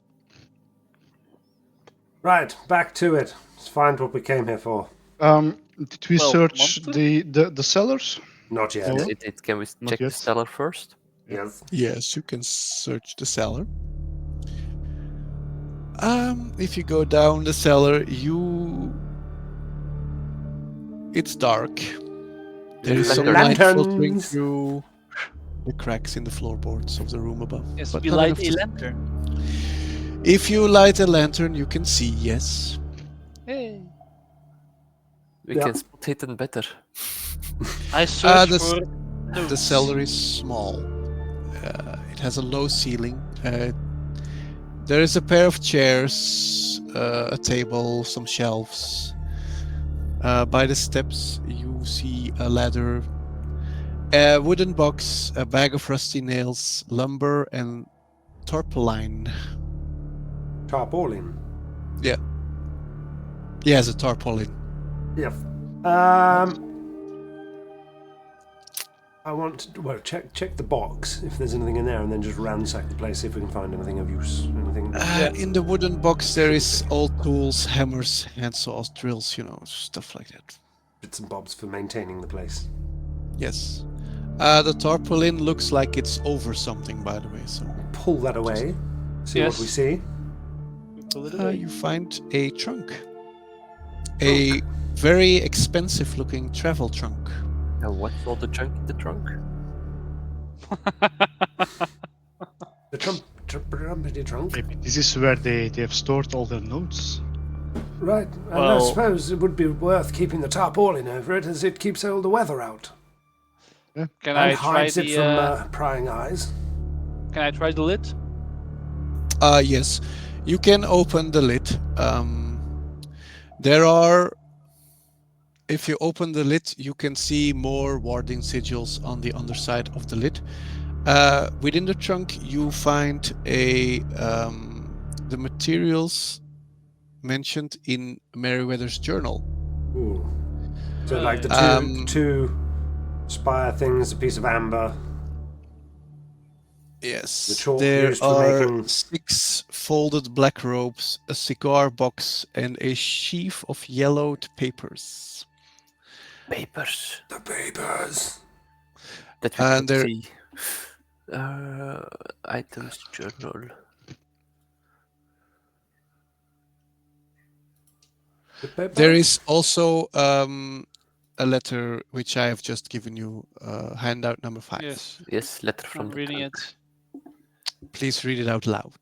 Right, back to it. Let's find what we came here for. Did we Well, search monster? the cellars? Not yet. No. Can we Not check the yet. cellar first? Yes. Yes, you can search the cellar. If you go down the cellar, it's dark. There is some light filtering Lanterns. through the cracks in the floorboards of the room above. Yes, but we not light enough a to- lantern. If you light a lantern, you can see, yes. Hey. We Yeah. can spot hidden better. I search the for The notes. cellar is small. It has a low ceiling. There is a pair of chairs, a table, some shelves. By the steps, you see a ladder, a wooden box, a bag of rusty nails, lumber, and tarpaulin. Tarpaulin. Yes, a tarpaulin. Yep. I want to, check the box if there's anything in there, and then just ransack the place, see if we can find anything of use. Anything. In the wooden box, there is old tools, hammers, handsaws, drills, stuff like that. Bits and bobs for maintaining the place. Yes. The tarpaulin looks like it's over something, by the way. So Pull that away. See what we Yes. see. Pull it away. you find a trunk. A very expensive-looking travel trunk. And what's all the junk in the trunk? The trumpety trunk. Maybe this is where they have stored all their notes. Right. And I Well- suppose it would be worth keeping the tarpaulin over it, as it keeps all the weather out Can and I try hides it from prying eyes. Can I try the lid? Yes. You can open the lid. If you open the lid, you can see more warding sigils on the underside of the lid. Within the trunk, you find the materials mentioned in Meriwether's journal. Ooh. So like the Right. two spire things, a piece of amber. Yes. The chalk There used for are making- 6 folded black robes, a cigar box, and a sheaf of yellowed papers. Papers. The papers. That we And can there- see. Items journal. The papers. There is also a letter which I have just given you, handout number 5. Yes. Yes, letter from I'm the reading trunk. it. Please read it out loud.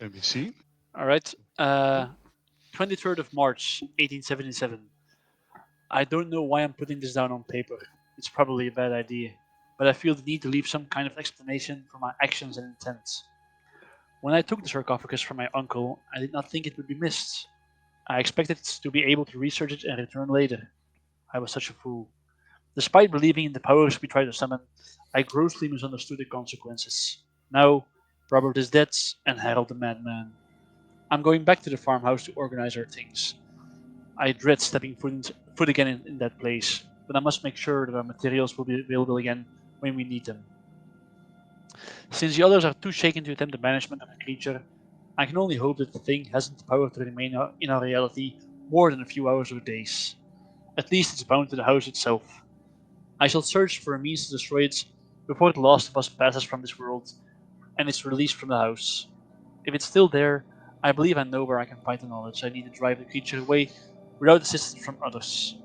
Let me see. All right. 23rd of March, 1877. I don't know why I'm putting this down on paper. It's probably a bad idea, but I feel the need to leave some kind of explanation for my actions and intents. When I took the sarcophagus from my uncle, I did not think it would be missed. I expected to be able to research it and return later. I was such a fool. Despite believing in the powers we tried to summon, I grossly misunderstood the consequences. Now, Robert is dead, and Harold the madman. I'm going back to the farmhouse to organize our things. I dread stepping foot again in that place, but I must make sure that our materials will be available again when we need them. Since the others are too shaken to attempt the banishment of the creature, I can only hope that the thing hasn't the power to remain in our reality more than a few hours or days. At least it's bound to the house itself. I shall search for a means to destroy it before the last of us passes from this world and is released from the house. If it's still there, I believe I know where I can find the knowledge I need to drive the creature away without assistance from others.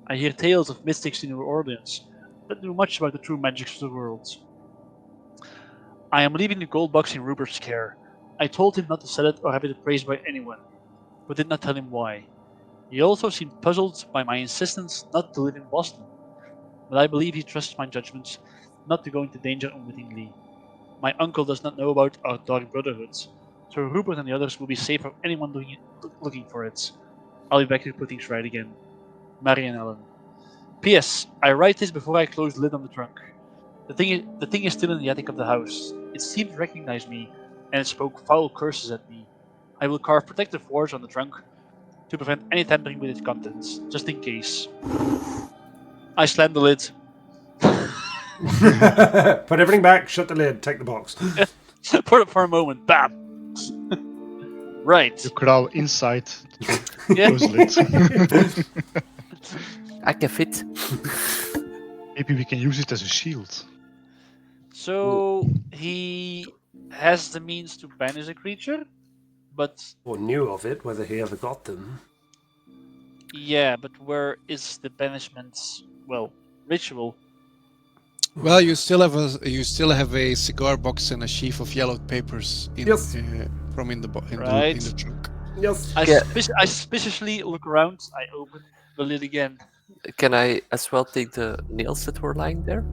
I hear tales of mystics in New Orleans that knew much about the true magics of the world. I am leaving the gold box in Rupert's care. I told him not to sell it or have it appraised by anyone, but did not tell him why. He also seemed puzzled by my insistence not to live in Boston, but I believe he trusts my judgment not to go into danger unwittingly. My uncle does not know about our dark brotherhood, so Rupert and the others will be safe from anyone looking for it. I'll be back to put things right again. Mary and Ellen. P.S. I write this before I close the lid on the trunk. The thing is still in the attic of the house. It seemed to recognize me, and it spoke foul curses at me. I will carve protective words on the trunk to prevent any tampering with its contents, just in case. I slammed the lid. Put everything back, shut the lid, take the box. for a moment. Bam! Right. You crawl inside the trunk. Yeah. Close the lid. I can fit. Maybe we can use it as a shield. So he has the means to banish a creature, but Or knew of it, whether he ever got them. yeah, but where is the banishment? Well, ritual. Well, you still have a cigar box and a sheaf of yellowed papers in Yes. from in the Right. trunk. Yes. I suspiciously look around. I open the lid again. Can I as well take the nails that were lying there?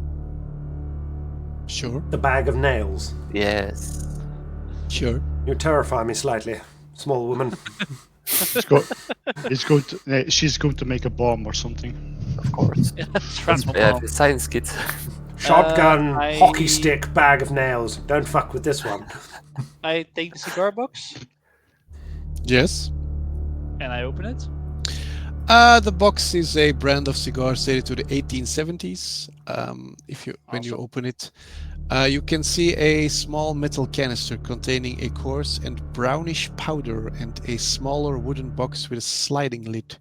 Sure, The bag of nails. Yes. sure. You terrify me slightly, small woman. She's going to make a bomb or something. Of course. Shrapnel I have bomb. a science kit. Shotgun, I- hockey stick, bag of nails. Don't fuck with this one. I take the cigar box Yes. and I open it. The box is a brand of cigars dated to the 1870s. When you Awesome. open it, you can see a small metal canister containing a coarse and brownish powder and a smaller wooden box with a sliding lid.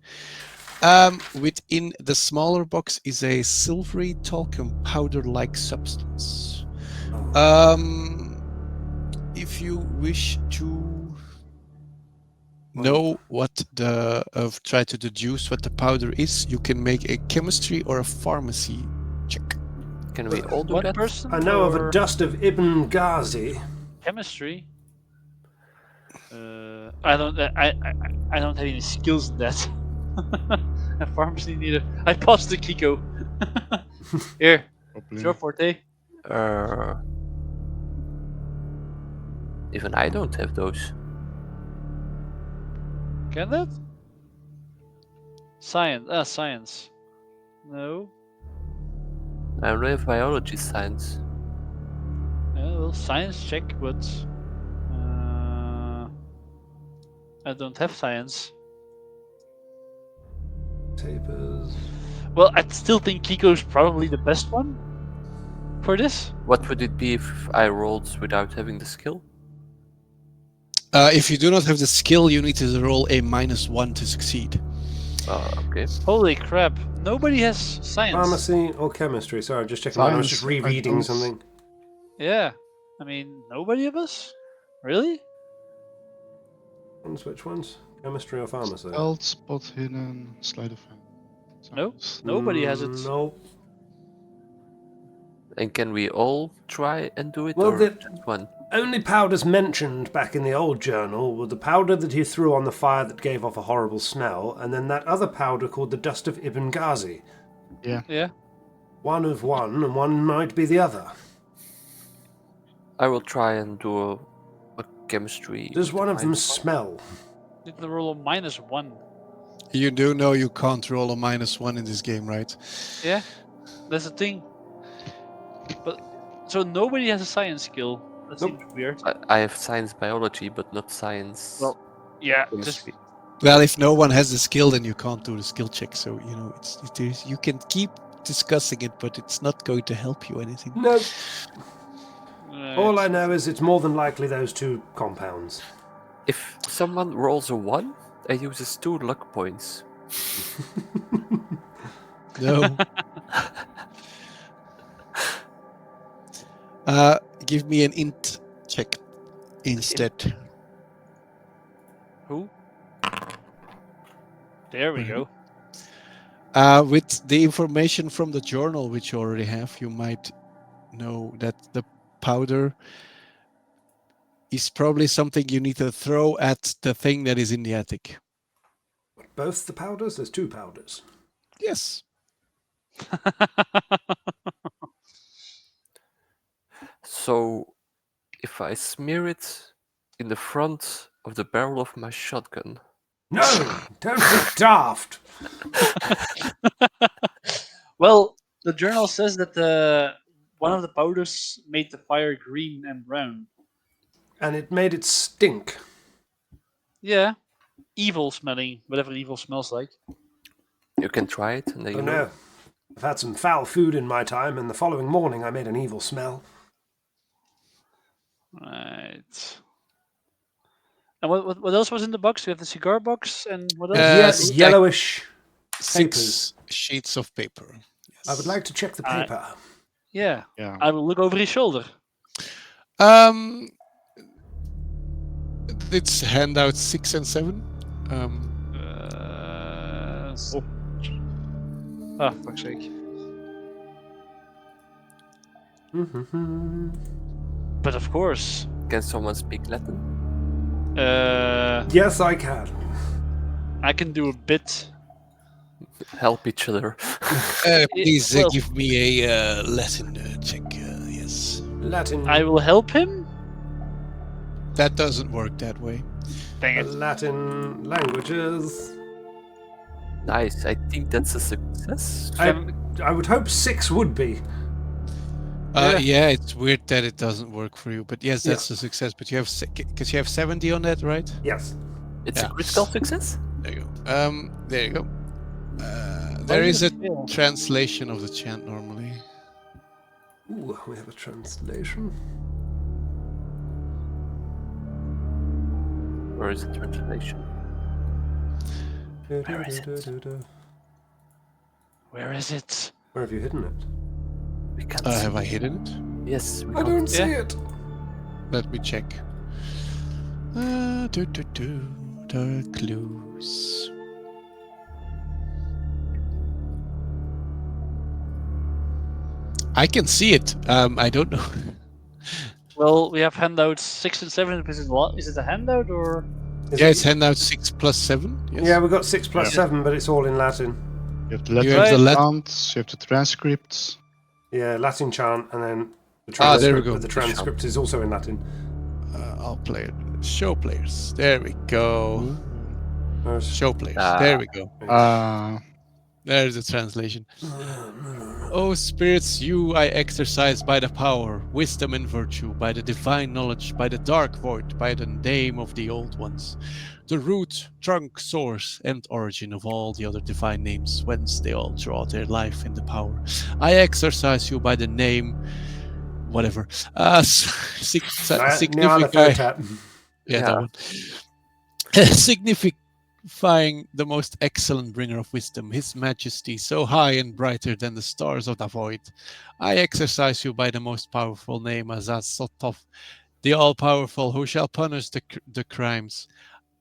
Within the smaller box is a silvery talcum powder-like substance. If you wish to know what try to deduce what the powder is, you can make a chemistry or a pharmacy check. Can we all do One that? person. I know of or a dust of Ibn Ghazi. chemistry. I don't have any skills in that. And pharmacy neither. I passed the Kiko. Here, it's your forte. Even I don't have those. Can that? Science. Science. No. I only have biology science. Well, science check, but I don't have science. Tapers. Well, I still think Kiko's probably the best one for this. What would it be if I rolled without having the skill? If you do not have the skill, you need to roll a -1 to succeed. Okay. Holy crap! Nobody has science. Pharmacy or chemistry? Sorry, I'm just checking. I was just Science, I rereading don't- something. Yeah, I mean, nobody of us? Really? Which ones? Chemistry or pharmacy? Stealth, spot hidden, sleight of hand. Nope. Science. Nobody has it. No. And can we all try and do it, Well, or just one? only powders mentioned back in the old journal were the powder that he threw on the fire that gave off a horrible smell, and then that other powder called the dust of Ibn Ghazi. Yeah. One of one, and one might be the other. I will try and do a chemistry. Does with one of them mine. smell? Did the roll a -1? You do know you can't roll a -1 in this game, right? Yeah, that's the thing. But so nobody has a science skill. That Nope. seems weird. I have science biology, but not science. Well, yeah, just chemistry. Well, if no one has the skill, then you can't do the skill check. So you can keep discussing it, but it's not going to help you anything. No. All I it's- know is it's more than likely those two compounds. If someone rolls a 1 and uses 2 luck points, No. Give me an int check instead. Who? There we go. With the information from the journal, which you already have, you might know that the powder is probably something you need to throw at the thing that is in the attic. Both the powders? There's two powders. Yes. so if I smear it in the front of the barrel of my shotgun, No! Don't be daft! Well, the journal says that one of the powders made the fire green and brown. And it made it stink. Yeah, evil smelling, whatever evil smells like. you can try it and then Oh you know. no. I've had some foul food in my time, and the following morning I made an evil smell. Right. And what else was in the box? We have the cigar box and what else? Yes. Yellowish 6 papers. sheets of paper. Yes. I would like to check the paper. Yeah. Yeah. I will look over his shoulder. It's handout 6 and 7. Ah, fuck's sake. But of course. Can someone speak Latin? Yes, I can. I can do a bit. Help each other. Please well- give me a Latin check. Yes. Latin. I will help him. That doesn't work that way. Dang it. Latin languages. Nice. I think that's a success. I would hope 6 would be. Yeah, it's weird that it doesn't work for you, but yes, that's a success. But you have because you have 70 on that, right? Yes. It's Yeah. a critical success? There you go. There you go. There is a Yeah. translation of the chant normally. Ooh, we have a translation. Or is it translation? Where is it? Where is it? Where have you hidden it? We can't Have I hidden it? Yes, we I don't see Yeah. it. Let me check. The clues. I can see it. I don't know. Well, we have handouts 6 and 7. Is it a handout or? Yeah, it's handout 6 plus 7. Yes. Yeah, we've got 6 plus Yeah. 7, but it's all in Latin. You have the You have the Latin Lat- chants, you have the transcripts. Yeah, Latin chant, and then the There transcript. we go. But the transcript is also in Latin. I'll play it. Show players. There we go. Whereas- Show players. Ah. There we go. Uh, There's the translation. O spirits, you I exercise by the power, wisdom and virtue, by the divine knowledge, by the dark void, by the name of the old ones, the root, trunk, source, and origin of all the other divine names, whence they all draw their life and the power. I exercise you by the name, whatever. Nyarlathotep. Yeah, Yeah. that one. Signifying the most excellent bringer of wisdom, his majesty, so high and brighter than the stars of the void. I exercise you by the most powerful name, Azaz Sotov, the all-powerful, who shall punish the crimes.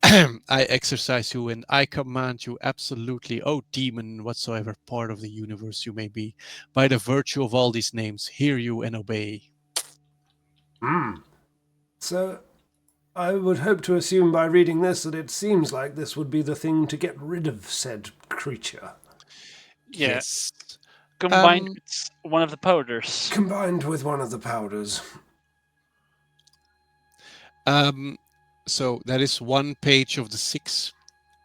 I exercise you and I command you absolutely, O demon, whatsoever part of the universe you may be, by the virtue of all these names, hear you and obey. So, I would hope to assume by reading this that it seems like this would be the thing to get rid of said creature. Yeah. Yes. Combined with one of the powders. Combined with one of the powders. So that is one page of the 6.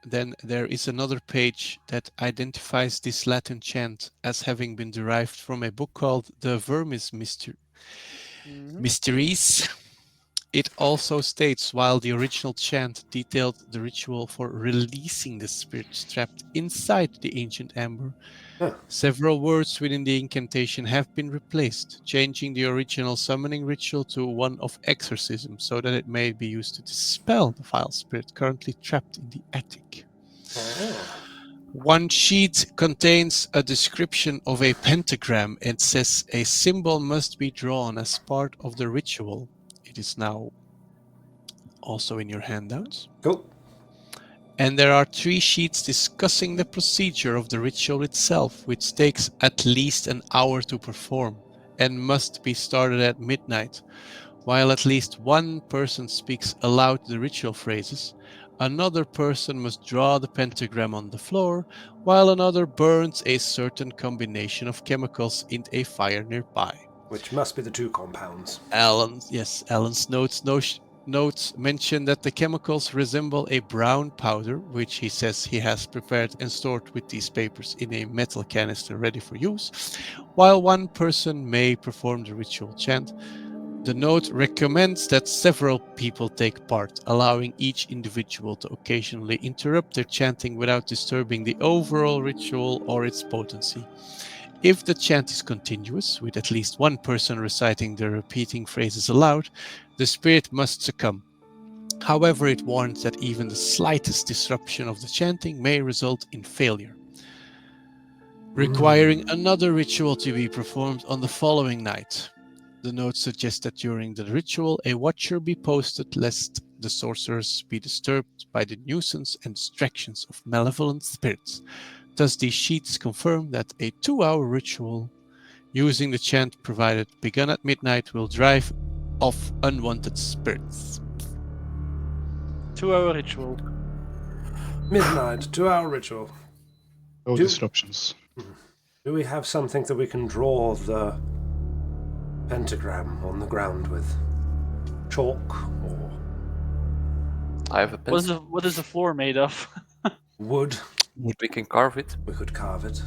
Then there is another page that identifies this Latin chant as having been derived from a book called the Vermiis Mysteriis. It also states, while the original chant detailed the ritual for releasing the spirits trapped inside the ancient amber, several words within the incantation have been replaced, changing the original summoning ritual to one of exorcism so that it may be used to dispel the foul spirit currently trapped in the attic. One sheet contains a description of a pentagram and says a symbol must be drawn as part of the ritual. It is now also in your handouts. Cool. And there are 3 sheets discussing the procedure of the ritual itself, which takes at least an hour to perform and must be started at midnight. While at least one person speaks aloud the ritual phrases, another person must draw the pentagram on the floor, while another burns a certain combination of chemicals in a fire nearby. Which must be the 2 compounds. Alan's notes mention that the chemicals resemble a brown powder, which he says he has prepared and stored with these papers in a metal canister ready for use. While one person may perform the ritual chant, the note recommends that several people take part, allowing each individual to occasionally interrupt their chanting without disturbing the overall ritual or its potency. If the chant is continuous, with at least one person reciting the repeating phrases aloud, the spirit must succumb. However, it warns that even the slightest disruption of the chanting may result in failure, requiring another ritual to be performed on the following night. The note suggests that during the ritual, a watcher be posted lest the sorcerers be disturbed by the nuisance and distractions of malevolent spirits. Thus, these sheets confirm that a 2-hour ritual using the chant provided begun at midnight will drive off unwanted spirits. 2-hour ritual. Midnight, 2-hour ritual. No disruptions. Do we have something that we can draw the pentagram on the ground with? Chalk or I have a pencil. What is the floor made of? wood? We can carve it. We could carve it.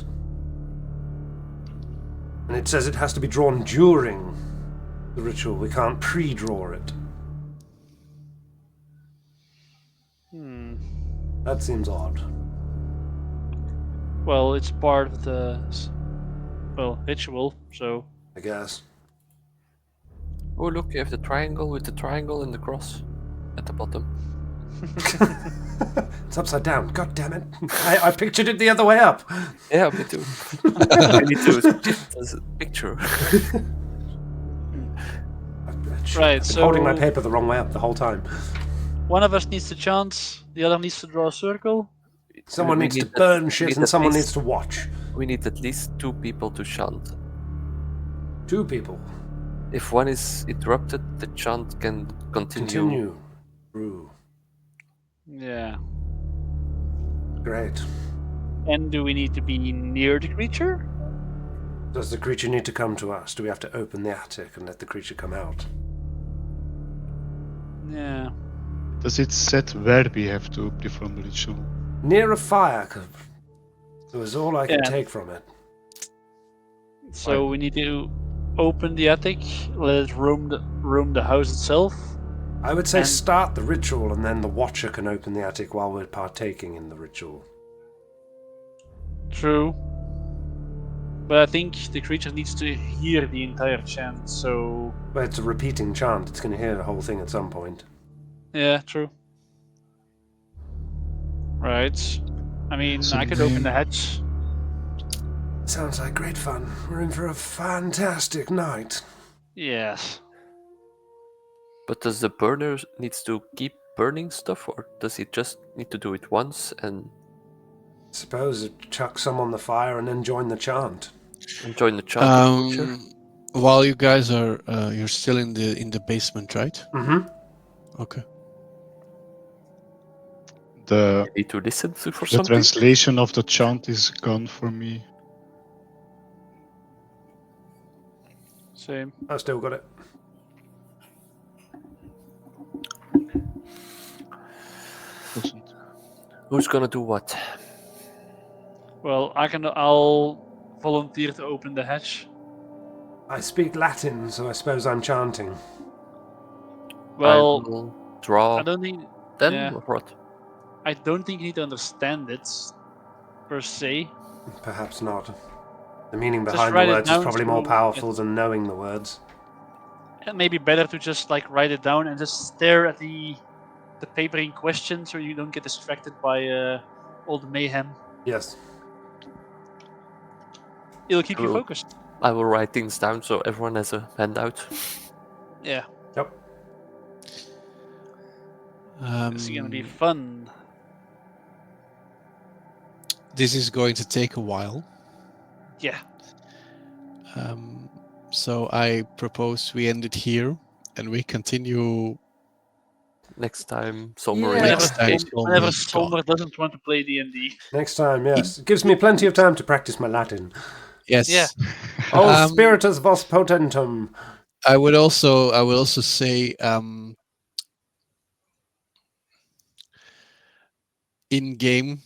And it says it has to be drawn during the ritual. We can't pre-draw it. That seems odd. Well, it's part of the ritual, so I guess. Oh, look, you have the triangle with the triangle and the cross at the bottom. It's upside down. God damn it. I pictured it the other way up. Yeah, me too. I need to shift as a picture. Right, I've been so holding my paper the wrong way up the whole time. one of us needs to chant, the other needs to draw a circle. Someone We needs to need burn at- shit need and at someone least- needs to watch. We need at least 2 people to chant. 2 people. If one is interrupted, the chant can continue. Ooh, Yeah. great. And do we need to be near the creature? Does the creature need to come to us? Do we have to open the attic and let the creature come out? Yeah. Does it set where we have to perform the ritual? Near a fire, 'cause it was all I could Yeah. take from it. So we need to open the attic, let it roam the house itself. I would say And- start the ritual and then the watcher can open the attic while we're partaking in the ritual. True. But I think the creature needs to hear the entire chant, so But it's a repeating chant, it's going to hear the whole thing at some point. yeah, true. Right. I mean, So I could the- open the hatch. Sounds like great fun. We're in for a fantastic night. Yes. But does the burner needs to keep burning stuff, or does he just need to do it once and Suppose chuck some on the fire and then join the chant. join the chant in future? While you guys are, you're still in the basement, right? Mm-hmm. Okay. The Maybe to listen to for the something. translation of the chant is gone for me. Same. I still got it. Doesn't. Who's gonna do what? Well, I'll volunteer to open the hatch. I speak Latin, so I suppose I'm chanting. I Well, will draw I don't think. then Yeah, or what? I don't think you need to understand it per se. Perhaps not. The meaning Just behind the write it words is down. probably So more powerful than knowing the words. it may be better to just like write it down and just stare at the paper in question, so you don't get distracted by all the mayhem. Yes. It'll keep you Cool. focused. I will write things down so everyone has a handout. Yeah, Yep. it's gonna be fun. This is going to take a while. Yeah. So I propose we end it here and we continue Next time, somewhere Yeah. in next time. Whenever Solmer is gone. Solmer doesn't want to play D&D. Next time, yes. It gives me plenty of time to practice my Latin. Yes. Yeah. Oh, spiritus vos potentum. I would also say in game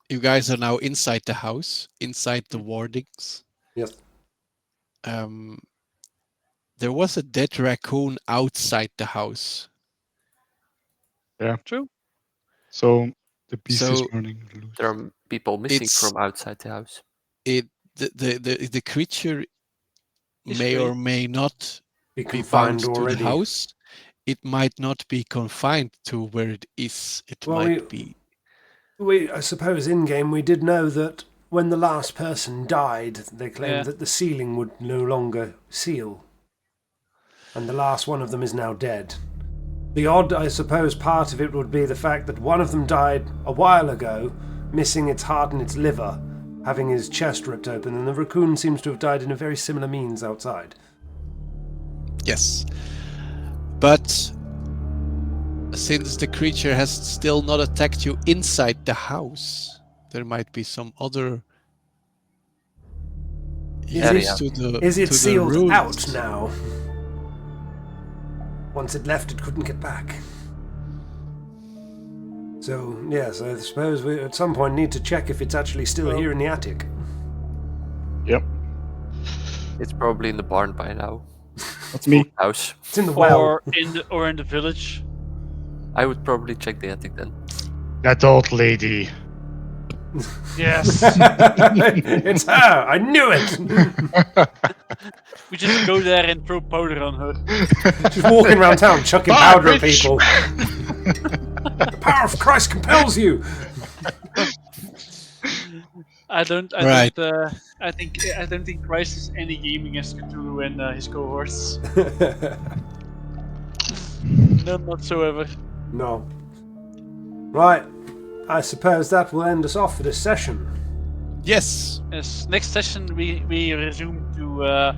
you guys are now inside the house, inside the wardings. Yes. There was a dead raccoon outside the house. Yeah. True. So the beast is So running loose. there are people missing It's- from outside the house. the creature It's may great. or may not Be be confined bound to already. the house. It might not be confined to where it is. It Well, might be. I suppose in game we did know that when the last person died, they claimed Yeah. that the ceiling would no longer seal. And the last one of them is now dead. The odd, I suppose, part of it would be the fact that one of them died a while ago, missing its heart and its liver, having his chest ripped open, and the raccoon seems to have died in a very similar means outside. Yes. But since the creature has still not attacked you inside the house, there might be some other use it- to the Is it to the sealed ruins. out now? Once it left, it couldn't get back. So, yes, I suppose we at some point need to check if it's actually still Well- here in the attic. Yep. It's probably in the barn by now. That's me. House. It's in the well. Or in the village. I would probably check the attic then. That old lady. Yes. It's her! I knew it! We just go there and throw powder on her. She's walking around town chucking Bye, powder at bitch! people. The power of Christ compels you! I don't think Christ is any game against Cthulhu and his cohorts. None whatsoever. No. Right. I suppose that will end us off for this session. Yes. Yes. Next session we resume to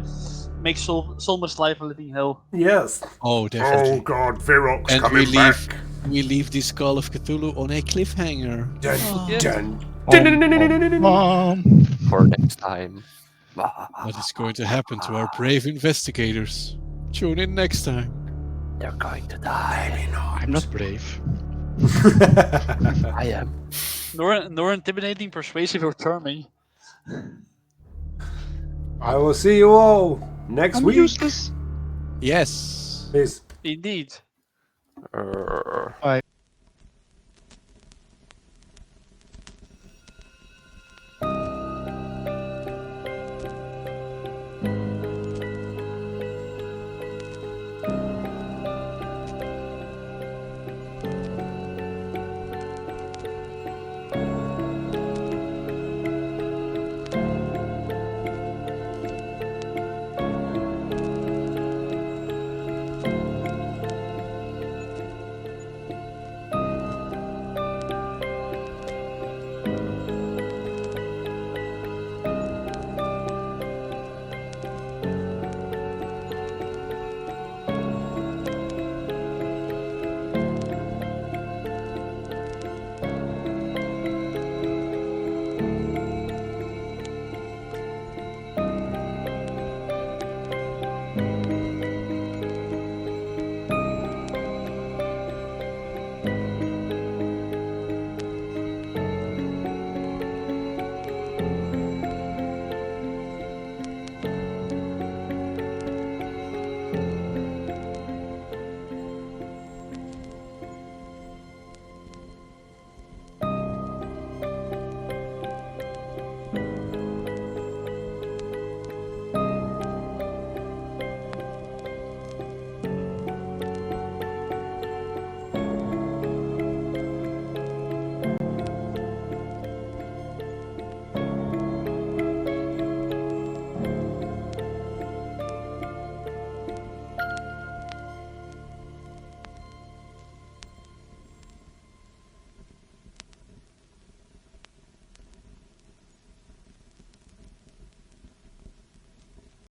make Solmer's life a living hell. Yes. Oh, definitely. Oh god, Virok's And coming back. we leave this Call of Cthulhu on a cliffhanger. Dun, Yeah. dun, Mom. For next time. What is going to happen to our brave investigators? Tune in next time. They're going to die. I'm not brave. I am. Nor intimidating, persuasive, or charming. I will see you all next I'm week. useless. Yes. Peace. Indeed. Bye.